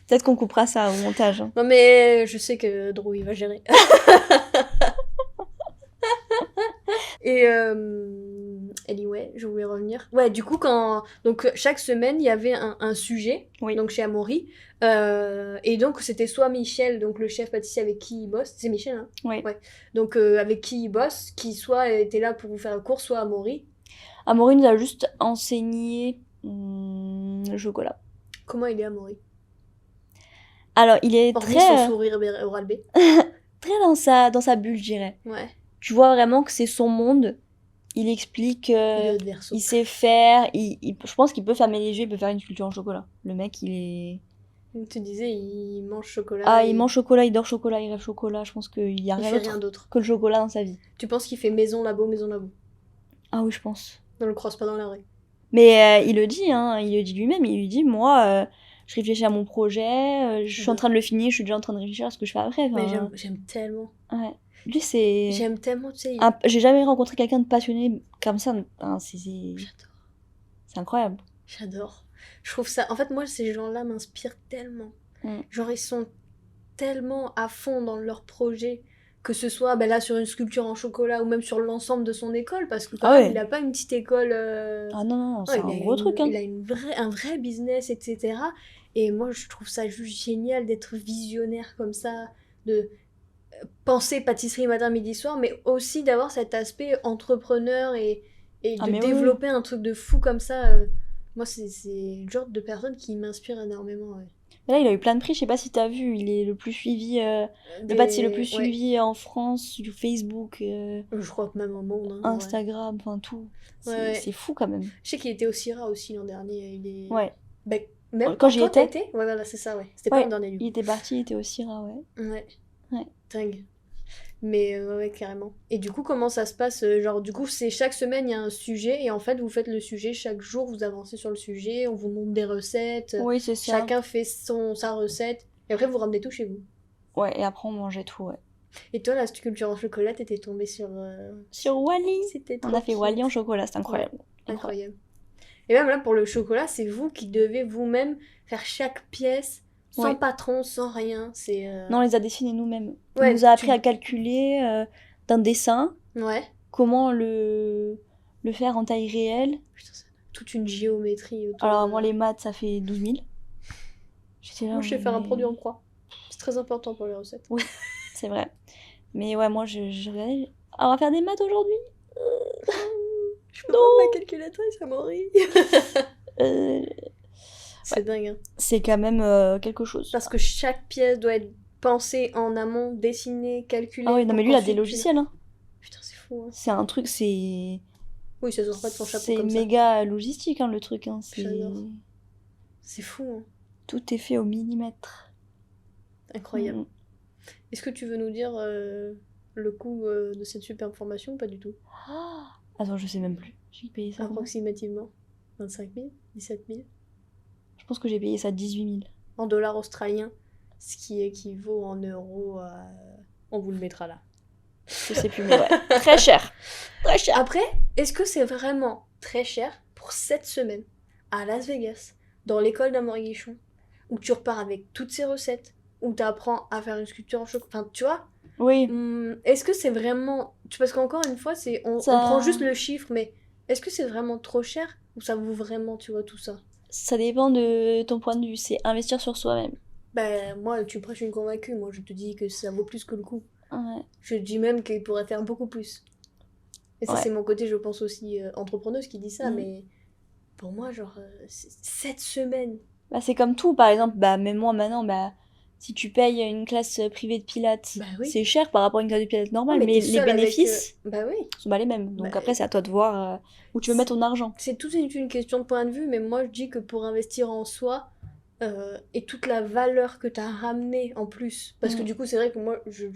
[SPEAKER 2] Peut-être qu'on coupera ça au montage. Hein.
[SPEAKER 1] Non, mais je sais que Drew, il va gérer. Et anyway, je voulais revenir. Ouais, du coup, donc chaque semaine, il y avait un sujet,
[SPEAKER 2] Oui.
[SPEAKER 1] donc chez Amaury. Et donc, c'était soit Michel, donc le chef pâtissier avec qui il bosse. C'est Michel, hein?
[SPEAKER 2] Oui.
[SPEAKER 1] Ouais. Donc, avec qui il bosse, qui soit était là pour vous faire un cours, soit Amaury.
[SPEAKER 2] Amaury nous a juste enseigné le chocolat.
[SPEAKER 1] Comment il est, Amaury?
[SPEAKER 2] Alors, il est
[SPEAKER 1] Hormis son
[SPEAKER 2] très,
[SPEAKER 1] sourire Oral B.
[SPEAKER 2] très dans sa bulle, je dirais.
[SPEAKER 1] Ouais.
[SPEAKER 2] Tu vois vraiment que c'est son monde. Il explique,
[SPEAKER 1] Il est de Verseau.
[SPEAKER 2] il sait faire. Je pense qu'il peut fermer les yeux, il peut faire une sculpture en chocolat. Le mec, il est...
[SPEAKER 1] Tu disais, il mange chocolat.
[SPEAKER 2] Ah,
[SPEAKER 1] et
[SPEAKER 2] il mange chocolat, il dort chocolat, il rêve chocolat. Je pense qu'il y a
[SPEAKER 1] il
[SPEAKER 2] rien
[SPEAKER 1] fait
[SPEAKER 2] d'autre
[SPEAKER 1] rien d'autre.
[SPEAKER 2] que le chocolat dans sa vie.
[SPEAKER 1] Tu penses qu'il fait maison labo, maison labo?
[SPEAKER 2] Ah oui, je pense.
[SPEAKER 1] On le croise pas dans la rue.
[SPEAKER 2] Mais il le dit, hein, il le dit lui-même. Il lui dit, moi, je réfléchis à mon projet, je suis en train de le finir, je suis déjà en train de réfléchir à ce que je fais après.
[SPEAKER 1] Mais
[SPEAKER 2] Enfin,
[SPEAKER 1] j'aime tellement.
[SPEAKER 2] ouais. Lui, c'est...
[SPEAKER 1] J'aime tellement, tu sais.
[SPEAKER 2] J'ai jamais rencontré quelqu'un de passionné comme ça. Hein,
[SPEAKER 1] J'adore.
[SPEAKER 2] c'est incroyable.
[SPEAKER 1] J'adore. Je trouve ça. En fait, moi, ces gens-là m'inspirent tellement. Genre, ils sont tellement à fond dans leur projet. Que ce soit là sur une sculpture en chocolat ou même sur l'ensemble de son école. Parce que quand
[SPEAKER 2] Ah
[SPEAKER 1] même,
[SPEAKER 2] ouais.
[SPEAKER 1] il a pas une petite école.
[SPEAKER 2] Ah non, c'est
[SPEAKER 1] il
[SPEAKER 2] un
[SPEAKER 1] a
[SPEAKER 2] gros truc. Hein.
[SPEAKER 1] Il a un vrai business, etc. Et moi, je trouve ça juste génial d'être visionnaire comme ça. De penser pâtisserie matin, midi, soir. Mais aussi d'avoir cet aspect entrepreneur et
[SPEAKER 2] Ah,
[SPEAKER 1] de
[SPEAKER 2] mais oui,
[SPEAKER 1] développer un truc de fou comme ça. Moi, c'est le genre de personne qui m'inspire énormément. Ouais.
[SPEAKER 2] Là, il a eu plein de prix, je sais pas si t'as vu, il est le plus suivi, le pâtissier le plus
[SPEAKER 1] Ouais.
[SPEAKER 2] suivi en France, sur Facebook,
[SPEAKER 1] Je crois que même au monde. Hein,
[SPEAKER 2] Instagram, enfin tout.
[SPEAKER 1] Ouais.
[SPEAKER 2] C'est fou quand même.
[SPEAKER 1] Je sais qu'il était au CIRA aussi l'an dernier.
[SPEAKER 2] Ouais.
[SPEAKER 1] Même
[SPEAKER 2] Quand j'y
[SPEAKER 1] toi, t'as
[SPEAKER 2] étais.
[SPEAKER 1] été. Ouais, voilà, c'est ça, ouais. C'était
[SPEAKER 2] Ouais,
[SPEAKER 1] pas l'an dernier, du coup.
[SPEAKER 2] il était parti, il était au CIRA, ouais.
[SPEAKER 1] Ouais.
[SPEAKER 2] Ouais.
[SPEAKER 1] Dingue. Mais ouais, carrément. Et du coup, comment ça se passe? Genre, du coup, c'est chaque semaine, il y a un sujet, et en fait, vous faites le sujet, chaque jour, vous avancez sur le sujet, on vous montre des recettes,
[SPEAKER 2] Oui, c'est ça.
[SPEAKER 1] chacun fait sa recette, et après, vous ramenez tout chez vous.
[SPEAKER 2] Ouais, et après on mangeait tout, ouais.
[SPEAKER 1] Et toi, la sculpture en chocolat, t'étais tombée sur...
[SPEAKER 2] Sur Wally.
[SPEAKER 1] C'était
[SPEAKER 2] On
[SPEAKER 1] trop
[SPEAKER 2] a fait
[SPEAKER 1] cute.
[SPEAKER 2] Wally en chocolat, c'est incroyable.
[SPEAKER 1] Incroyable. Et même là, pour le chocolat, c'est vous qui devez vous-même faire chaque pièce, sans
[SPEAKER 2] Ouais.
[SPEAKER 1] patron, sans rien. C'est...
[SPEAKER 2] Non, on les a dessinés nous-mêmes.
[SPEAKER 1] Ouais,
[SPEAKER 2] on nous a appris à calculer d'un dessin
[SPEAKER 1] Ouais.
[SPEAKER 2] comment le faire en taille réelle.
[SPEAKER 1] Putain, c'est toute une géométrie autour.
[SPEAKER 2] Alors moi les maths ça fait 12 000. J'étais là,
[SPEAKER 1] Moi, je sais faire un
[SPEAKER 2] mais-
[SPEAKER 1] produit en croix. C'est très important pour les recettes.
[SPEAKER 2] Oui, c'est vrai. Mais ouais, moi je regardais. Ah, on va faire des maths aujourd'hui.
[SPEAKER 1] Je peux prendre ma calculatrice, Amaury.
[SPEAKER 2] Euh,
[SPEAKER 1] C'est dingue, hein.
[SPEAKER 2] C'est quand même quelque chose.
[SPEAKER 1] Parce que chaque pièce doit être pensée en amont, dessinée, calculée.
[SPEAKER 2] Ah oui, non mais lui il a des
[SPEAKER 1] ensuite,
[SPEAKER 2] logiciels. Hein.
[SPEAKER 1] Putain, c'est fou, hein.
[SPEAKER 2] C'est un truc, c'est...
[SPEAKER 1] Oui, ça sort pas de son chapeau
[SPEAKER 2] C'est
[SPEAKER 1] comme ça.
[SPEAKER 2] méga logistique hein, le truc. Hein.
[SPEAKER 1] J'adore. C'est fou, hein.
[SPEAKER 2] Tout est fait au millimètre.
[SPEAKER 1] Incroyable.
[SPEAKER 2] Mm.
[SPEAKER 1] Est-ce que tu veux nous dire le coût de cette superbe formation ou pas du tout?
[SPEAKER 2] Ah, attends, je sais même plus. J'ai payé ça. Combien
[SPEAKER 1] Approximativement 25 000 17 000
[SPEAKER 2] Je pense que j'ai payé ça 18 000.
[SPEAKER 1] en dollars australiens, ce qui équivaut en euros à... On vous le mettra là.
[SPEAKER 2] Je sais plus, mais ouais. Très cher. Très cher.
[SPEAKER 1] Après, est-ce que c'est vraiment très cher pour 7 semaines à Las Vegas, dans l'école d'Amaury Guichon, où tu repars avec toutes ces recettes, où tu apprends à faire une sculpture en chocolat? Enfin, tu vois,
[SPEAKER 2] Oui.
[SPEAKER 1] est-ce que c'est vraiment... Parce qu'encore une fois, on prend juste le chiffre, mais est-ce que c'est vraiment trop cher ou ça vaut vraiment, tu vois, tout ça?
[SPEAKER 2] Ça dépend de ton point de vue. C'est investir sur soi-même.
[SPEAKER 1] Ben, moi, tu prêches une convaincue. Moi, je te dis que ça vaut plus que le coup.
[SPEAKER 2] Ouais.
[SPEAKER 1] Je dis même qu'il pourrait faire beaucoup plus. Et ça,
[SPEAKER 2] Ouais.
[SPEAKER 1] c'est mon côté, je pense aussi, entrepreneuse qui dit ça,
[SPEAKER 2] Mm.
[SPEAKER 1] mais pour moi, genre, 7 semaines.
[SPEAKER 2] Bah, c'est comme tout, par exemple, bah, même moi maintenant, bah, si tu payes une classe privée de pilates,
[SPEAKER 1] Bah oui.
[SPEAKER 2] c'est cher par rapport à une classe de pilates normale,
[SPEAKER 1] Ouais,
[SPEAKER 2] mais
[SPEAKER 1] t'es
[SPEAKER 2] les
[SPEAKER 1] seule avec,
[SPEAKER 2] bénéfices
[SPEAKER 1] bah oui.
[SPEAKER 2] sont pas les mêmes. Donc
[SPEAKER 1] Bah,
[SPEAKER 2] après, c'est à toi de voir où tu veux mettre ton argent.
[SPEAKER 1] C'est toute une question de point de vue, mais moi, je dis que pour investir en soi, et toute la valeur que tu as ramenée en plus, parce que
[SPEAKER 2] Mm.
[SPEAKER 1] du coup, c'est vrai que moi, j'ai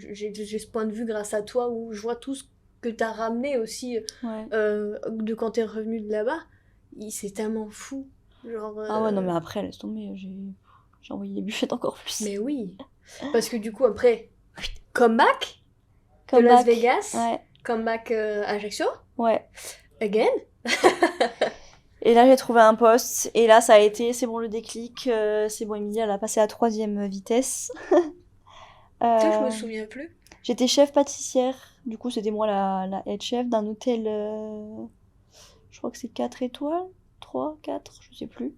[SPEAKER 1] ce point de vue grâce à toi, où je vois tout ce que tu as ramené aussi
[SPEAKER 2] Ouais.
[SPEAKER 1] de quand t'es revenu de là-bas. C'est tellement fou. Genre,
[SPEAKER 2] Ah ouais, non, mais après, laisse tomber, j'ai envoyé les buffettes encore plus.
[SPEAKER 1] Mais oui. Parce que du coup, après, comeback de
[SPEAKER 2] Come
[SPEAKER 1] Las
[SPEAKER 2] back.
[SPEAKER 1] Vegas,
[SPEAKER 2] Ouais,
[SPEAKER 1] comeback Ajaccio,
[SPEAKER 2] ouais.
[SPEAKER 1] again.
[SPEAKER 2] Et là, j'ai trouvé un poste, et là, ça a été, c'est bon le déclic, c'est bon, Emilia, elle a passé à 3e vitesse.
[SPEAKER 1] Tu sais que je me souviens plus.
[SPEAKER 2] J'étais chef pâtissière. Du coup, c'était moi la head chef d'un hôtel. Je crois que c'est 4 étoiles. 3, 4, je sais plus.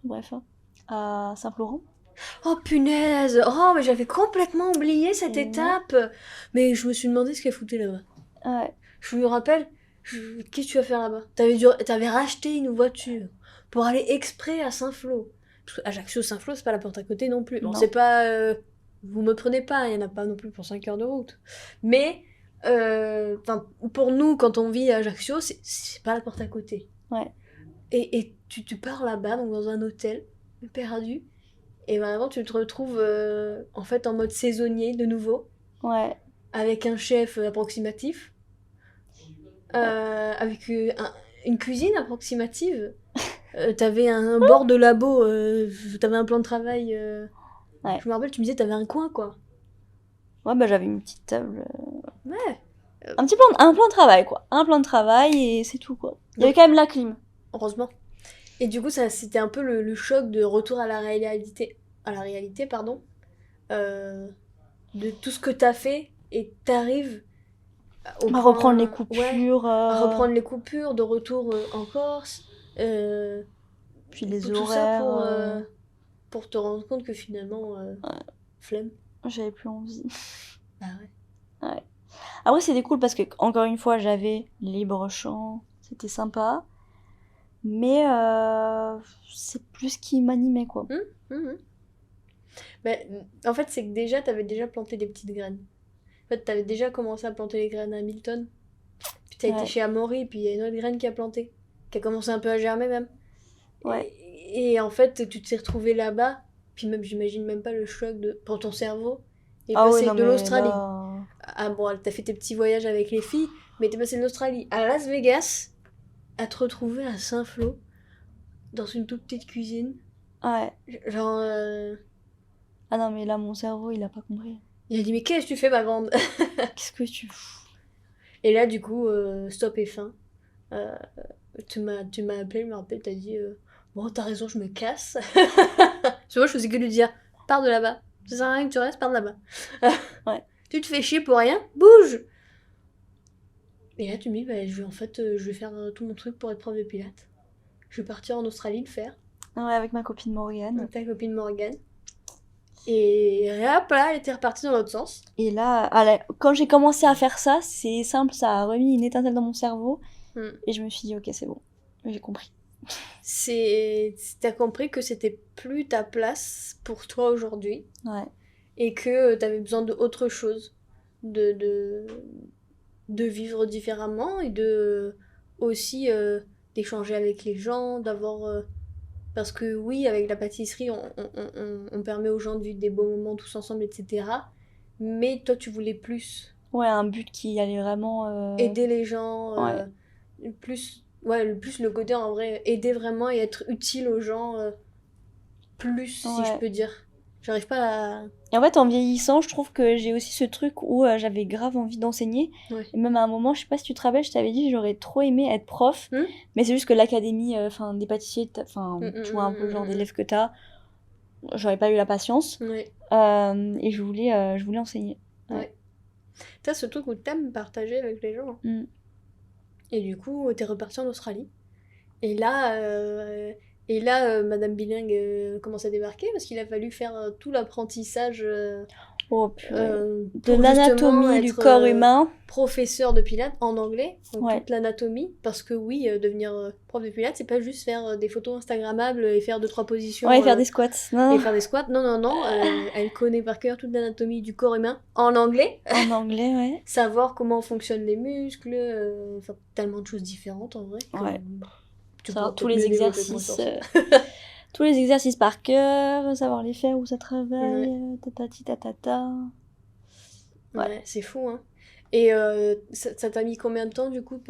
[SPEAKER 2] Bref, hein, à Saint-Florent.
[SPEAKER 1] Oh punaise! Oh, mais j'avais complètement oublié cette
[SPEAKER 2] Ouais.
[SPEAKER 1] étape! Mais je me suis demandé ce qu'elle foutait là-bas.
[SPEAKER 2] Ouais.
[SPEAKER 1] Je me rappelle, qu'est-ce que tu vas faire là-bas? T'avais racheté une voiture pour aller exprès à Saint-Flour. Parce que Ajaccio, Saint-Flour, c'est pas la porte à côté non plus. Bon,
[SPEAKER 2] Non.
[SPEAKER 1] c'est pas. Vous me prenez pas, il y en a pas non plus pour 5 heures de route. Mais, pour nous, quand on vit à Ajaccio, c'est pas la porte à côté.
[SPEAKER 2] Ouais.
[SPEAKER 1] Et tu pars là-bas, donc dans un hôtel, perdu. Et vraiment, tu te retrouves en fait en mode saisonnier de nouveau,
[SPEAKER 2] Ouais.
[SPEAKER 1] avec un chef approximatif, avec une cuisine approximative. T'avais un bord de labo, t'avais un plan de travail.
[SPEAKER 2] Ouais.
[SPEAKER 1] Je me rappelle, tu me disais, t'avais un coin quoi.
[SPEAKER 2] Ouais, bah j'avais une petite table.
[SPEAKER 1] Ouais,
[SPEAKER 2] Un plan de travail, quoi. Un plan de travail et c'est tout, quoi. Il y avait quand même la clim.
[SPEAKER 1] heureusement. Et du coup, ça, c'était un peu le choc de retour à la réalité, pardon, de tout ce que t'as fait et t'arrives au
[SPEAKER 2] À reprendre les
[SPEAKER 1] point, ouais,
[SPEAKER 2] coupures.
[SPEAKER 1] à reprendre les coupures, de retour en Corse, euh,
[SPEAKER 2] Puis les
[SPEAKER 1] tout ça
[SPEAKER 2] horaires.
[SPEAKER 1] pour te rendre compte que finalement, flemme.
[SPEAKER 2] J'avais plus envie.
[SPEAKER 1] Bah ouais.
[SPEAKER 2] Ouais. Après, c'était cool parce que, encore une fois, j'avais libre champ. C'était sympa. Mais c'est plus ce qui m'animait, quoi.
[SPEAKER 1] Mhm. Mais, en fait, c'est que déjà, t'avais déjà planté des petites graines. En fait, t'avais déjà commencé à planter les graines à Hamilton. Puis t'as été
[SPEAKER 2] Ouais.
[SPEAKER 1] chez Amaury, puis il y a une autre graine qui a planté. Qui a commencé un peu à germer même.
[SPEAKER 2] Ouais.
[SPEAKER 1] Et en fait, tu t'es retrouvé là-bas. Puis même, j'imagine même pas le choc pour ton cerveau. Et
[SPEAKER 2] Ah ouais,
[SPEAKER 1] passé
[SPEAKER 2] non,
[SPEAKER 1] de
[SPEAKER 2] mais
[SPEAKER 1] l'Australie.
[SPEAKER 2] là.
[SPEAKER 1] Ah bon, t'as fait tes petits voyages avec les filles, mais t'es passé de l'Australie à Las Vegas à te retrouver à Saint-Flour dans une toute petite cuisine.
[SPEAKER 2] Ouais.
[SPEAKER 1] Genre,
[SPEAKER 2] Ah non, mais là, mon cerveau, il a pas compris.
[SPEAKER 1] il a dit mais qu'est-ce que tu fais ma grande?
[SPEAKER 2] Qu'est-ce que tu fous?
[SPEAKER 1] Et là du coup, stop et fin. Euh, tu m'as appelé, je me rappelle, t'as dit bon t'as raison, je me casse. Sur moi je faisais que lui dire pars de là-bas. Ça sert à rien que tu restes, pars de là-bas.
[SPEAKER 2] Ouais.
[SPEAKER 1] Tu te fais chier pour rien, bouge. Et là tu me dis bah, je vais faire tout mon truc pour être prof de pilates. Je vais partir en Australie le faire.
[SPEAKER 2] Ouais, avec ma copine Morgane.
[SPEAKER 1] avec ta copine Morgane. Et hop là, elle était repartie dans l'autre sens.
[SPEAKER 2] Et là, quand j'ai commencé à faire ça, c'est simple, ça a remis une étincelle dans mon cerveau. Et je me suis dit, ok, c'est bon, j'ai compris.
[SPEAKER 1] T'as compris que c'était plus ta place pour toi aujourd'hui.
[SPEAKER 2] Ouais.
[SPEAKER 1] Et que t'avais besoin d'autre chose. De, de vivre différemment et de aussi d'échanger avec les gens, d'avoir. Parce que oui, avec la pâtisserie, on permet aux gens de vivre des beaux moments tous ensemble, etc. Mais toi, tu voulais plus.
[SPEAKER 2] Ouais, un but qui allait vraiment.
[SPEAKER 1] Aider les gens,
[SPEAKER 2] Ouais.
[SPEAKER 1] plus le côté en vrai, aider vraiment et être utile aux gens, plus si je
[SPEAKER 2] Ouais.
[SPEAKER 1] peux dire. J'arrive pas à.
[SPEAKER 2] Et en fait, en vieillissant, je trouve que j'ai aussi ce truc où j'avais grave envie d'enseigner.
[SPEAKER 1] Ouais.
[SPEAKER 2] Et même à un moment, je sais pas si tu te rappelles, je t'avais dit j'aurais trop aimé être prof.
[SPEAKER 1] Hmm.
[SPEAKER 2] Mais c'est juste que l'académie, enfin des pâtissiers, enfin tu vois un peu le genre
[SPEAKER 1] Mm.
[SPEAKER 2] d'élève que t'as, j'aurais pas eu la patience.
[SPEAKER 1] Ouais.
[SPEAKER 2] Et je voulais enseigner. Ouais.
[SPEAKER 1] T'as ce truc où t'aimes partager avec les gens.
[SPEAKER 2] Mm.
[SPEAKER 1] Et du coup, t'es reparti en Australie. Et là, Madame Bilingue commence à débarquer parce qu'il a fallu faire tout l'apprentissage
[SPEAKER 2] Oh purée. De
[SPEAKER 1] pour justement
[SPEAKER 2] l'anatomie du
[SPEAKER 1] être
[SPEAKER 2] corps humain.
[SPEAKER 1] professeur de pilates en anglais, donc
[SPEAKER 2] Ouais.
[SPEAKER 1] toute l'anatomie, parce que oui, devenir prof de pilates, c'est pas juste faire des photos instagrammables et faire 2-3 positions
[SPEAKER 2] Ouais, faire des squats. Non,
[SPEAKER 1] et
[SPEAKER 2] non.
[SPEAKER 1] faire des squats. Non, non, non, elle connaît par cœur toute l'anatomie du corps humain en anglais,
[SPEAKER 2] En anglais, ouais.
[SPEAKER 1] savoir comment fonctionnent les muscles, enfin tellement de choses différentes en vrai.
[SPEAKER 2] Ouais.
[SPEAKER 1] Tu
[SPEAKER 2] Savoir
[SPEAKER 1] pourras
[SPEAKER 2] tous
[SPEAKER 1] peut-être
[SPEAKER 2] les
[SPEAKER 1] mieux développer que moi
[SPEAKER 2] exercices.
[SPEAKER 1] sur ça.
[SPEAKER 2] Tous les exercices par cœur, savoir les faire, où ça travaille, tatati tatata. Ouais.
[SPEAKER 1] Ouais, c'est fou, hein. Et ça t'a mis combien de temps, du coup,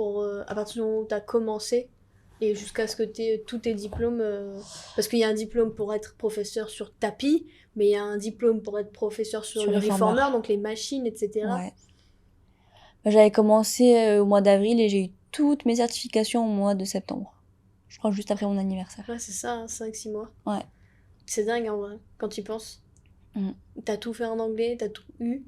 [SPEAKER 1] à partir du moment où t'as commencé et jusqu'à ce que t'aies tous tes diplômes parce qu'il y a un diplôme pour être professeur sur tapis, mais il y a un diplôme pour être professeur sur
[SPEAKER 2] Sur
[SPEAKER 1] le
[SPEAKER 2] le
[SPEAKER 1] reformer,
[SPEAKER 2] reformer.
[SPEAKER 1] donc les machines, etc.
[SPEAKER 2] Ouais. J'avais commencé au mois d'avril et j'ai eu toutes mes certifications au mois de septembre. Je crois juste après mon anniversaire.
[SPEAKER 1] Ouais, c'est ça, hein, 5-6 mois.
[SPEAKER 2] Ouais.
[SPEAKER 1] C'est dingue, en vrai, quand tu y penses.
[SPEAKER 2] Mm.
[SPEAKER 1] T'as tout fait en anglais, t'as tout eu.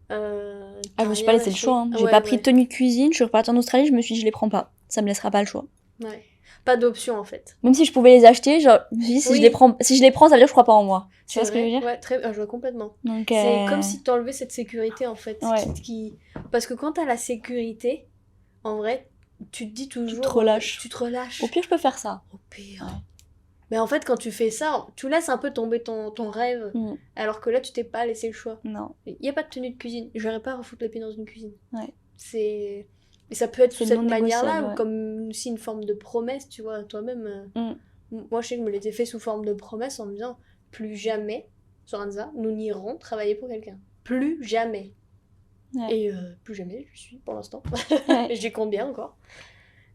[SPEAKER 2] Ah, je me suis pas laissé le choix. Hein. J'ai pas pris de tenue de cuisine, je suis repartie en Australie, je me suis dit, je les prends pas. Ça me laissera pas le choix.
[SPEAKER 1] Ouais. Pas d'option, en fait.
[SPEAKER 2] Même si je pouvais les acheter, genre, je me suis dit, si je les prends, ça veut dire que je crois pas en moi. Tu vois ce que je veux dire?
[SPEAKER 1] Ouais, je vois complètement.
[SPEAKER 2] Donc,
[SPEAKER 1] c'est comme si t'enlevais cette sécurité, en fait.
[SPEAKER 2] Ouais.
[SPEAKER 1] Parce que quand t'as la sécurité, en vrai, tu te dis toujours...
[SPEAKER 2] Tu te relâches.
[SPEAKER 1] Tu te relâches.
[SPEAKER 2] Au pire, je peux faire ça.
[SPEAKER 1] Au pire. Ouais. Mais en fait, quand tu fais ça, tu laisses un peu tomber ton rêve, alors que là, tu t'es pas laissé le choix.
[SPEAKER 2] Non.
[SPEAKER 1] Il n'y a pas de tenue de cuisine. J'aurais pas à refoutre les pieds dans une cuisine.
[SPEAKER 2] Ouais.
[SPEAKER 1] Et ça peut être sous cette manière-là, ou comme aussi une forme de promesse, tu vois, toi-même. Moi, je sais que je me l'étais fait sous forme de promesse en me disant, plus jamais, Soranza, nous n'irons travailler pour quelqu'un. Plus jamais. Ouais. Et plus jamais, je suis pour l'instant. Ouais. J'y compte bien encore.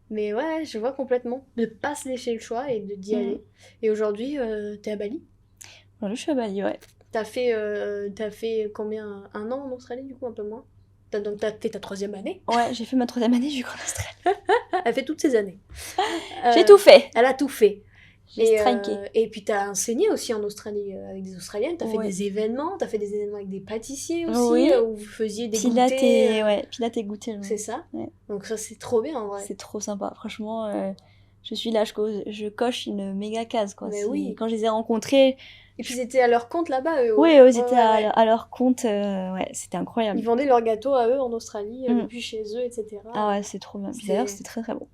[SPEAKER 1] Mais ouais, je vois complètement. De pas se laisser le choix et d'y aller. Et aujourd'hui, t'es à Bali?
[SPEAKER 2] Voilà, je suis à Bali, ouais.
[SPEAKER 1] T'as fait combien? 1 an en Australie, du coup, un peu moins? Donc t'as fait ta 3e année?
[SPEAKER 2] Ouais, j'ai fait ma 3e année, du coup, en Australie.
[SPEAKER 1] Elle fait toutes ses années.
[SPEAKER 2] J'ai tout fait.
[SPEAKER 1] Elle a tout fait.
[SPEAKER 2] J'ai striké.
[SPEAKER 1] Et puis t'as enseigné aussi en Australie avec des Australiennes, t'as fait des événements, avec des pâtissiers aussi, où vous faisiez des goûters.
[SPEAKER 2] Pilates et goûter.
[SPEAKER 1] C'est ça. Ouais. Donc ça, c'est trop bien en vrai.
[SPEAKER 2] C'est trop sympa, franchement. Je suis là, je coche une méga case, quoi.
[SPEAKER 1] Mais oui.
[SPEAKER 2] Quand je les ai rencontrés...
[SPEAKER 1] Et puis ils étaient à leur compte là-bas, eux.
[SPEAKER 2] Oui, eux, ils étaient à leur compte. Ouais, c'était incroyable.
[SPEAKER 1] Ils vendaient leurs gâteaux à eux en Australie, depuis chez eux, etc.
[SPEAKER 2] Ah ouais, c'est trop bien. D'ailleurs, c'était très très bon.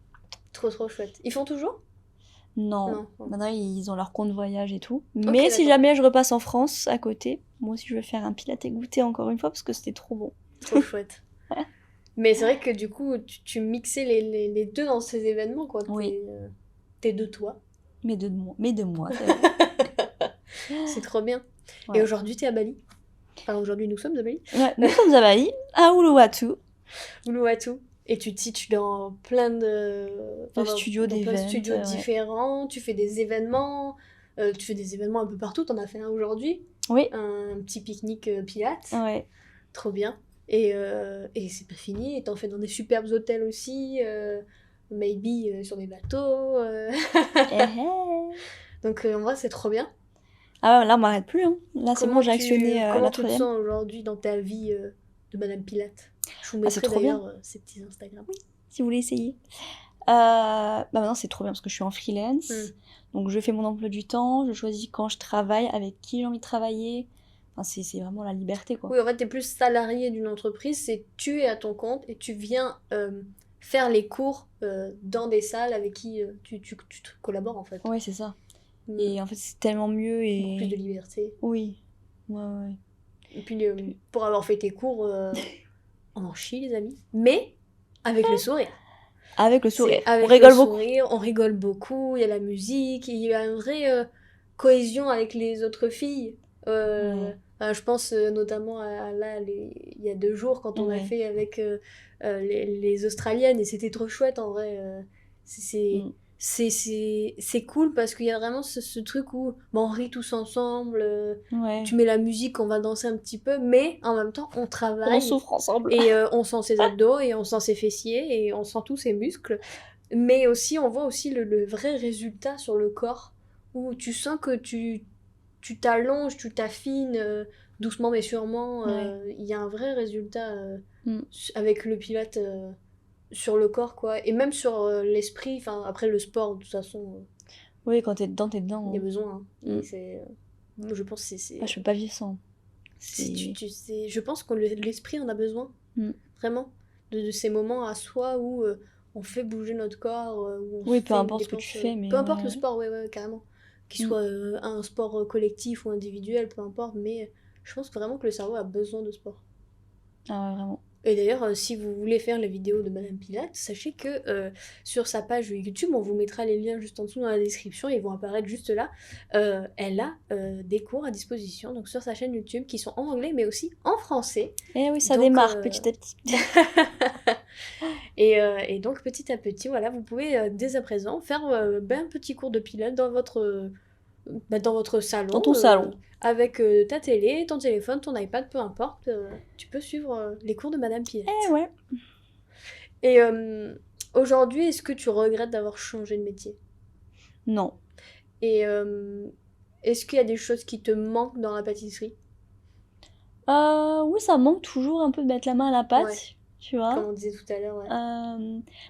[SPEAKER 1] Trop trop chouette. Ils font toujours?
[SPEAKER 2] Non. Maintenant, ils ont leur compte voyage et tout. Mais si jamais je repasse en France, à côté, moi aussi, je vais faire un pilates et goûter encore une fois, parce que c'était trop bon.
[SPEAKER 1] Trop chouette. Mais c'est vrai que du coup, tu mixais les deux dans ces événements, quoi.
[SPEAKER 2] Oui.
[SPEAKER 1] T'es de toi.
[SPEAKER 2] Mais de moi.
[SPEAKER 1] C'est trop bien. Ouais. Et aujourd'hui, t'es à Bali? Enfin, aujourd'hui, nous sommes à Bali.
[SPEAKER 2] Ouais, nous sommes à Bali, à Uluwatu.
[SPEAKER 1] Et tu teaches dans plein de
[SPEAKER 2] studios
[SPEAKER 1] différents. Tu fais des événements. Tu fais des événements un peu partout. T'en as fait un aujourd'hui.
[SPEAKER 2] Oui.
[SPEAKER 1] Un petit pique-nique pilates.
[SPEAKER 2] Ouais.
[SPEAKER 1] Trop bien. Et c'est pas fini. Et t'en fais dans des superbes hôtels aussi. Maybe sur des bateaux. Donc en vrai, c'est trop bien.
[SPEAKER 2] Ah ouais, là, on m'arrête plus. Hein. Là, c'est bon, j'ai actionné la 3e.
[SPEAKER 1] Comment tu te sens aujourd'hui dans ta vie de Madame Pilate? Je vous mettrai d'ailleurs ces petits Instagram.
[SPEAKER 2] Oui, si vous voulez essayer. Maintenant, c'est trop bien parce que je suis en freelance. Donc, je fais mon emploi du temps. Je choisis quand je travaille, avec qui j'ai envie de travailler. Enfin, c'est vraiment la liberté, quoi.
[SPEAKER 1] Oui, en fait, t'es plus salarié d'une entreprise. C'est tu es à ton compte et tu viens faire les cours dans des salles avec qui tu collabores, en fait.
[SPEAKER 2] Oui, c'est ça. Et en fait, c'est tellement mieux et...
[SPEAKER 1] Beaucoup plus de liberté.
[SPEAKER 2] Oui. Ouais.
[SPEAKER 1] Et puis, pour avoir fait tes cours, on en chie, les amis. Mais avec le sourire.
[SPEAKER 2] Avec le sourire. On rigole beaucoup.
[SPEAKER 1] On rigole beaucoup. Il y a la musique. Il y a une vraie cohésion avec les autres filles. Je pense notamment à là, il y a 2 jours, quand on a fait avec les Australiennes. Et c'était trop chouette, en vrai. C'est cool parce qu'il y a vraiment ce truc où on rit tous ensemble, tu mets la musique, on va danser un petit peu, mais en même temps on travaille,
[SPEAKER 2] on souffre ensemble
[SPEAKER 1] et on sent ses abdos et on sent ses fessiers et on sent tous ses muscles, mais aussi on voit aussi le vrai résultat sur le corps où tu sens que tu t'allonges, tu t'affines doucement mais sûrement. Il y a un vrai résultat avec le pilate sur le corps, quoi, et même sur l'esprit. Enfin, après le sport, de toute façon,
[SPEAKER 2] oui, quand t'es dedans
[SPEAKER 1] il y a besoin, hein. Je pense que c'est
[SPEAKER 2] je peux pas vivre sans.
[SPEAKER 1] Je pense que l'esprit en a besoin, vraiment, de ces moments à soi où on fait bouger notre corps, où on
[SPEAKER 2] peu importe ce que tu fais, mais
[SPEAKER 1] peu importe le sport, ouais, carrément, qu'il soit un sport collectif ou individuel, peu importe, mais je pense vraiment que le cerveau a besoin de sport.
[SPEAKER 2] Ah ouais, vraiment.
[SPEAKER 1] Et d'ailleurs, si vous voulez faire les vidéos de Madame Pilate, sachez que sur sa page YouTube, on vous mettra les liens juste en dessous dans la description, ils vont apparaître juste là. Elle a des cours à disposition, donc sur sa chaîne YouTube, qui sont en anglais, mais aussi en français.
[SPEAKER 2] Et oui, ça démarre petit à petit.
[SPEAKER 1] Et donc, petit à petit, voilà, vous pouvez dès à présent faire un petit cours de Pilate dans votre salon.
[SPEAKER 2] Dans ton salon.
[SPEAKER 1] Avec ta télé, ton téléphone, ton iPad, peu importe. Tu peux suivre les cours de Madame Pilate.
[SPEAKER 2] Ouais.
[SPEAKER 1] Et aujourd'hui, est-ce que tu regrettes d'avoir changé de métier?
[SPEAKER 2] Non.
[SPEAKER 1] Et est-ce qu'il y a des choses qui te manquent dans la pâtisserie?
[SPEAKER 2] Oui, ça manque toujours un peu de mettre la main à la pâte,
[SPEAKER 1] Ouais.
[SPEAKER 2] tu vois.
[SPEAKER 1] Comme on disait tout à l'heure, ouais.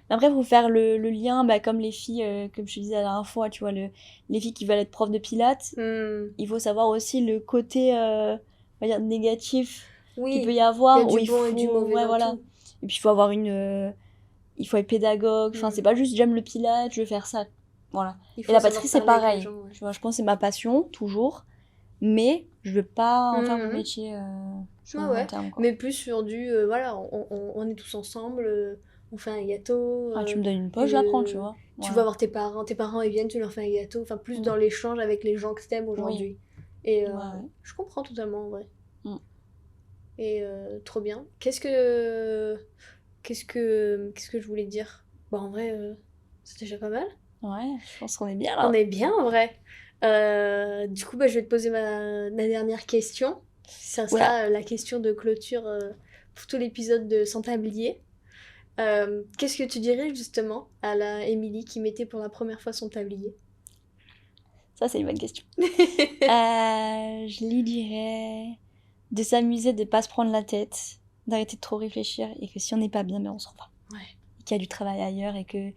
[SPEAKER 2] Mais après, faut faire le lien, bah, comme les filles, comme je te disais la dernière fois, tu vois, les filles qui veulent être profs de pilates, il faut savoir aussi le côté, on va dire, négatif qu'il peut
[SPEAKER 1] Oui,
[SPEAKER 2] y
[SPEAKER 1] il y a
[SPEAKER 2] avoir, où
[SPEAKER 1] du
[SPEAKER 2] il
[SPEAKER 1] bon et du
[SPEAKER 2] faut,
[SPEAKER 1] mauvais
[SPEAKER 2] ouais,
[SPEAKER 1] dans
[SPEAKER 2] voilà.
[SPEAKER 1] tout.
[SPEAKER 2] Et puis, il faut avoir il faut être pédagogue, enfin, c'est pas juste j'aime le pilates, je veux faire ça, voilà.
[SPEAKER 1] Il
[SPEAKER 2] Et
[SPEAKER 1] faut
[SPEAKER 2] la
[SPEAKER 1] savoir
[SPEAKER 2] pâtisserie, c'est
[SPEAKER 1] parler avec les
[SPEAKER 2] pareil,
[SPEAKER 1] gens, ouais.
[SPEAKER 2] tu vois, je pense que c'est ma passion, toujours, mais je veux pas en faire mon
[SPEAKER 1] Mhm.
[SPEAKER 2] métier sur
[SPEAKER 1] Ouais,
[SPEAKER 2] le long
[SPEAKER 1] ouais.
[SPEAKER 2] terme, quoi.
[SPEAKER 1] Mais plus sur du, voilà, on est tous ensemble, on fait un gâteau,
[SPEAKER 2] Ah, tu me donnes une poche, je la prends, tu vois.
[SPEAKER 1] tu
[SPEAKER 2] Voilà.
[SPEAKER 1] vas voir tes parents ils viennent, tu leur fais un gâteau, enfin plus dans l'échange avec les gens que t'aimes
[SPEAKER 2] Oui,
[SPEAKER 1] aujourd'hui. Et
[SPEAKER 2] ouais, ouais.
[SPEAKER 1] je comprends totalement en vrai.
[SPEAKER 2] Mm.
[SPEAKER 1] Et trop bien. Qu'est-ce que je voulais dire? Bon, en vrai, c'est déjà pas mal.
[SPEAKER 2] Ouais, je pense qu'on est bien
[SPEAKER 1] On
[SPEAKER 2] là.
[SPEAKER 1] est bien en vrai. Du coup, bah, je vais te poser ma dernière question. Ça
[SPEAKER 2] Voilà.
[SPEAKER 1] sera la question de clôture pour tout l'épisode de Sans tablier. Qu'est-ce que tu dirais justement à la Émilie qui mettait pour la première fois son tablier?
[SPEAKER 2] Ça, c'est une bonne question. Je lui dirais de s'amuser, de pas se prendre la tête, d'arrêter de trop réfléchir et que si on n'est pas bien, ben on s'en va.
[SPEAKER 1] Ouais.
[SPEAKER 2] Et qu'il y a du travail ailleurs et que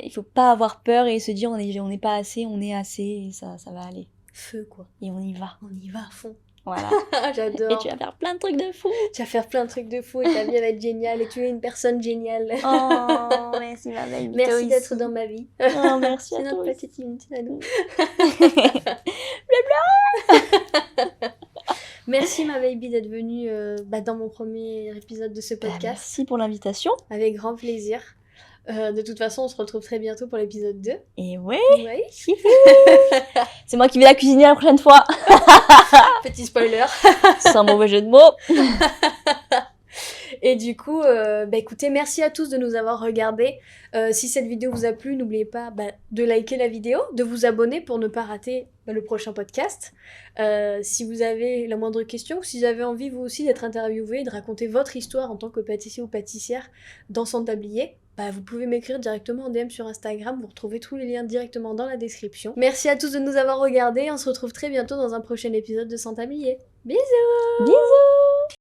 [SPEAKER 2] il faut pas avoir peur et se dire on n'est pas assez, on est assez et ça va aller.
[SPEAKER 1] Feu quoi.
[SPEAKER 2] Et on y va.
[SPEAKER 1] On y va à fond.
[SPEAKER 2] Voilà. Et
[SPEAKER 1] J'adore.
[SPEAKER 2] tu vas faire plein de trucs de fou.
[SPEAKER 1] Tu vas faire plein de trucs de fou et ta vie elle va être géniale et tu es une personne géniale.
[SPEAKER 2] Oh, merci ma belle.
[SPEAKER 1] Merci d'être dans ma vie.
[SPEAKER 2] Oh, merci
[SPEAKER 1] C'est
[SPEAKER 2] à
[SPEAKER 1] notre
[SPEAKER 2] toi
[SPEAKER 1] petite intimité à nous. Merci ma baby d'être venue dans mon premier épisode de ce
[SPEAKER 2] Bah,
[SPEAKER 1] podcast.
[SPEAKER 2] merci pour l'invitation.
[SPEAKER 1] Avec grand plaisir. De toute façon, on se retrouve très bientôt pour l'épisode 2.
[SPEAKER 2] Et ouais,
[SPEAKER 1] Ouais.
[SPEAKER 2] c'est moi qui vais la cuisiner la prochaine fois.
[SPEAKER 1] Petit spoiler.
[SPEAKER 2] Sans mauvais jeu de mots.
[SPEAKER 1] Et du coup, écoutez, merci à tous de nous avoir regardés. Si cette vidéo vous a plu, n'oubliez pas de liker la vidéo, de vous abonner pour ne pas rater le prochain podcast. Si vous avez la moindre question, ou si vous avez envie vous aussi d'être interviewé, de raconter votre histoire en tant que pâtissier ou pâtissière dans son tablier, vous pouvez m'écrire directement en DM sur Instagram, vous retrouvez tous les liens directement dans la description. Merci à tous de nous avoir regardés, on se retrouve très bientôt dans un prochain épisode de Sans tablier. Bisous!
[SPEAKER 2] Bisous!